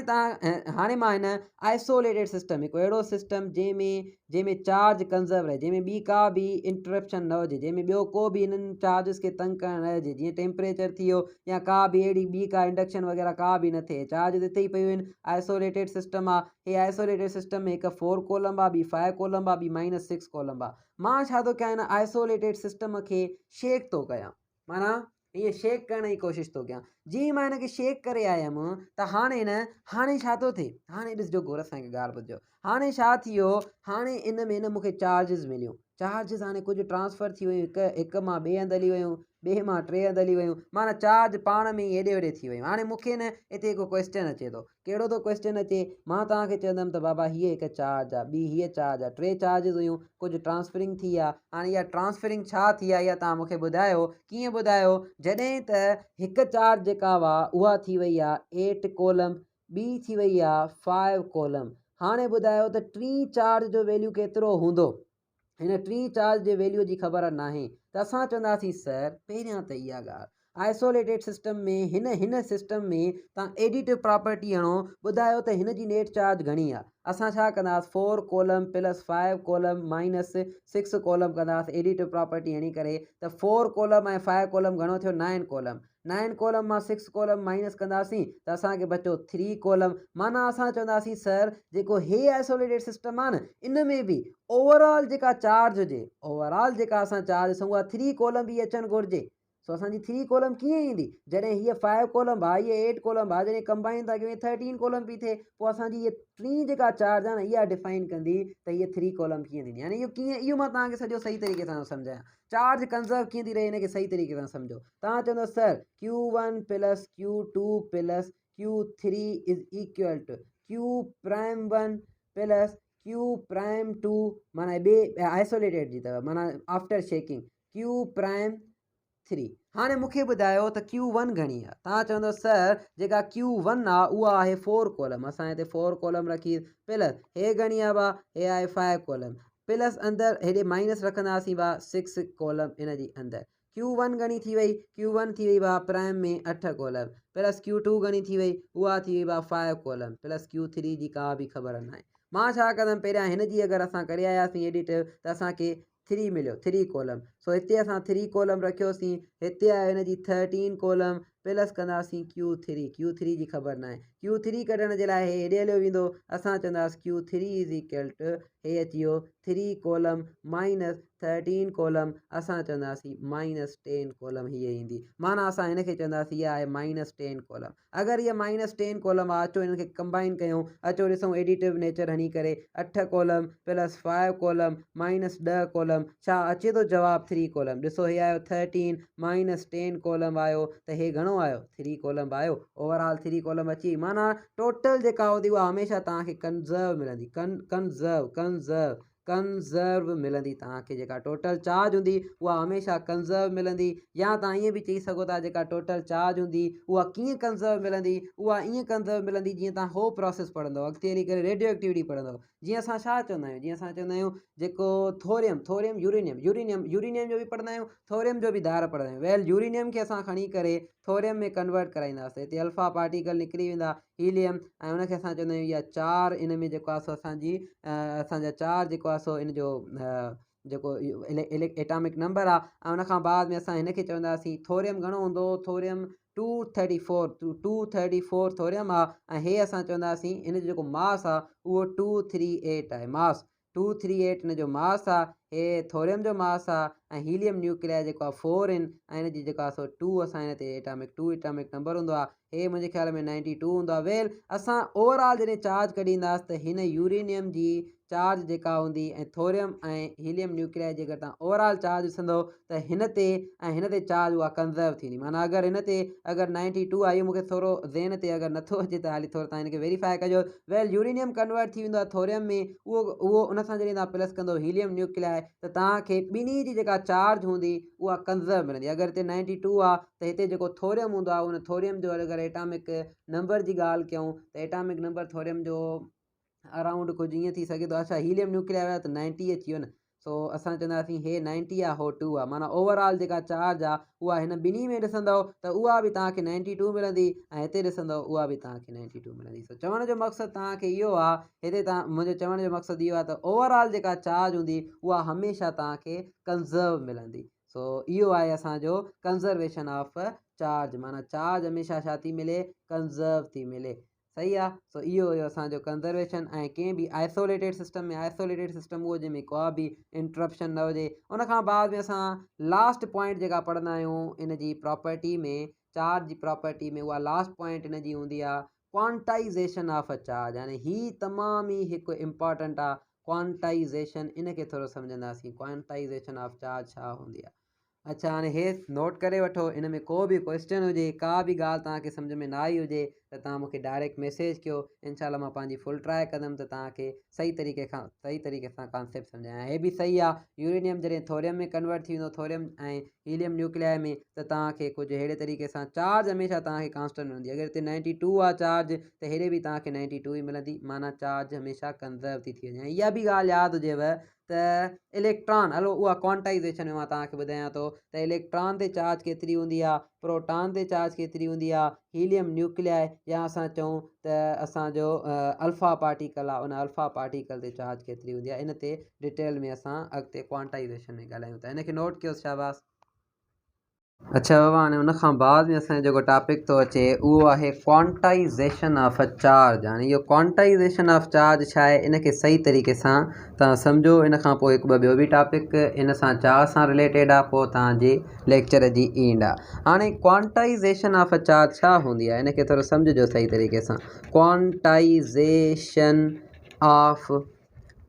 हाणे मां हिन आइसोलेटेड सिस्टम हिकु अहिड़ो सिस्टम जंहिंमें चार्ज कंज़र्व रहे, जंहिंमें ॿी का बि इंटरप्शन न हुजे, जंहिंमें ॿियो को बि इन्हनि चार्जिस खे तंग करणु न हुजे, जीअं टेम्परेचर थी वियो या का बि अहिड़ी ॿी का इंडक्शन वग़ैरह का बि न थिए, चार्ज हिते ई पियूं आहिनि। आइसोलेटेड सिस्टम आहे। हे आइसोलेटेड सिस्टम में हिकु 4 कॉलम आहे, ॿी 5 कॉलम आहे, ॿी -6 कॉलम आहे। मां छा थो कयां, हिन आइसोलेटेड सिस्टम खे शेक थो कयां, माना ईअं शेक करण जी कोशिशि थो कयां। जीअं मां हिनखे शेक करे आयुमि त हाणे छा थो थिए, हाणे ॾिसिजो गौर सां हिकु ॻाल्हि ॿुधिजो। हाणे छा थी वियो, हाणे इन में मूंखे चार्जिस मिलियूं, चार्जिस हाणे कुझु ट्रांसफर थी वियूं, हिकु मां ॿिए हंधि हली वियूं, ॿिए मां टे हंधि हली वियूं, माना चार्ज पाण में ई हेॾे होॾे थी वियूं। हाणे मूंखे हिते हिकु क्वेश्चन अचे थो, कहिड़ो थो क्वेश्चन अचे, मां तव्हांखे चवंदुमि त बाबा हीअ हिकु चार्ज आहे, ॿी हीअ चार्ज आहे, 3 चार्जिस हुयूं, कुझु ट्रांसफरिंग थी आहे। हाणे इहा ट्रांसफरिंग छा थी आहे, इहा तव्हां मूंखे ॿुधायो, कीअं ॿुधायो? जॾहिं त हिकु चार्ज जेका हुआ उहा थी वई आहे 8 कॉलम, ॿी थी वई आहे 5 कॉलम। हाणे ॿुधायो त टी चार्ज जो वैल्यू केतिरो हूंदो? हिन टी चार्ज जे वैल्यू जी ख़बर नाहे त असां चवंदासीं सर पहिरियां त इहा ॻाल्हि आइसोलेटेड सिस्टम में हिन सिस्टम में तव्हां एडिटिव प्रॉपर्टी हणो, ॿुधायो त हिन जी नेट चार्ज घणी आहे। असां छा कंदासीं, 4 कॉलम प्लस 5 कॉलम -6 कॉलम कंदासीं एडिटिव प्रॉपर्टी हणी करे, त 4 कॉलम ऐं 5 कॉलम घणो थियो, 9 कॉलम। 9 कॉलम मां 6 कॉलम माइनस कंदासीं त असांखे बचो 3 कॉलम। माना असां चवंदासीं सर जेको हे आइसोलेटेड सिस्टम आहे न, इन में बि ओवरऑल जेका चार्ज हुजे, ओवरऑल जेका असां चार्ज ॾिसूं उहा 3 कॉलम बि अचणु घुरिजे। सो असांजी 3 कॉलम कीअं ईंदी, जॾहिं हीअ 5 कॉलम आहे, हीअ 8 कॉलम आहे, जॾहिं कंबाइन था कयूं 13 कॉलम पई थिए, पोइ असांजी हीअ टी जेका चार्ज आहे न, इहा डिफाइन कंदी त हीअ 3 कॉलम कीअं थींदी। यानी इहो कीअं, इहो मां तव्हांखे सॼो सही तरीक़े सां सम्झायां, चार्ज कंज़र्व कीअं थी रहे, हिनखे सही तरीक़े सां सम्झो। तव्हां चवंदो sir Q1 plus Q2 plus Q3 is equal to Q'1 plus Q'2, माना ॿिए आइसोलेटेड जी अथव, माना आफ्टर शेकिंग Q'3। हाणे मूंखे ॿुधायो त Q1 घणी आहे। तव्हां चवंदो सर जेका Q1 आहे उहा आहे 4 कॉलम, असां हिते 4 कॉलम रखी, प्लस हे घणी आहे बा, हे आहे 5 कॉलम, प्लस अंदरि हेॾे माइनस रखंदासीं बा 6 कॉलम इन जी अंदरि। Q1 घणी थी वई, Q1 थी वई बा प्राइम में 8 कॉलम, प्लस Q2 घणी थी वई, उहा थी वई बा 5 कॉलम, प्लस Q3 जी का बि ख़बर न आहे। मां छा कंदुमि, पहिरियां हिन जी अगरि असां करे आयासीं एडिटिव त असांखे 3 मिलियो, 3 कॉलम। सो हिते असां 3 कॉलम रखियोसीं, हिते आहे हिन जी 13 कॉलम, प्लस कंदासीं Q3 जी ख़बर न आहे। Q3 कढण जे लाइ हेॾे हलियो वेंदो, असां चवंदासीं Q3 इज़ इक्वल टू, हे अची वियो 3 कॉलम माइनस 13 कॉलम, असां चवंदासीं -10 कॉलम हीअ ईंदी। माना असां हिनखे चवंदासीं इहा आहे -10 कॉलम। अगरि इहा -10 कॉलम आहे, अचो हिनखे कंबाइन कयूं, अचो ॾिसूं एडिटिव नेचर हणी करे, 8 कॉलम प्लस 5 कॉलम -10 कॉलम, छा अचे थो जवाबु 3 कॉलम। ॾिसो हे आयो 13 -10 कॉलम आयो, त हे घणो आयो, 3 कॉलम आयो, ओवरऑल 3 कॉलम अची। माना टोटल जेका हूंदी उहा हमेशह तव्हांखे कंज़र्व मिलंदी, कंज़र्व मिलंदी। तव्हांखे जेका टोटल चार्ज हूंदी उहा हमेशह कंज़र्व मिलंदी, या तव्हां ईअं बि चई सघो था जेका टोटल चार्ज हूंदी उहा कीअं कंज़र्व मिलंदी, उहा ईअं कंज़र्व मिलंदी जीअं तव्हां हो प्रोसेस पढ़ंदव, अॻिते हली करे रेडियो एक्टिविटी पढ़ंदव। जीअं असां छा चवंदा आहियूं, जीअं असां चवंदा आहियूं जेको थोरियम यूरेनियम जो बि पढ़ंदा आहियूं, थोरियम जो बि धार पढ़ंदा आहियूं। वेल यूरेनियम खे असां खणी करे थोरियम में कन्वर्ट कराईंदासीं, हिते अल्फा पार्टिकल निकिरी वेंदा हीलियम, ऐं उनखे असां चवंदा आहियूं इहा 4, इन में जेको आहे सो असांजा 4 जेको आहे सो इन जो जेको एटॉमिक नंबर आहे, ऐं उनखां बाद में असां हिनखे चवंदासीं थोरियम घणो हूंदो, थोरियम 234 थोरियम आहे, ऐं हे असां चवंदासीं इन जो जेको मास आहे उहो 238 आहे, मास 238 इन जो मास आहे, हे थोरियम जो मास आहे, ऐं हीलियम न्यूक्लियाई जेको आहे 4 आहिनि, ऐं हिन जी जेका सो 2 असां हिन ते एटॉमिक नंबर हूंदो आहे, हे मुंहिंजे ख़्याल में 92 हूंदो आहे। वेल असां ओवरऑल जॾहिं चार्ज कढींदासीं त हिन यूरेनियम जी चार्ज जेका हूंदी, ऐं थोरियम ऐं हीलियम न्यूक्लियाई जेकर तव्हां ओवरऑल चार्ज ॾिसंदो त हिन ते ऐं हिन ते चार्ज उहा कंज़र्व थींदी। माना अगरि हिन ते अगरि 92 आहे, इहो मूंखे थोरो ज़हन ते अगरि नथो अचे त हाली थोरो तव्हां हिनखे वेरीफाई कजो। वेल यूरेनियम कन्वर्ट थी वेंदो आहे थोरियम में, उहो उन सां जॾहिं तव्हां प्लस कंदो हीलियम न्यूक्लियाई, त तव्हांखे ॿिन्ही जी जेका चार्ज हूंदी उहा कंज़र्व मिलंदी। अगरि हिते 92 आहे त हिते जेको थोरियम हूंदो आहे, उन थोरियम जो अगरि एटॉमिक नंबर जी ॻाल्हि कयूं त एटॉमिक नंबर थोरियम जो अराउंड कुझु ईअं थी सघे थो। अच्छा हीलियम न्यूक्लियाई आयो त 90 अची वियो न, सो असां चवंदासीं हे 90 आहे हो 2 आहे, माना ओवरऑल जेका चार्ज आहे उहा हिन ॿिन्ही में ॾिसंदव त उहा बि तव्हांखे 92 मिलंदी ऐं हिते ॾिसंदव उहा बि तव्हांखे 92 मिलंदी। सो चवण जो मक़सदु तव्हांखे इहो आहे, हिते मुंहिंजो चवण जो मक़सदु इहो आहे त ओवरऑल जेका चार्ज हूंदी उहा हमेशह तव्हांखे कंज़र्व मिलंदी। सो इहो आहे असांजो कंज़र्वेशन ऑफ चार्ज, माना चार्ज हमेशह छा थी मिले, कंज़र्व थी मिले। सही आहे। सो इहो हुयो असांजो कंज़र्वेशन। ऐं कंहिं बि आइसोलेटेड सिस्टम में, आइसोलेटेड सिस्टम उहो जंहिंमें का बि इंटरप्शन न हुजे। उन खां बाद में असां लास्ट पॉइंट जेका पढ़ंदा आहियूं इन जी प्रॉपर्टी में, चार्ज जी प्रॉपर्टी में, उहा लास्ट पॉइंट इन जी हूंदी आहे क्वांटाइज़ेशन ऑफ अ चार्ज। यानी ही तमामु ई हिकु इम्पॉर्टेंट आहे क्वांटाइज़ेशन, इन खे थोरो सम्झंदासीं क्वांटाइज़ेशन ऑफ चार्ज छा हूंदी आहे। अच्छा, हाणे हे नोट करे वठो, इन में को बि क्वेश्चन हुजे, का बि ॻाल्हि तव्हांखे सम्झ में न आई हुजे त तव्हां मूंखे डायरेक्ट मैसेज कयो। इनशाला मां पंहिंजी फुल ट्राई कंदुमि त तव्हांखे सही तरीक़े सां कॉन्सेप्ट सम्झायां। हे बि सही आहे, यूरेनियम जॾहिं थोरियम में कन्वर्ट थी वेंदो, थोरियम ऐं हीलियम न्यूक्लियाई में, त तव्हांखे कुझु अहिड़े तरीक़े सां चार्ज हमेशह तव्हांखे कांस्टेंट मिलंदी। अगरि हिते 92 आहे चार्ज त हेॾे बि तव्हांखे 92 ई मिलंदी, माना चार्ज हमेशह कंज़र्व थी वञे। इहा बि ॻाल्हि यादि हुजेव त इलेक्ट्रॉन, हलो उहा क्वांटाइज़ेशन में मां तव्हांखे ॿुधायां थो त इलेक्ट्रॉन ते चार्ज केतिरी हूंदी आहे, प्रोटॉन ते चार्ज केतिरी हूंदी आहे, हीलियम न्यूक्लियाई या असां चऊं त असांजो अल्फा पार्टिकल आहे, उन अल्फा पार्टिकल ते चार्ज केतिरी हूंदी आहे। इन ते डिटेल में असां अॻिते क्वांटाइज़ेशन में ॻाल्हायूं था। इनखे नोट कयोसि शाबाश। अच्छा बाबा, हाणे उन खां बाद में असांजो जेको टॉपिक थो अचे उहो आहे क्वांटाइज़ेशन ऑफ अ चार्ज। हाणे इहो क्वांटाइज़ेशन ऑफ चार्ज छा आहे, इनखे सही तरीक़े सां तव्हां सम्झो। इन खां पोइ हिकु ॿियो बि टॉपिक इन सां चार्ज सां रिलेटेड आहे, पोइ तव्हांजे लेक्चर जी एंड आहे। हाणे क्वांटाइज़ेशन ऑफ अ चार्ज छा हूंदी आहे, इनखे थोरो सम्झिजो सही तरीक़े सां। क्वांटाइज़ेशन ऑफ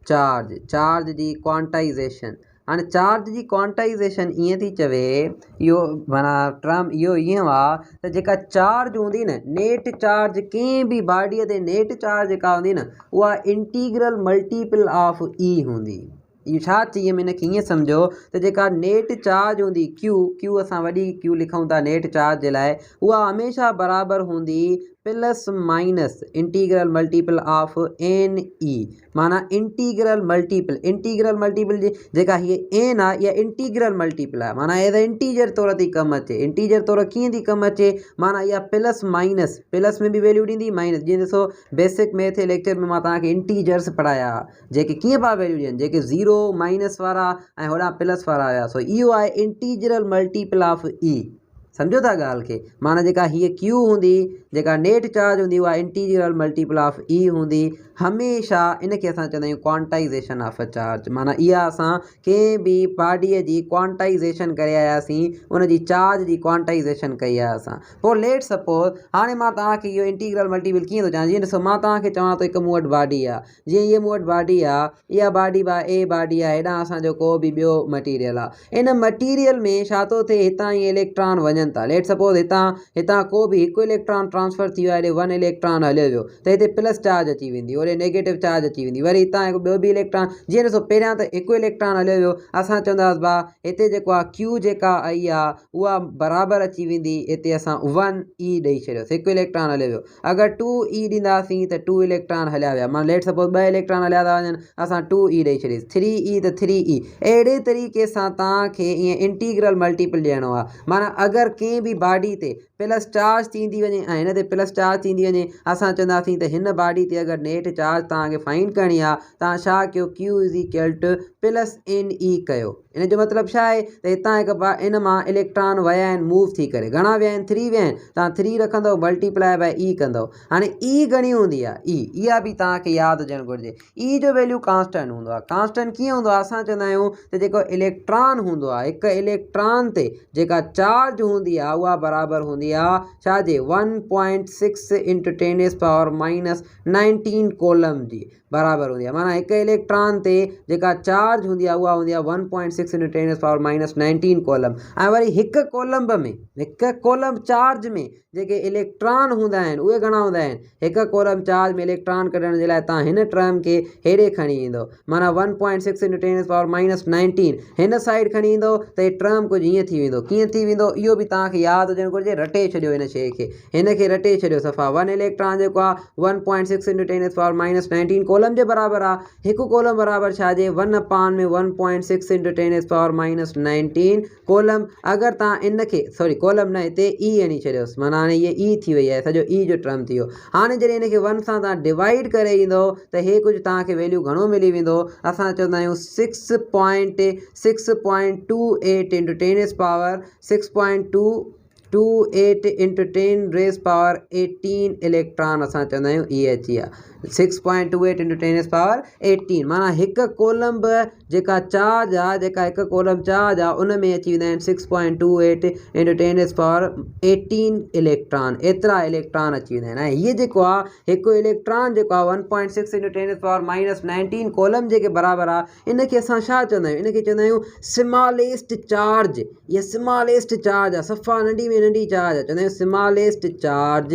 चार्ज, चार्ज जी क्वांटाइज़ेशन। हाणे चार्ज जी क्वांटाइज़ेशन ईअं थी चवे, इहो माना टर्म इहो ईअं आहे त जेका चार्ज हूंदी न, नेट चार्ज, कंहिं बि बॉडीअ ते नेट चार्ज जेका हूंदी न, उहा इंटीग्रल मल्टीपल ऑफ ई हूंदी। इहो छा चई, में इनखे ईअं सम्झो त जेका नेट चार्ज हूंदी क्यू असां वॾी क्यू लिखूं था नेट चार्ज जे लाइ, उहा हमेशह बराबरि हूंदी plus minus integral multiple of n e. माना इंटीग्रल मल्टीपल जी जेका हीअ एन आहे, इहा इंटीग्रल मल्टीपल आहे, माना एज़ इंटीजर तौर ते कमु अचे। इंटीजर तौर कीअं थी कमु अचे, माना इहा प्लस माइनस, प्लस में बि वैल्यू ॾींदी, माइनस। जीअं ॾिसो बेसिक मैथ लेक्चर में मां तव्हांखे इंटीजर्स पढ़ाया, जेके कीअं पिया वैल्यू ॾियनि, जेके 0 माइनस वारा ऐं होॾां प्लस वारा हुया। सो इहो आहे इंटीग्रल मल्टीपल ऑफ ई। सम्झो था ॻाल्हि खे, माना जेका हीअ क्यू हूंदी, जेका नेट चार्ज हूंदी, उहा इंटीग्रल मल्टीपल ऑफ ई हूंदी हमेशह। इनखे असां चवंदा आहियूं क्वांटाइज़ेशन ऑफ अ चार्ज। माना इहा असां कंहिं बि बॉडीअ जी क्वांटाइज़ेशन करे आयासीं, उन जी चार्ज जी क्वांटाइज़ेशन कई आहे असां। पोइ लेट सपोज, हाणे मां तव्हांखे इहो इंटीग्रल मल्टीपल कीअं थो चवां, जीअं ॾिसो मां तव्हांखे चवां थो हिकु मूं वटि बॉडी आहे, जीअं हीअ मूं वटि बॉडी आहे, इहा बॉडी ए बॉडी आहे, हेॾां असांजो को बि ॿियो मटीरियल आहे। इन मटीरियल में छा थो थिए, हितां ई इलेक्ट्रॉन वञनि था। लेट सपोज हितां को बि हिकु इलेक्ट्रॉन ट्रांसफर थी वियो आहे, हेॾे 1 इलेक्ट्रॉन हलियो वियो, त हिते प्लस चार्ज अची वेंदी, होॾे नेगेटिव चार्ज अची वेंदी। वरी हितां हिकु ॿियो बि इलेक्ट्रॉन, जीअं ॾिसो पहिरियां त हिकु इलेक्ट्रॉन हलियो वियो, असां चवंदासीं भाउ हिते जेको आहे क्यू जेका आई आहे उहा बराबरि अची वेंदी, हिते असां 1 ई ॾेई छॾियोसीं, हिकु इलेक्ट्रॉन हलियो वियो। अगरि 2 ई ॾींदासीं त 2 इलेक्ट्रॉन हलिया विया, माना लेट सपोज 2 इलेक्ट्रॉन हलिया था वञनि, असां 2 ई ॾेई छॾीसीं, 3 ई त 3 ई। अहिड़े तरीक़े सां तव्हांखे ईअं इंटीग्रल मल्टीपल ॾियणो आहे। माना अगरि कंहिं बि बॉडी ते प्लस चार्ज थींदी वञे ऐं हिन ते प्लस चार्ज थींदी वञे, असां चवंदासीं त हिन बॉडी ते अगरि नेट चार्ज तव्हांखे फाइंड करणी आहे, तव्हां छा कयो, Q is equal to plus n e कयो। इन जो मतिलबु छा आहे त हितां हिकु इन मां इलेक्ट्रॉन विया आहिनि मूव थी करे, घणा विया आहिनि, 3 विया आहिनि, तव्हां 3 रखंदव मल्टीप्लाई बाय ई कंदव। हाणे ई घणी हूंदी आहे, ई, इहा बि तव्हांखे यादि हुजणु घुरिजे। ई जो वैल्यू कांस्टेंट हूंदो आहे। कांस्टेंट कीअं हूंदो आहे, असां चवंदा आहियूं त जेको इलेक्ट्रॉन हूंदो आहे, हिकु इलेक्ट्रॉन ते जेका चार्ज हूंदी आहे उहा बराबरि हूंदी आहे छाजे, 1.6 × 10⁻⁻19 कोलम जी बराबरि हूंदी आहे। माना हिकु इलेक्ट्रॉन ते जेका चार्ज हूंदी आहे उहा हूंदी आहे 1.6 × 10⁻⁻19 कोलम। ऐं वरी हिकु कोलम में, हिकु कोलम चार्ज में जेके इलेक्ट्रॉन हूंदा आहिनि उहे घणा हूंदा आहिनि। हिकु कोलम चार्ज में इलेक्ट्रॉन कढण जे लाइ तव्हां हिन टर्म खे हेॾे खणी ईंदो, माना 1.6 × 10⁻⁻19 हिन साइड खणी ईंदो त हे टर्म कुझु ईअं थी वेंदो। कीअं थी वेंदो, इहो बि तव्हांखे यादि हुजणु घुरिजे, रटे रटे छॾियो हिन शइ खे, हिन खे रटे छॾियो सफ़ा। 1 इलेक्ट्रॉन जेको आहे 1.6 × 10⁻⁻19 कोलम जे बराबरि आहे। हिकु कोलम बराबरि छा जे 1/1.6 × 10⁻⁻19 कोलम। अगरि तव्हां इन खे सॉरी कोलम न हिते ई हणी छॾियोसि, माना हाणे इहे ई थी वई आहे, सॼो ई जो टर्म थी वियो। हाणे जॾहिं हिन खे 1 सां तव्हां डिवाइड करे ईंदो त हे कुझु तव्हांखे वैल्यू घणो मिली वेंदो, असां चवंदा आहियूं 6.28 × 10⁻18 इलेक्ट्रॉन असां चवंदा आहियूं ई अची आहे। 6.28 × 10⁻18 माना हिकु कोलम बि जेका चार्ज आहे, जेका हिकु कोलम चार्ज आहे उन में अची वेंदा आहिनि 6.28 × 10⁻18 इलेक्ट्रॉन, एतिरा इलेक्ट्रॉन अची वेंदा आहिनि। ऐं हीअ जेको आहे हिकु इलेक्ट्रॉन जेको आहे 1.6 × 10⁻19 कोलम जेके बराबरि आहे, इन खे असां छा चवंदा आहियूं, इन खे चवंदा आहियूं स्मॉलेस्ट चार्ज। इहा स्मॉलेस्ट चार्ज आहे, सफ़ा नंढी में नंढी चार्ज आहे, चवंदा आहियूं smallest charge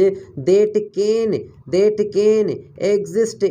that can exist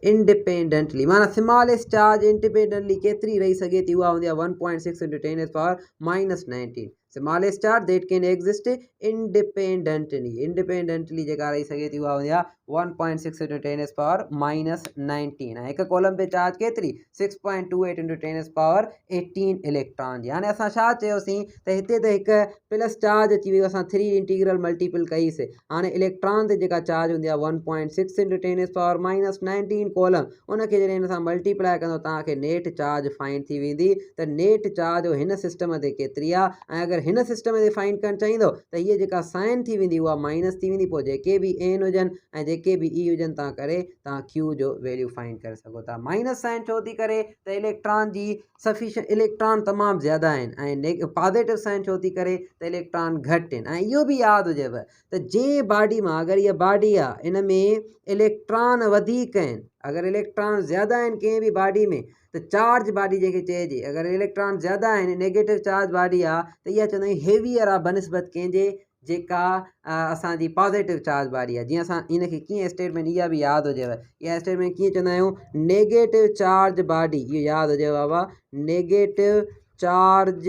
independently माना स्मॉलेस्ट चार्ज इंडिपेंडेंटली केतिरी रही सघे थी, उहा हूंदी आहे 1.6 × 10⁻⁻19। Smallest charge that can exist independently जेका रही सघे थी उहा हूंदी आहे 1.6 × 10⁻⁻19। ऐं हिकु कोलम ते चार्ज केतिरी 6.28 × 10⁻18 इलेक्ट्रॉन जी। हाणे असां छा चयोसीं त हिते त हिकु प्लस चार्ज अची वियो, असां 3 इंटीग्रल मल्टीपल कईसीं। हाणे इलेक्ट्रॉन ते जेका चार्ज हूंदी आहे 1.6 × 10⁻⁻19 कोलम, उनखे जॾहिं हिन सां मल्टीप्लाई कंदो तव्हांखे नेट चार्ज फाइंड थी वेंदी त नेट चार्ज हिन सिस्टम ते केतिरी आहे। ऐं अगरि हिन सिस्टम ते फाइंड करणु चाहींदो त हीअ जेका साइन थी वेंदी उहा माइनस थी वेंदी, पोइ जेके बि एन हुजनि ऐं जेके बि ई हुजनि तव्हां करे तव्हां क्यू जो वैल्यू फाइंड करे सघो था। माइनस साइन छो थी करे त इलेक्ट्रॉन जी सफिशिएंट इलेक्ट्रॉन तमामु ज़्यादा आहिनि, ऐं पॉजिटिव साइन छो थी करे त इलेक्ट्रॉन घटि आहिनि। ऐं इहो बि यादि हुजेव त जंहिं बॉडी मां अगरि इहा बॉडी आहे इन में इलेक्ट्रॉन वधीक आहिनि, अगरि इलेक्ट्रॉन ज़्यादा आहिनि कंहिं बि बॉडी में त चार्ज बॉडी जंहिंखे चइजे, अगरि इलेक्ट्रॉन ज़्यादा आहिनि नेगेटिव चार्ज बॉडी आहे त इहा चवंदा आहियूं हेवियर आहे बनस्बत कंहिंजे जेका असांजी पॉजिटिव चार्ज बॉडी आहे। जीअं असां इन खे कीअं स्टेटमेंट इहा बि यादि हुजेव, इहा स्टेटमेंट कीअं चवंदा आहियूं नेगेटिव चार्ज बॉडी, इहो यादि हुजेव बाबा, negative charge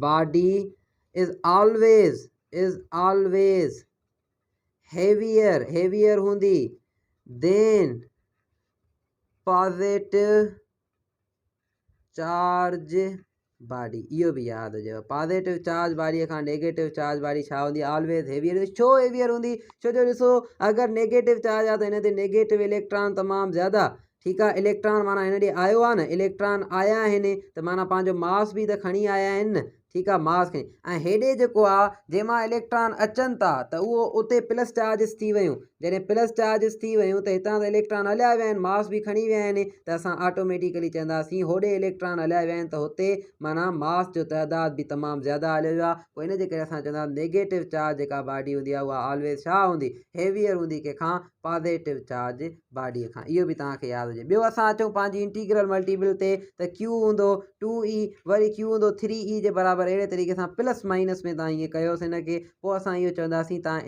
body is always heavier हूंदी देन पॉजिटिव चार्ज बॉडी। इहो बि यादि हुजेव, पॉजिटिव चार्ज बॉडीअ खां नेगेटिव चार्ज बॉडी छा हूंदी ऑलवेज हेवियर। छो हेवियर हूंदी, छो जो ॾिसो अगरि नेगेटिव चार्ज आहे त हिन ते नेगेटिव इलेक्ट्रॉन तमामु ज़्यादा, ठीकु आहे। इलेक्ट्रॉन माना हिन ॾे आयो आहे न, इलेक्ट्रॉन आया आहिनि त माना पंहिंजो मास बि त खणी आया आहिनि न, ठीकु आहे, मास खणी। ऐं हेॾे जेको आहे जंहिंमां इलेक्ट्रॉन अचनि था त उहो उते प्लस चार्जिस थी वियूं, जॾहिं प्लस चार्जिस थी वियूं त हितां त इलेक्ट्रॉन हलिया विया आहिनि, मास बि खणी विया आहिनि, त असां ऑटोमेटिकली चवंदासीं होॾे इलेक्ट्रॉन हलिया विया आहिनि त हुते माना मास जो तइदाद बि तमामु ज़्यादा हलियो वियो आहे। पोइ इन जे करे असां चवंदा नेगेटिव चार्ज जेका बॉडी हूंदी आहे उहा ऑलवेज छा हूंदी हेवियर हूंदी कंहिंखां पॉजिटिव चार्ज बॉडीअ खां। इहो बि तव्हांखे यादि हुजे। ॿियो असां अचूं पंहिंजी इंटीग्रल मल्टीपल ते त क्यू हूंदो 2e, वरी क्यू हूंदो 3e जे बराबरि। अहिड़े तरीक़े सां प्लस माइनस में तव्हां ईअं कयोसि हिन खे, पोइ असां इहो चवंदासीं तव्हां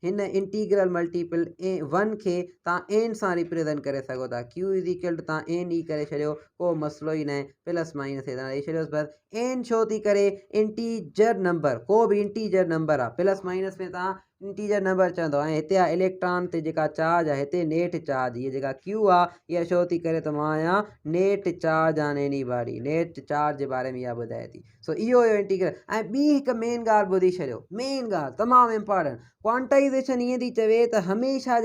हिन इंटीग्रल मल्टीपल 1 खे तव्हां एन सां रिप्रेज़ेंट करे सघो था। क्यू इज़ इक्वल टू तव्हां एन ई करे छॾियो, को मसइलो ई न आहे, प्लस माइनस हे तव्हां ॾेई छॾियोसि बसि। एन छो थी करे इंटीजर नंबर, को बि इंटीजर नंबर आहे, प्लस माइनस में तव्हां इंटीजर नंबर चवंदो। ऐं हिते आहे इलेक्ट्रॉन ते जेका चार्ज आहे हिते नेट चार्ज, हीअ जेका क्यू आहे इहा छो थी करे त मां आहियां net charge on any body, net charge जे बारे में इहा ॿुधाए थी। सो इहो हुयो इंटीग्रल। ऐं ॿी हिकु मेन ॻाल्हि ॿुधी छॾियो, मेन ॻाल्हि तमामु इम्पॉर्टेंट, क्वांटाइज़ेशन ईअं थी चवे त हमेशह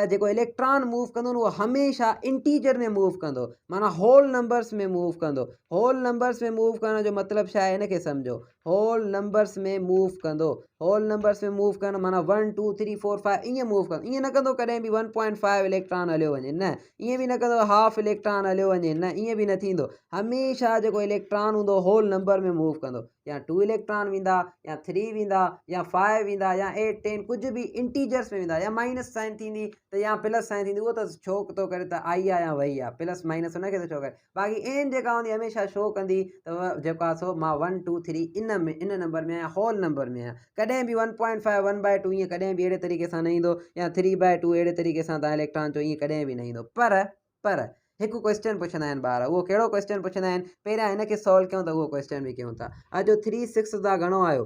जेको इलेक्ट्रॉन मूव कंदो न उहो हमेशह इंटीजर में मूव कंदो, माना होल नंबर्स में मूव कंदो। होल नंबर्स में मूव करण जो मतिलबु छा आहे हिन खे सम्झो, होल नंबर्स में मूव कंदो, होल नंबर्स में मूव करणु माना 1 2 3 4 5 ईअं मूव कंदो। ईअं न कंदो कॾहिं बि 1.5 इलेक्ट्रॉन हलियो वञे, न ईअं बि न कंदो हाफ इलेक्ट्रॉन हलियो वञे, न ईअं बि न थींदो। हमेशह जेको इलेक्ट्रॉन हूंदो होल नंबर में मूव कंदो, या 2 इलेक्ट्रॉन वेंदा, या 3 वेंदा, या 5 वेंदा, या 8 10 कुझु बि इंटीजर्स में वेंदा, या माइनस साइन थींदी त या प्लस साइन थींदी, उहो त शो थो करे त आई आहे या वही आहे, प्लस माइनस हुनखे त शो करे। बाक़ी एन जेका हूंदी हमेशह शो कंदी त जेका सो मां 1 2 3 इन नंबर में आहियां, होल नंबर में आहियां। कॾहिं बि 1.5 1/2 ईअं कॾहिं बि अहिड़े तरीक़े सां न ईंदो, या 3/2 अहिड़े तरीक़े सां तव्हां इलेक्ट्रॉन चो ईअं कॾहिं बि न ईंदो। पर हिकु क्वेश्चन पुछंदा आहिनि ॿार, उहो कहिड़ो क्वेश्चन पुछंदा आहिनि, पहिरियां हिनखे सॉल्व कयूं त उहो क्वेश्चन बि कयूं था। अॼु 3 6 जा घणो आयो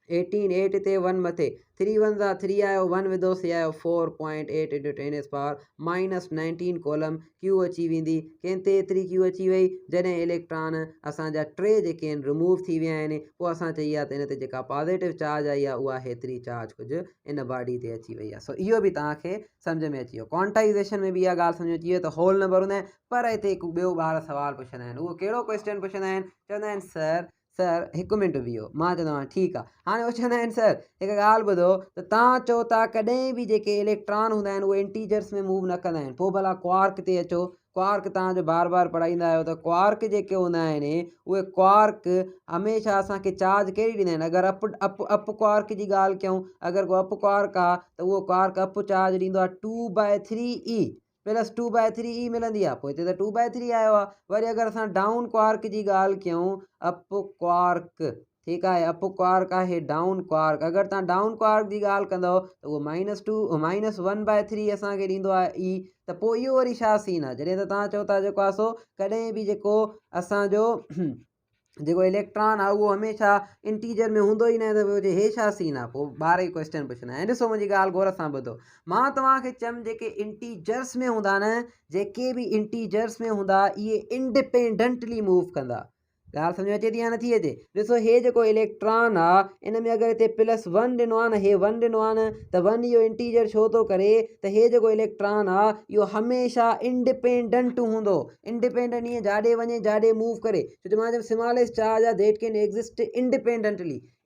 18 8 ते 1 मथे 3 1 जा 3 आयो 1 विधोसीं आयो 4.8 × 10 पावर -19 कॉलम क्यू अची वेंदी। कंहिंते एतिरी क्यू अची वई जॾहिं इलेक्ट्रॉन असांजा टे जेके आहिनि रिमूव थी विया आहिनि, पोइ असां चई आहे त हिन ते जेका पॉज़िटिव चार्ज आई आहे उहा हेतिरी चार्ज कुझु इन बॉडी ते अची वई आहे। सो इहो बि तव्हांखे सम्झ में अची वियो। क्वांटाइज़ेशन में बि इहा ॻाल्हि सम्झ में अची वियो त होल नंबर हूंदा आहिनि, पर हिते हिकु ॿियो ॿार सुवालु पुछंदा आहिनि। उहो कहिड़ो क्वेश्चन पुछंदा आहिनि, चवंदा आहिनि सर हिकु मिंट बीहो, मां चवंदो आहियां ठीकु आहे। हाणे उहो चवंदा आहिनि सर हिकु ॻाल्हि ॿुधो त तव्हां चओ था कॾहिं बि जेके इलेक्ट्रॉन हूंदा आहिनि उहे इंटीजर्स में मूव न कंदा आहिनि, पोइ भला क्वार्क ते अचो। क्वार्क तव्हां जो बार बार पढ़ाईंदा आहियो त क्वार्क जेके हूंदा आहिनि उहे क्वार्क हमेशह असांखे चार्ज कहिड़ी ॾींदा आहिनि। अगरि अप क्वार्क जी ॻाल्हि कयूं, अगरि को अप क्वार्क आहे त उहो क्वार्क अप चार्ज ॾींदो आहे 2/3 E प्लस 2/3 E मिलंदी आहे, पोइ हिते त 2/3 आयो आहे। वरी अगरि असां डाउन क्वार्क जी ॻाल्हि कयूं, अप क्वार्क ठीकु आहे, अप क्वार्क आहे डाउन क्वार्क। अगरि तव्हां डाउन क्वार्क जी ॻाल्हि कंदव त उहो -1/3 असांखे ॾींदो आहे ई। त पोइ इहो वरी छा सीन आहे, जॾहिं त तव्हां चओ था जेको आहे सो कॾहिं बि जेको असांजो जेको इलेक्ट्रॉन आहे उहो हमेशह इंटीजर में हूंदो ई न, त पोइ हे छा सीन आहे। पोइ ॿार ई क्वेश्चन पुछंदा आहिनि। ॾिसो मुंहिंजी ॻाल्हि गौर सां ॿुधो, मां तव्हांखे चयमि जेके इंटीजर्स में हूंदा न, जेके बि इंटीजर्स में हूंदा इहे इंडिपेंडेंटली मूव कंदा। ॻाल्हि सम्झ में अचे थी या नथी अचे। ॾिसो हे जेको इलेक्ट्रॉन आहे इन में अगरि हिते +1 ॾिनो आहे न, हे 1 ॾिनो आहे न, त 1 इहो इंटीजर छो थो करे त हे जेको इलेक्ट्रॉन आहे इहो हमेशह इंडिपेंडेंट हूंदो। इंडिपेंडेंट ईअं जाॾे वञे जाॾे मूव करे, छो जो मां चयो स्मॉलेस्ट चार्ज आहे दैट कैन एग्ज़िस्ट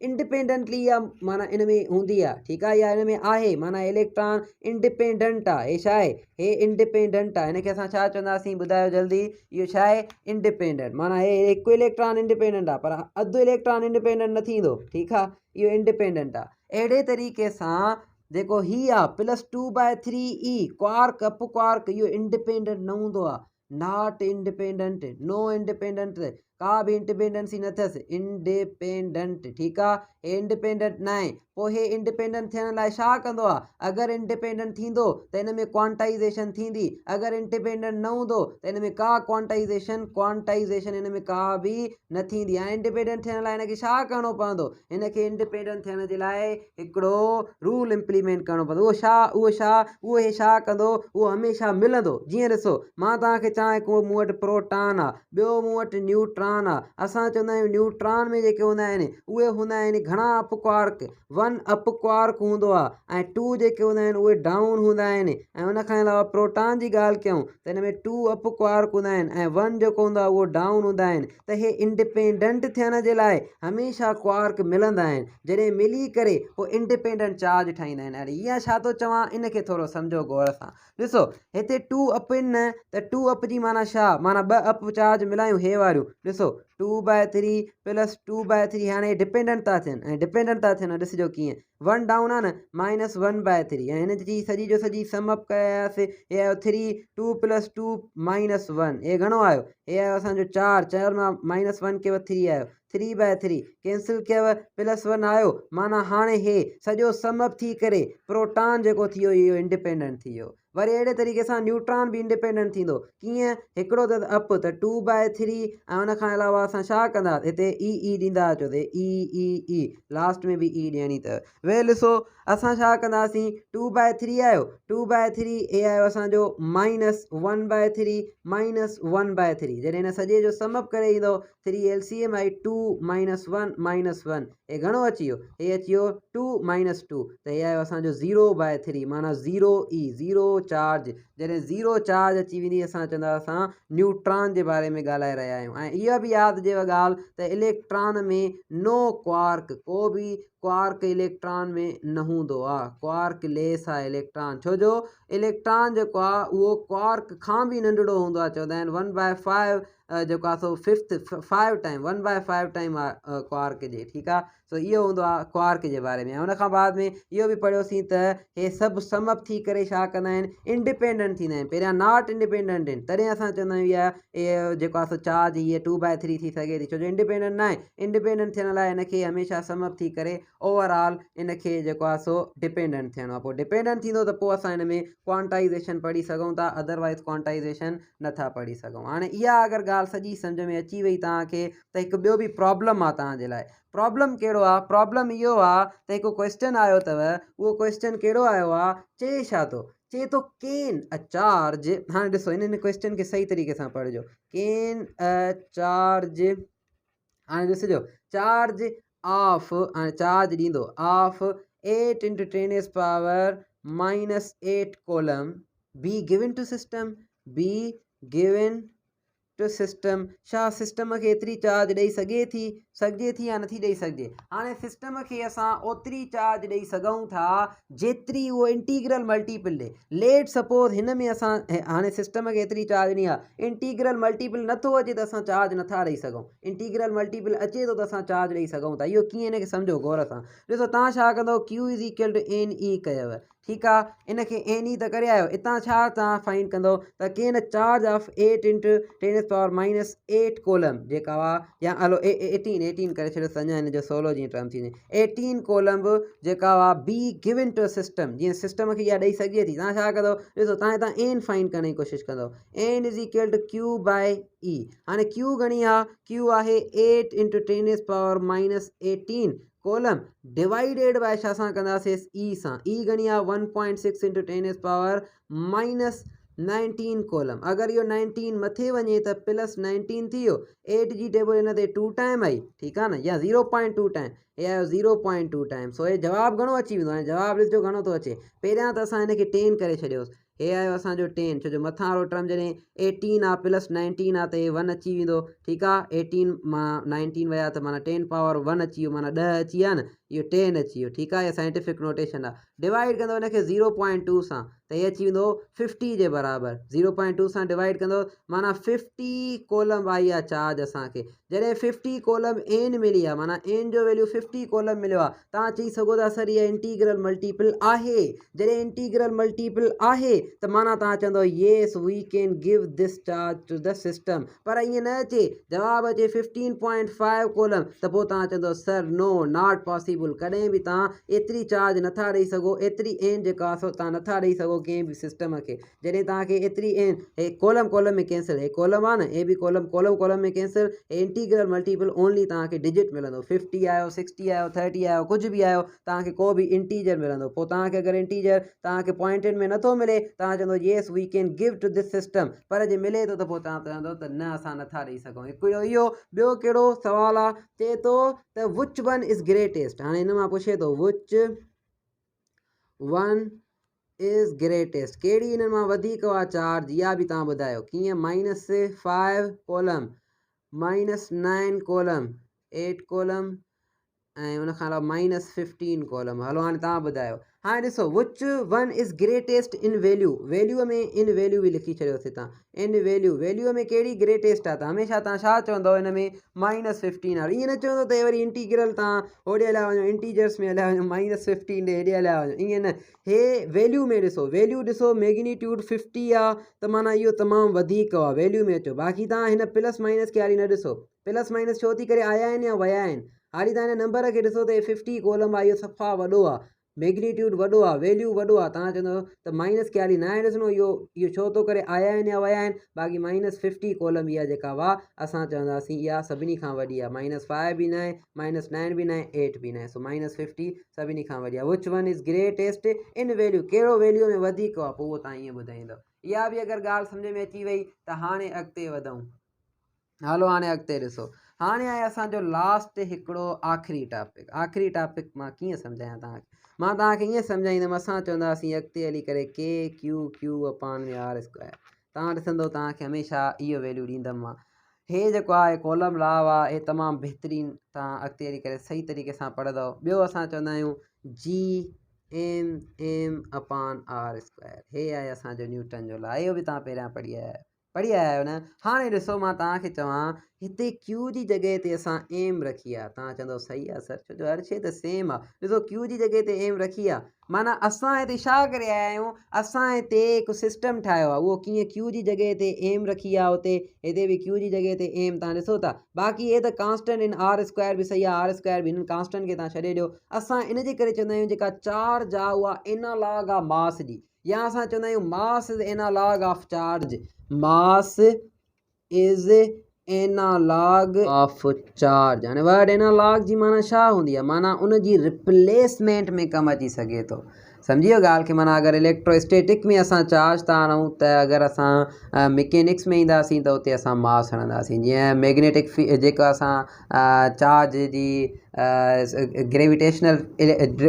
इंडिपेंडेंटली इहा माना इन में हूंदी आहे। ठीकु आहे, या इन में आहे माना इलेक्ट्रॉन इंडिपेंडेंट आहे। हे छा आहे, हे इंडिपेंडेंट आहे। हिनखे असां छा चवंदासीं ॿुधायो जल्दी, इहो छा आहे इंडिपेंडेंट। माना हे हिकु इलेक्ट्रॉन इंडिपेंडेंट आहे पर अधु इलेक्ट्रॉन इंडिपेंडेंट न थींदो। ठीकु आहे, इहो इंडिपेंडेंट आहे। अहिड़े तरीक़े सां जेको ही आहे +2/3 E क्वार्क अप क्वार्क, इहो इंडिपेंडेंट न हूंदो आहे, नॉट इंडिपेंडेंट, नो इंडिपेंडेंट, का बि इंडिपेंडेंसी न अथसि, इंडिपेंडेंट। ठीकु आहे, हे इंडिपेंडेंट न आहे। पोइ हे इंडिपेंडेंट थियण लाइ छा कंदो आहे, अगरि इंडिपेंडेंट थींदो त हिन में क्वांटाइज़ेशन थींदी, अगरि इंडिपेंडेंट न हूंदो त हिन में का क्वांटाइज़ेशन हिन में का बि न थींदी। हाणे इंडिपेंडेंट थियण लाइ हिनखे छा करिणो पवंदो, हिनखे इंडिपेंडेंट थियण जे लाइ हिकिड़ो रूल इम्प्लीमेंट करिणो पवंदो। उहो हे छा कंदो, उहो हमेशह मिलंदो। जीअं ॾिसो मां तव्हांखे चवां हिकु मूं वटि प्रोटॉन आहे, ॿियो मूं वटि न्यूट्रॉन आहे। असां चवंदा आहियूं न्यूट्रॉन में जेके हूंदा आहिनि उहे हूंदा आहिनि घणा अप क्वार्क, 1 अप क्वार्क हूंदो आहे, ऐं 2 जेके हूंदा आहिनि उहे डाउन हूंदा आहिनि। ऐं उनखां अलावा प्रोटॉन जी ॻाल्हि कयूं त हिन में 2 अप क्वार्क हूंदा आहिनि ऐं 1 जेको हूंदो आहे उहो डाउन हूंदा आहिनि। त हे इंडिपेंडेंट थियण जे लाइ हमेशह क्वार्क मिलंदा आहिनि, जॾहिं मिली करे पोइ इंडिपेंडेंट चार्ज ठाहींदा आहिनि। अरे इहा छा थो चवां, इनखे थोरो सम्झो गौर सां। ॾिसो हिते 2 अप आहिनि न, त 2 अप जी माना छा, माना 2 अप चार्ज मिलायूं हे वारियूं। ॾिसो 2/3 + 2/3, हाणे डिपेंडेंट था थियनि ऐं डिपेंडेंट था थियनि। ॾिसिजो कीअं, 1 डाउन आहे न, -1/3, ऐं हिन जी सॼी जो सॼी समअप कयासीं, हे आयो 3, 2 + 2 -1, हे घणो आयो, हे आयो असांजो 4 मां -1 कयव 3 आयो 3/3, कैंसिल कयव +1 आयो, माना हाणे हे सॼो समअप थी करे प्रोटॉन जेको थी वियो इहो इंडिपेंडेंट थी वियो। वरी अहिड़े तरीक़े सां न्यूट्रॉन बि इंडिपेंडेंट थींदो। कीअं, हिकिड़ो त अप त 2/3, ऐं उनखां अलावा असां छा कंदा, हिते ई ॾींदा अचो ते ई लास्ट में बि ई ॾियणी अथव। वे ॾिसो असां छा कंदासीं, 2/3 आयो, 2/3 हे आयो असांजो -1/3 -1/3, जॾहिं हिन सॼे जो समअप करे ईंदो 3 LCM आई 2 -1 -1, हे घणो अची वियो, हे अची वियो 2 - 2, त हे आयो असांजो 0/3 माना 0 E, 0 चार्ज। जॾहिं 0 चार्ज अची वेंदी असां चवंदा असां न्यूट्रॉन जे बारे में ॻाल्हाए रहिया आहियूं। ऐं इहा बि यादि ॾियव ॻाल्हि त इलेक्ट्रॉन में नो क्वार्क, को बि क्वार्क इलेक्ट्रॉन में न हूंदो आहे, क्वार्क लेस आहे इलेक्ट्रॉन। छो जो इलेक्ट्रॉन जेको आहे उहो क्वार्क खां बि नंढड़ो हूंदो आहे। चवंदा आहिनि 1/5 जेको आहे सो 5 टाइम 1/5 टाइम आहे क्वार्क जे। ठीकु आहे, सो इहो हूंदो आहे क्वार्क जे बारे में। ऐं उनखां बाद में इहो बि पढ़ियोसीं त हे सभु समअप थी करे छा कंदा आहिनि, इंडिपेंडेंट थींदा आहिनि। पहिरियां नॉट इंडिपेंडेंट आहिनि, तॾहिं असां चवंदा आहियूं इहा जेको आहे सो चार्ज हीअ 2/3 थी सघे थी, छो जो इंडिपेंडेंट न आहे। इंडिपेंडेंट थियण लाइ हिनखे हमेशह समअप थी करे ओवरऑल इनखे जेको आहे सो डिपेंडेंट थियणो आहे। पोइ डिपेंडेंट थींदो त पोइ असां हिन में क्वांटाइज़ेशन पढ़ी सघूं था, अदरवाइज़ क्वांटाइज़ेशन नथा पढ़ी सघूं। हाणे इहा अगरि ॻाल्हि सॼी सम्झ में अची वई तव्हांखे त हिकु ॿियो बि प्रॉब्लम आहे तव्हांजे लाइ। प्रॉब्लम कहिड़ो आहे? प्रॉब्लम इहो आहे त हिकु क्वेश्चन आयो अथव, उहो क्वेश्चन कहिड़ो आयो आहे? चए छा थो? चए थो केन अ चार्ज, हाँ ॾिसो इन क्वेश्चन के सही तरीक़े सां पढ़िजो, केन अ चार्ज, हाँ ॾिसिजो, चार्ज ऑफ, चार्ज ॾींदो of 8 × 10⁻⁻8 coulomb be given to system, be given to system. छा सिस्टम खे एतिरी चार्ज ॾेई सघे थी या नथी ॾेई सघिजे? हाणे सिस्टम खे असां ओतिरी चार्ज ॾेई सघूं था जेतिरी उहो इंटीग्रल मल्टीपल ॾे। लेट सपोज़ हिन में असां हाणे सिस्टम खे एतिरी चार्ज ॾिनी आहे, इंटीग्रल मल्टीपल नथो अचे त असां चार्ज नथा ॾेई सघूं, इंटीग्रल मल्टीपल अचे थो त असां चार्ज ॾेई सघूं था। इहो कीअं? इनखे सम्झो गौर सां। ॾिसो तव्हां छा कंदव, Q = NE कयव, ठीकु आहे, इनखे NE त करे आयो, हितां छा तव्हां फाइंड कंदव त केन चार्ज ऑफ 8 × 10⁻⁻8 कोलम जेका हुआ, या हलो 18 करे छॾियो, अञा हिन जो 16 जीअं टर्म थींदी, 18 कोलम जेका हुआ बी गिवन टू सिस्टम, जीअं सिस्टम खे इहा ॾेई सघे थी। तव्हां छा कंदव? ॾिसो तव्हां हितां एन फाइंड करण जी कोशिशि कंदव, N = Q/E। हाणे Q घणी आहे? Q आहे 8 × 10⁻⁻18 कोलम डिवाइडेड बाय छा सां कंदासीं? E सां। E घणी आहे? 1.6 × 10⁻⁻19 कोलम। अगरि इहो 19 मथे वञे त +19 थी वियो, 8 जी टेबल हिन ते 2 टाइम आई, ठीकु आहे न, या 0.2 टाइम, हे आयो 0.2 टाइम। सो हे जवाबु घणो अची वेंदो? हाणे जवाबु ॾिसिजो घणो थो अचे। पहिरियां त असां हिनखे 10 करे छॾियोसीं, हे आयो असांजो 10, छो जो मथां वारो टर्म जॾहिं 18 आहे +19 आहे त हे 1 अची वेंदो, ठीकु आहे। 18 मां 19 विया त माना 10⁻1 अची वियो, माना 10 अची विया न, इहो 10 अची वियो, ठीकु आहे। इहा साइंटिफिक नोटेशन आहे। डिवाइड कंदो हिनखे 0.2 सां त हे अची वेंदो 50 जे बराबरि। 0.2 सां डिवाइड कंदो माना 50 कोलम आई आहे चार्ज असांखे। जॾहिं 50 कोलम एन मिली आहे, माना एन जो वैल्यू 50 कोलम मिलियो आहे, तव्हां चई सघो था सर इहा इंटीग्रल मल्टीपल आहे। जॾहिं इंटीग्रल मल्टीपल आहे त माना तव्हां चवंदव yes we can give this charge to the system. पर ईअं न अचे, जवाबु अचे 15.5 कोलम, त पोइ तव्हां चवंदव सर नो नॉट पॉसिबल, कॾहिं बि तव्हां एतिरी चार्ज नथा ॾेई सघो, एतिरी एन जेका आहे सो तव्हां नथा ॾेई सघो कंहिं बि सिस्टम खे। जॾहिं तव्हांखे एतिरी एन, हे कोलम कोलम में कैंसिल, हे कोलम आहे न, हे बि कोलम कोलम कोलम में कैंसिल, हे इंटीग्रल मल्टीपल ओनली तव्हांखे डिजिट मिलंदो, 50 आयो, 60 आयो, 30 आयो, कुझु बि आयो, तव्हांखे को बि इंटीजर मिलंदो। पोइ तव्हांखे अगरि इंटीजर तव्हांखे पॉइंटनि में नथो मिले, तव्हां चवंदो yes we can give to this system, पर जे मिले थो त पोइ तव्हां चवंदव त न असां नथा ॾेई सघूं। हिकिड़ो इहो, ॿियो कहिड़ो सुवालु आहे? चए थो त विच वन इज़ ग्रेटेस्ट। हाणे हिन मां पुछे थो विच वन इज़ ग्रेटेस्ट, कहिड़ी हिन मां वधीक आहे चार्ज, इहा बि तव्हां ॿुधायो। कीअं? -5 कोलम, -9 कोलम, 8 कोलम, ऐं उन खां अलावा -15 कोलम। हलो हाणे तव्हां ॿुधायो। हाणे ॾिसो which one is greatest in value, value में इन वैल्यू बि लिखी छॾियोसीं हितां, इन वैल्यू, वैल्यूअ में कहिड़ी ग्रेटेस्ट आहे? त हमेशह तव्हां छा चवंदव हिन में? -15 आहे। ईअं न चवंदो त वरी इंटीग्रल तव्हां होॾे हलिया वञो, इंटीजर्स में हलिया वञो, -15 ॾे हेॾे हलिया वञो, ईअं न। हे वैल्यू में ॾिसो, वैल्यू ॾिसो, मैग्नीट्यूड 50 आहे त माना इहो तमामु वधीक आहे, वैल्यू में अचो। बाक़ी तव्हां हिन प्लस माइनस खे हाली न ॾिसो, प्लस माइनस छो थी करे आया आहिनि या विया आहिनि, हाली तव्हां हिन नंबर खे ॾिसो त 50 कोलम आहे, इहो सफ़ा वॾो आहे, मैग्नीट्यूड वॾो आहे, वैल्यू वॾो आहे। तव्हां चवंदव त माइनस खे हाली न आहे ॾिसणो, इहो छो थो करे आया आहिनि या विया आहिनि। बाक़ी -50 कोलम इहा जेका हुआ असां चवंदासीं इहा सभिनी खां वॾी आहे। -5 बि न आहे, -9 बि न आहे, 8 बि न आहे, सो -50 सभिनी खां वॾी आहे। विच one is greatest in value, कहिड़ो वैल्यू में वधीक आहे, पोइ उहो तव्हां ईअं ॿुधाईंदव। इहा बि अगरि ॻाल्हि सम्झ में अची वई त हाणे अॻिते वधूं। हलो हाणे अॻिते ॾिसो, हाणे आहे असांजो लास्ट हिकिड़ो आख़िरी टॉपिक। आख़िरी टॉपिक मां कीअं सम्झायां तव्हांखे? मां तव्हांखे ईअं सम्झाईंदुमि, असां चवंदासीं अॻिते हली करे KQ/R²। तव्हां ॾिसंदव तव्हांखे हमेशह इहो वैल्यू ॾींदुमि मां। हे जेको आहे कॉलम लॉ आहे, हे तमामु बहितरीनु, तव्हां अॻिते हली करे सही तरीक़े सां पढ़ंदव। ॿियो असां चवंदा आहियूं G/m/r², हे आहे असांजो न्यूटन जो लॉ, इहो बि तव्हां पहिरियां पढ़ी आया आहियो। पढ़ी आया आहियो न। हाणे ॾिसो मां तव्हांखे चवां हिते क्यू जी जॻह ते असां एम रखी आहे, तव्हां चवंदव सही आहे सर, छो जो हर शइ त सेम आहे। ॾिसो क्यू जी जॻह ते एम रखी आहे, माना असां हिते छा करे आया आहियूं, असां हिते हिकु सिस्टम ठाहियो आहे। उहो कीअं, क्यू जी जॻह ते एम रखी आहे, हुते हिते बि क्यू जी जॻह ते एम तव्हां ॾिसो था। बाक़ी हे त कांस्टेंट इन आर स्क्वायर बि सही आहे, आर स्क्वायर बि हिननि कांस्टेंट खे तव्हां छॾे ॾियो। असां इन जे करे चवंदा आहियूं जेका चार्ज आहे उहा एनालॉग आहे मास जी, या असां चवंदा आहियूं mass is analogue of charge. Mass is analogue of charge. हाणे वर्ड एनालॉग जी माना छा हूंदी आहे, माना उन जी रिप्लेसमेंट में कमु अची सघे थो। सम्झी वियो ॻाल्हि खे। माना अगरि इलेक्ट्रोस्टेटिक में असां चार्ज था आणूं त अगरि असां मैकेनिक्स में ईंदासीं त उते असां मास हणंदासीं। जीअं मैग्नेटिक जेका असां चार्ज जी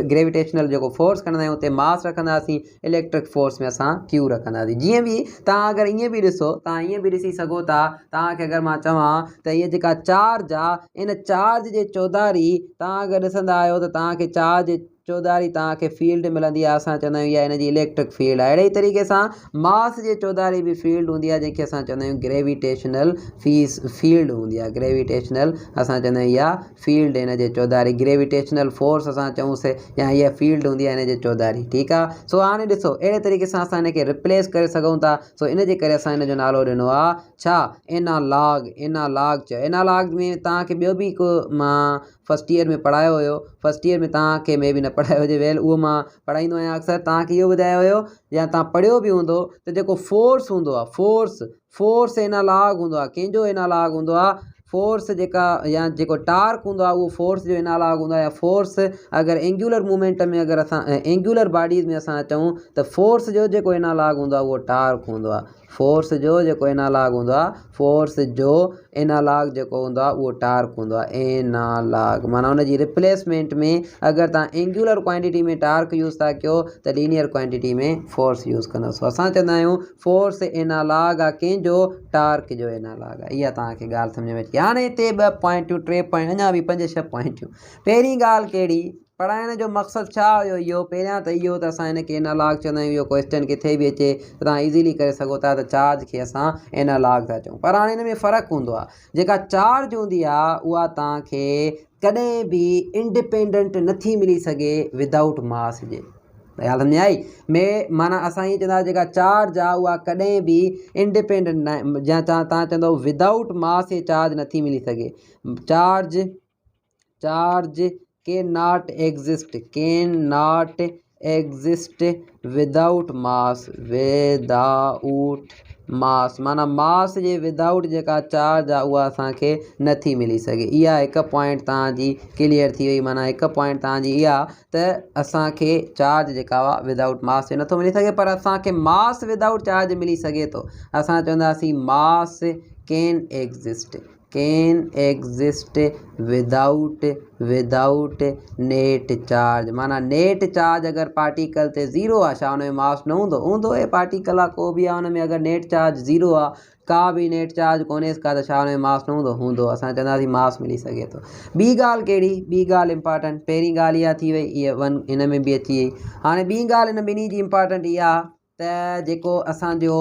ग्रेविटेशनल जेको फोर्स खणंदा आहियूं उते मास रखंदासीं, इलेक्ट्रिक फोर्स में असां क्यू रखंदासीं। जीअं बि तव्हां अगरि ईअं बि ॾिसो, तव्हां ईअं बि ॾिसी सघो था, तव्हांखे अगरि मां चवां त इहा जेका चार्ज आहे इन चार्ज जे चौधारी तव्हां अगरि ॾिसंदा आहियो त तव्हांखे चार्ज जे चौधारी तव्हांखे फील्ड मिलंदी आहे, असां चवंदा आहियूं इहा हिन जी इलेक्ट्रिक फील्ड आहे। अहिड़े ई तरीक़े सां मास जे चौधारी बि फील्ड हूंदी आहे जंहिंखे असां चवंदा आहियूं ग्रेविटेशनल फील्ड हूंदी आहे। ग्रेविटेशनल असां चवंदा आहियूं इहा फील्ड हिन जे चौधारी, ग्रेविटेशनल फोर्स असां चऊंसीं, या इहा फील्ड हूंदी आहे हिन जे चौधारी। ठीकु आहे। सो हाणे ॾिसो अहिड़े तरीक़े सां असां हिनखे रिप्लेस करे सघूं था। सो इन जे करे असां हिन जो नालो ॾिनो आहे छा, एनालॉग। एनालॉग चयो। एनालॉग में तव्हांखे ॿियो बि हिकु मां फस्ट ईयर में पढ़ायो हुयो, फस्ट ईयर में तव्हांखे में बि न पढ़ायो हुजे वेल, उहो मां पढ़ाईंदो आहियां अक्सर। तव्हांखे इहो ॿुधायो हुयो या तव्हां पढ़ियो बि हूंदो त जेको फोर्स हूंदो आहे, फोर्स एनालॉग हूंदो आहे। कंहिंजो एनालॉग हूंदो आहे, फोर्स जेका या जेको टार्क हूंदो आहे उहो फोर्स जो एनालॉग हूंदो आहे। या फोर्स अगरि एंगुलर मूवमेंट में अगरि असां एंगुलर बॉडीज़ में असां चऊं त फोर्स जो जेको एनालॉग हूंदो आहे उहो टार्क हूंदो आहे। फोर्स जो जेको एनालॉग हूंदो आहे, फोर्स जो एनालॉग जेको हूंदो आहे उहो टार्क हूंदो आहे। एनालॉग माना उन जी रिप्लेसमेंट में अगरि तव्हां एंगुलर क्वांटिटी में टार्क यूज़ था कयो त लीनियर क्वांटिटी में फोर्स यूज़ कंदो। असां चवंदा आहियूं फोर्स एनालॉग आहे कंहिंजो, टार्क जो एनालॉग आहे। इहा तव्हांखे ॻाल्हि सम्झ में अची। हाणे हिते 2 पॉइंटियूं 3 पॉइंट, अञा बि 5-6 पॉइंटियूं। पहिरीं ॻाल्हि कहिड़ी, पढ़ाइण जो मक़सदु छा हुयो इहो, पहिरियां त इहो त असां हिनखे एनालॉग चवंदा आहियूं। इहो क्वेश्चन किथे बि अचे त तव्हां इज़ीली करे सघो था त चार्ज खे असां एनालॉग था चऊं। पर हाणे हिन में फ़र्क़ु हूंदो आहे। जेका चार्ज हूंदी आहे उहा तव्हांखे कॾहिं बि इंडिपेंडेंट नथी मिली सघे विदाउट मास जे। ॻाल्हि सम्झ आई में, माना असां ईअं चवंदा जेका चार्ज आहे उहा कॾहिं बि इंडिपेंडेंट न, या तव्हां चवंदव विदाउट मास जे चार्ज नथी मिली सघे। Charge can not exist without mass. माना मास जे विदाउट जेका चार्ज आहे उहा असांखे नथी मिली सघे। इहा हिकु पॉइंट तव्हांजी क्लियर थी वई। माना हिकु पॉइंट तव्हांजी इहा त असांखे चार्ज जेका हुआ विदाउट मास जे नथो मिली सघे, पर असांखे मास विदाउट चार्ज मिली सघे थो। असां चवंदासीं मास can exist without net charge. माना नेट चार्ज अगरि पार्टिकल ते ज़ीरो आहे, छा हुन में मास न हूंदो है, पार्टिकल आहे को बि आहे हुन में, अगरि नेट चार्ज ज़ीरो आहे, का बि नेट चार्ज कोन्हे का, त छा हुन में मास न हूंदो। असां चवंदासीं मास मिली सघे थो। ॿी ॻाल्हि कहिड़ी, ॿी ॻाल्हि इंपॉर्टेंट, पहिरीं ॻाल्हि इहा थी वई, इहा 1 हिन में बि अची वई। हाणे ॿी ॻाल्हि हिन ॿिन्ही जी इंपॉर्टेंट इहा त जेको असांजो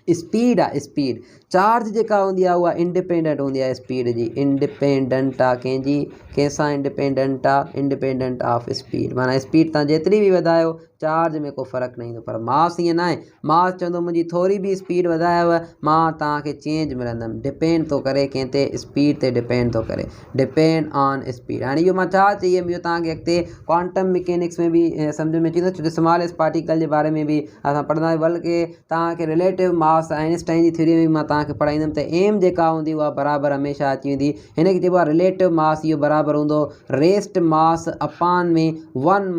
स्पीड आहे, स्पीड चार्ज जेका हूंदी आहे उहा इंडिपेंडेंट हूंदी आहे स्पीड जी। इंडिपेंडेंट आहे कंहिंजी, कंहिंसां इंडिपेंडेंट आहे, इंडिपेंडेंट ऑफ स्पीड। माना स्पीड तव्हां जेतिरी बि वधायो चार्ज में को फ़र्क़ु न ईंदो। पर मास ईअं न आहे। मास चवंदो मुंहिंजी थोरी बि स्पीड वधायव मां तव्हांखे चेंज मिलंदमि। डिपेंड थो करे कंहिं ते, स्पीड ते डिपेंड थो करे, डिपेंड ऑन स्पीड। हाणे इहो मां छा चई वियुमि, इहो तव्हांखे अॻिते क्वांटम मैकेनिक्स में बि सम्झ में अची वेंदो। स्मॉलेस्ट पार्टिकल जे बारे में बि असां पढ़ंदासीं, बल्कि तव्हांखे रिलेटिव मास आइंस्टाइन जी थ्योरी में मां तव्हांखे पढ़ाईंदुमि त एम जेका हूंदी उहा बराबरि हमेशह अची वेंदी। हिनखे चइबो आहे रिलेटिव मास। इहो बराबरि हूंदो रेस्ट मास अपान में 1 -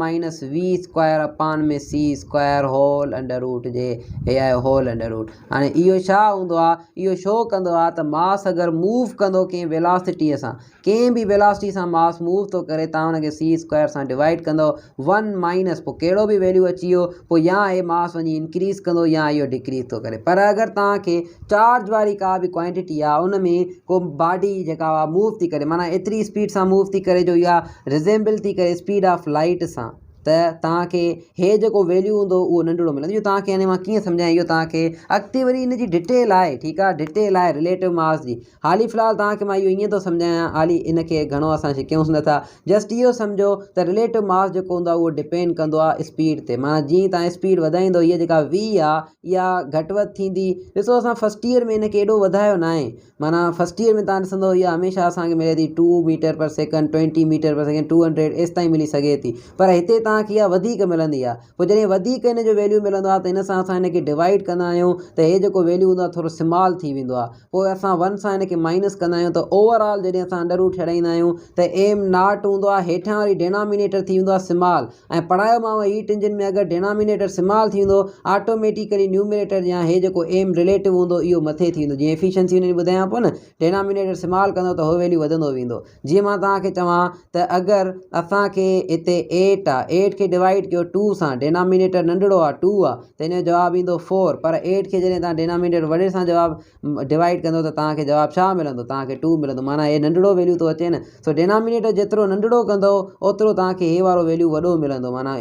v² अपान में c² होल अंडर रूट जे, हे आहे होल अंडर रूट। हाणे इहो छा हूंदो आहे, इहो शो कंदो आहे त मास अगरि मूव कंदो कंहिं वेलासिटीअ सां, कंहिं बि वेलासिटी सां मास मूव थो करे, तव्हां हुनखे c² सां डिवाइड कंदो 1 - पोइ कहिड़ो बि वैल्यू अची वियो, पोइ या हे मास वञी इंक्रीज़ कंदो या इहो डिक्रीज़ थो करे। पर अगरि तव्हांखे चार्ज वारी का बि क्वांटिटी आहे, उन में को बॉडी जेका मूव थी करे, माना एतिरी स्पीड सां मूव थी करे जो इहा रिज़ेंबल थी करे स्पीड ऑफ लाइट सां, त तव्हांखे हे जेको वैल्यू हूंदो उहो नंढड़ो मिलंदो। इहो तव्हांखे हाणे मां कीअं सम्झायां, इहो तव्हांखे अॻिते वरी इन जी डिटेल आहे, ठीकु आहे, डिटेल आहे रिलेटिव मास जी। हाली फ़िलहालु तव्हांखे मां इहो ईअं थो सम्झायां, हाली इनखे घणो असां शिकियूंसि नथा। जस्ट इहो सम्झो त रिलेटिव मास जेको हूंदो आहे उहो डिपेंड कंदो आहे स्पीड ते। माना जीअं तव्हां स्पीड वधाईंदो, इहा जेका v आहे इहा घटि वधि थींदी। ॾिसो असां फस्ट ईयर में इनखे एॾो वधायो न आहे, माना फस्ट ईयर में तव्हां ॾिसंदो इहा हमेशह असांखे मिले थी 2 मीटर पर सेकेंड, 20 मीटर पर सेकेंड, 200 एसि ताईं मिली सघे थी। पर हिते तव्हांखे इहा वधीक मिलंदी आहे। पोइ जॾहिं वधीक इन जो वैल्यू मिलंदो आहे त इन सां असां हिनखे डिवाइड कंदा आहियूं त हे जेको वैल्यू हूंदो आहे थोरो स्मॉल थी वेंदो आहे। पोइ असां 1 सां हिनखे माइनस कंदा आहियूं त ओवरऑल जॾहिं असां अंडर रूट छॾाईंदा आहियूं त एम नॉट हूंदो आहे, हेठां वरी डिनोमिनेटर थी वेंदो आहे स्मॉल। ऐं पढ़ायोमांव हीट इंजन में अगरि डिनोमिनेटर स्मॉल थी वेंदो ऑटोमेटिकली न्यूमिनेटर या हे जेको एम रिलेटिव हूंदो इहो मथे थी वेंदो। जीअं एफिशिएंसी हुन ॿुधायां पियो न, डिनोमिनेटर स्मॉल कंदो त हो वैल्यू वधंदो वेंदो। जीअं मां तव्हांखे चवां त अगरि असांखे हिते 8 आहे, 8 खे डिवाइड कयो 2 सां, डिनोमिनेटर नंढड़ो आहे 2 आहे त हिन जो जवाबु ईंदो 4। पर 8 खे जॾहिं तव्हां डिनोमिनेटर वॾे सां जवाबु डिवाइड कंदो त तव्हांखे जवाबु छा मिलंदो, तव्हांखे 2 मिलंदो। माना हे नंढड़ो वैल्यू थो अचे न। सो डिनोमिनेटर जेतिरो नंढड़ो कंदो ओतिरो तव्हांखे हे वारो वैल्यू वॾो मिलंदो, माना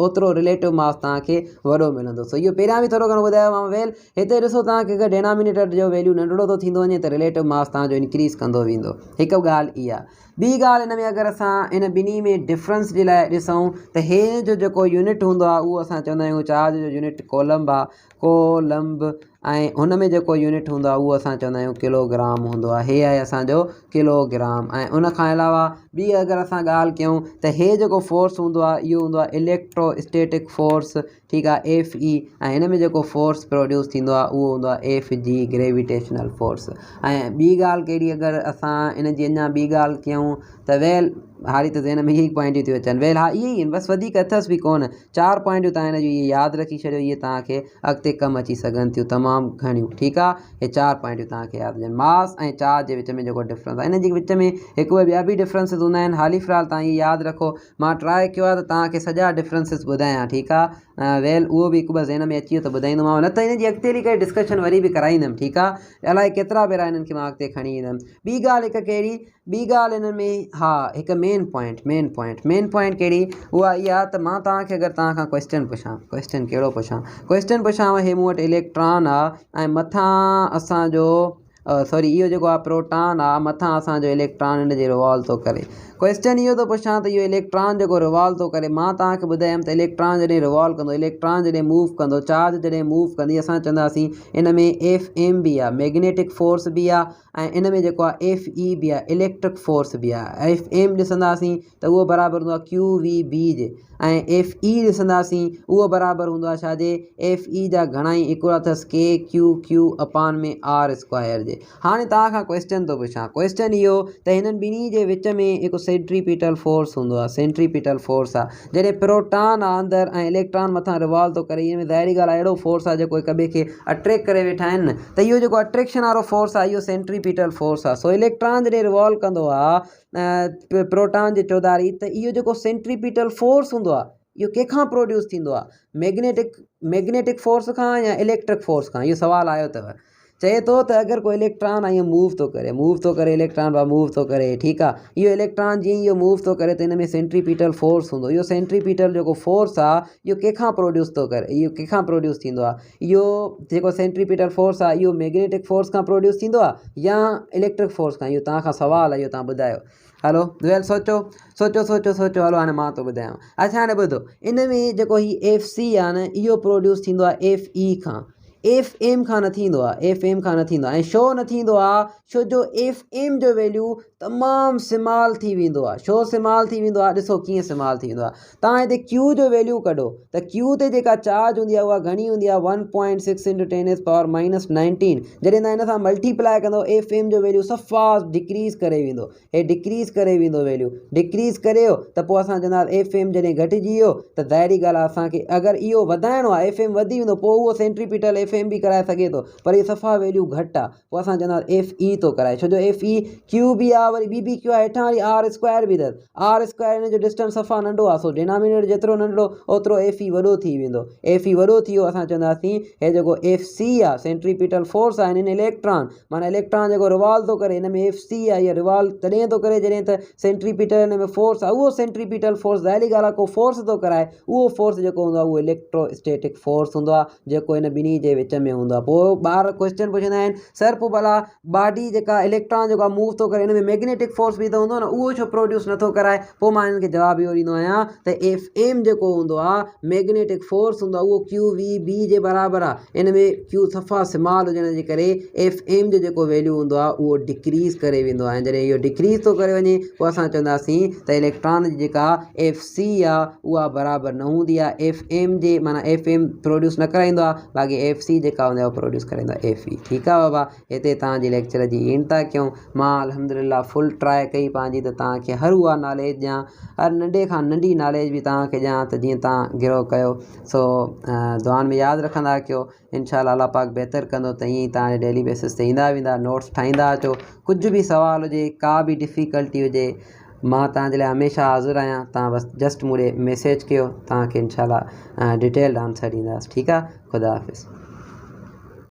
ओतिरो रिलेटिव मास तव्हांखे वॾो मिलंदो। सो इहो पहिरियां बि थोरो घणो ॿुधायोमांव वेल। हिते ॾिसो तव्हांखे अगरि डिनोमिनेटर जो वैल्यू नंढड़ो थो थींदो वञे त रिलेटिव मास तव्हांजो इंक्रीज़ कंदो वेंदो। हिकु ॻाल्हि इहा। ॿी ॻाल्हि हिन में अगरि असां इन ॿिन्ही में डिफरेंस जे लाइ ॾिसूं त हे जो जेको यूनिट हूंदो आहे उहो असां चवंदा आहियूं चार्ज जो यूनिट कोलम्ब आहे, कोलम्ब। ऐं हुन में जेको यूनिट हूंदो आहे उहो असां चवंदा आहियूं किलोग्राम हूंदो आहे। हे आहे असांजो किलोग्राम। ऐं उन खां अलावा ॿी अगरि असां ॻाल्हि कयूं त हे जेको फोर्स हूंदो आहे इहो हूंदो आहे इलेक्ट्रोस्टैटिक फोर्स, ठीकु आहे, FE। ऐं हिन में जेको फोर्स प्रोड्यूस थींदो आहे उहो हूंदो आहे FG, ग्रेविटेशनल फोर्स। ऐं ॿी ॻाल्हि कहिड़ी अगरि असां इन जी अञा ॿी ॻाल्हि कयूं त वेल हाली त ज़हन में इहे ई पॉइंटियूं थियूं अचनि। वेल हा इहे ई आहिनि, बसि वधीक अथसि बि कोन। 4 पॉइंटियूं तव्हां हिन जूं इहे यादि रखी छॾियो, इहे तव्हांखे अॻिते कमु अची सघनि थियूं तमामु घणियूं, ठीकु आहे। हे 4 पॉइंटियूं तव्हांखे यादि हुजनि। मास ऐं चार्ज जे विच में जेको डिफरेंस आहे, इन जे विच में हिकु ॿ ॿिया बि डिफरेंसिस हूंदा आहिनि। हाली फ़िलहालु तव्हां इहे यादि रखो। मां ट्राए कयो आहे त तव्हांखे सॼा डिफरेंसिस ॿुधायां, ठीकु आहे। वेल उहो बि हिकु ॿ ज़हन में अची वियो त ॿुधाईंदोमांव, न त हिन जी अॻिते हली करे डिस्कशन वरी बि कराईंदुमि, ठीकु आहे। अलाए केतिरा भेरा हिननि खे मां अॻिते खणी ईंदुमि। ॿी ॻाल्हि हिकु कहिड़ी, ॿी ॻाल्हि हिन में हा हिकु मेन पॉइंट कहिड़ी, उहा इहा त मां तव्हांखे अगरि तव्हां खां क्वेश्चन पुछां, क्वेश्चन कहिड़ो पुछां, क्वेश्चन पुछांव हे मूं वटि इलेक्ट्रॉन आहे ऐं मथां असांजो सॉरी इहो जेको आहे प्रोटॉन आहे, मथां असांजो इलेक्ट्रॉन हिन जे रिवॉल्व थो करे। क्वेश्चन इहो थो पुछां त इहो इलेक्ट्रॉन जेको रिवॉल्व थो करे, मां तव्हांखे ॿुधायमि त इलेक्ट्रॉन जॾहिं रिवॉल्व कंदो, इलेक्ट्रॉन जॾहिं मूव कंदो, चार्ज जॾहिं मूव कंदी, असां चवंदासीं इन में FM बि आहे, मैग्नेटिक फोर्स बि आहे। ऐं इन में जेको आहे FE बि आहे, इलेक्ट्रिक फोर्स बि आहे। FM ॾिसंदासीं त उहो बराबरि हूंदो आहे QVB जे, ऐं FE ॾिसंदासीं उहो बराबरि हूंदो आहे छाजे, FE जा घणाई इक्वल अथसि KQ/R² जे। हाणे तव्हां खां क्वेश्चन थो पुछां, क्वेश्चन इहो त हिननि ॿिन्ही जे विच में हिकु सेंट्रीपिटल फोर्स हूंदो आहे, सेंट्रीपिटल फोर्स आहे। जॾहिं प्रोटॉन आहे अंदरि ऐं इलेक्ट्रॉन मथां रिवॉल्व थो करे, इन में ज़ाहिरी ॻाल्हि आहे अहिड़ो फोर्स आहे जेको हिक ॿिए खे अट्रैक्ट करे वेठा आहिनि न, त इहो जेको अट्रैक्शन वारो फोर्स आहे इहो सेंट्रीपिटल फोर्स आहे। सो इलेक्ट्रॉन जॾहिं रिवॉल्व कंदो आहे प्रोटॉन जे चौधारी, त इहो जेको सेंट्रीपिटल फोर्स हूंदो आहे इहो कंहिंखां प्रोड्यूस थींदो आहे, मैग्नेटिक फोर्स खां या इलेक्ट्रिक फोर्स खां। इहो सुवालु आयो अथव। चए थो त अगरि कोई इलेक्ट्रॉन आहे इहो मूव थो करे इलेक्ट्रॉन बि मूव थो करे, ठीकु आहे। इहो इलेक्ट्रॉन जीअं इहो मूव थो करे त हिन में सेंट्रीपिटल फोर्स हूंदो। इहो सेंट्रीपिटल जेको फोर्स आहे इहो कंहिंखां प्रोड्यूस थो करे, इहो कंहिंखां प्रोड्यूस थींदो आहे, इहो जेको सेंट्रीपिटल फोर्स आहे इहो मैग्नेटिक फोर्स खां प्रोड्यूस थींदो आहे या इलेक्ट्रिक फोर्स खां। इहो तव्हां खां सुवालु आहे, इहो तव्हां ॿुधायो। हलो वेल सोचो। हलो हाणे मां थो ॿुधायांव। अच्छा हाणे ॿुधो, इन में जेको हीउ FC आहे न इहो प्रोड्यूस थींदो आहे FE खां, FM खां न थींदो आहे, ऐं छो न थींदो आहे, छो जो FM जो वैल्यू तमामु स्मॉल थी वेंदो आहे। छो स्मॉल थी वेंदो आहे, ॾिसो कीअं स्मॉल थी वेंदो आहे। तव्हां हिते Q जो वैल्यू कढो त Q ते जेका चार्ज हूंदी आहे उहा घणी हूंदी आहे, 1.6 × 10⁻⁻19। जॾहिं तव्हां हिन सां मल्टीप्लाई कंदो FM जो वैल्यू सफ़ा डिक्रीज़ करे वेंदो, हे डिक्रीज़ करे वेंदो, वैल्यू डिक्रीज़ करियो त पोइ असां चवंदासीं FM जॾहिं घटिजी वियो त ज़ाहिरी ॻाल्हि आहे असांखे अगरि इहो वधाइणो आहे, FM वधी वेंदो, पोइ उहो सेंट्रीपिटल एफ एम बि कराए सघे थो, पर इहो सफ़ा वैल्यू घटि आहे, पोइ असां चवंदासीं एफ ई थो कराए, छो जो एफ ई क्यू बि आहे, वरी बी क्यू आहे, हेठां वरी आर स्क्वायर बि अथसि, आर स्क्वायर हिन जो डिस्टेंस सफ़ा नंढो आहे, सो डिनोमिनेटर जेतिरो नंढो ओतिरो एफ ई वॾो थी वेंदो, एफ ई वॾो थी वियो, असां चवंदासीं हे जेको एफ सी आहे सेंट्रीपिटल फोर्स आहे हिन इलेक्ट्रॉन, माना इलेक्ट्रॉन जेको रिवॉल्व थो करे, हिन में एफ सी आहे, इहा रिवॉल्व तॾहिं थो करे जॾहिं त सेंट्रीपिटल हिन में फोर्स आहे, उहो सेंट्रीपिटल फोर्स ज़ाहिरी ॻाल्हि आहे को फोर्स थो कराए, उहो फोर्स जेको हूंदो आहे उहो इलेक्ट्रोस्टैटिक फोर्स हूंदो आहे जेको हिन ॿिन्ही जे विच में हूंदो आहे। पोइ ॿार क्वेश्चन पुछंदा आहिनि सर पोइ भला बॉडी जेका इलेक्ट्रॉन जेको आहे मूव थो करे हिन में मैग्नेटिक फोर्स बि त हूंदो न, उहो छो प्रोड्यूस नथो कराए, पोइ मां हिननि खे जवाबु इहो ॾींदो आहियां त एफ एम जेको हूंदो आहे मैग्नेटिक फोर्स हूंदो आहे उहो क्यू वी बी जे बराबरि आहे, इन में क्यू सफ़ा स्मॉल हुजण जे करे एफ एम जो जेको वैल्यू हूंदो आहे उहो डिक्रीज़ करे वेंदो आहे, जॾहिं इहो डिक्रीज़ थो करे वञे पोइ असां चवंदासीं त इलेक्ट्रॉन जी जेका एफ सी आहे उहा बराबरि न हूंदी आहे एफ एम जे, माना एफ एम प्रोड्यूस न कराईंदो आहे, बाक़ी एफ सी जेका हूंदी आहे उहा प्रोड्यूस कराईंदो आहे एफ ई। ठीकु आहे बाबा, हिते तव्हांजी लेक्चर जी एंड था कयूं। मां अल्हम्दुलिल्लाह फुल ट्राई कई पंहिंजी त तव्हांखे हर उहा नॉलेज ॾियां, हर नंढे खां नंढी नॉलेज बि तव्हांखे ॾियां त जीअं तव्हां गिरो कयो। सो दुआनि में यादि रखंदा कयो, इंशाअल्लाह अल्लाह पाक बहितर कंदो त ईअं ई तव्हांजे डेली बेसिस ते ईंदा वेंदा, नोट्स ठाहींदा अचो, कुझु बि सुवाल हुजे, का बि डिफ़िकल्टी हुजे, मां तव्हांजे लाइ हमेशह हाज़िर आहियां, तव्हां बसि जस्ट मूंखे मैसेज कयो, तव्हांखे इंशाअल्लाह डिटेल्ड आंसर ॾींदासीं। ठीकु आहे, ख़ुदा हाफ़िज़।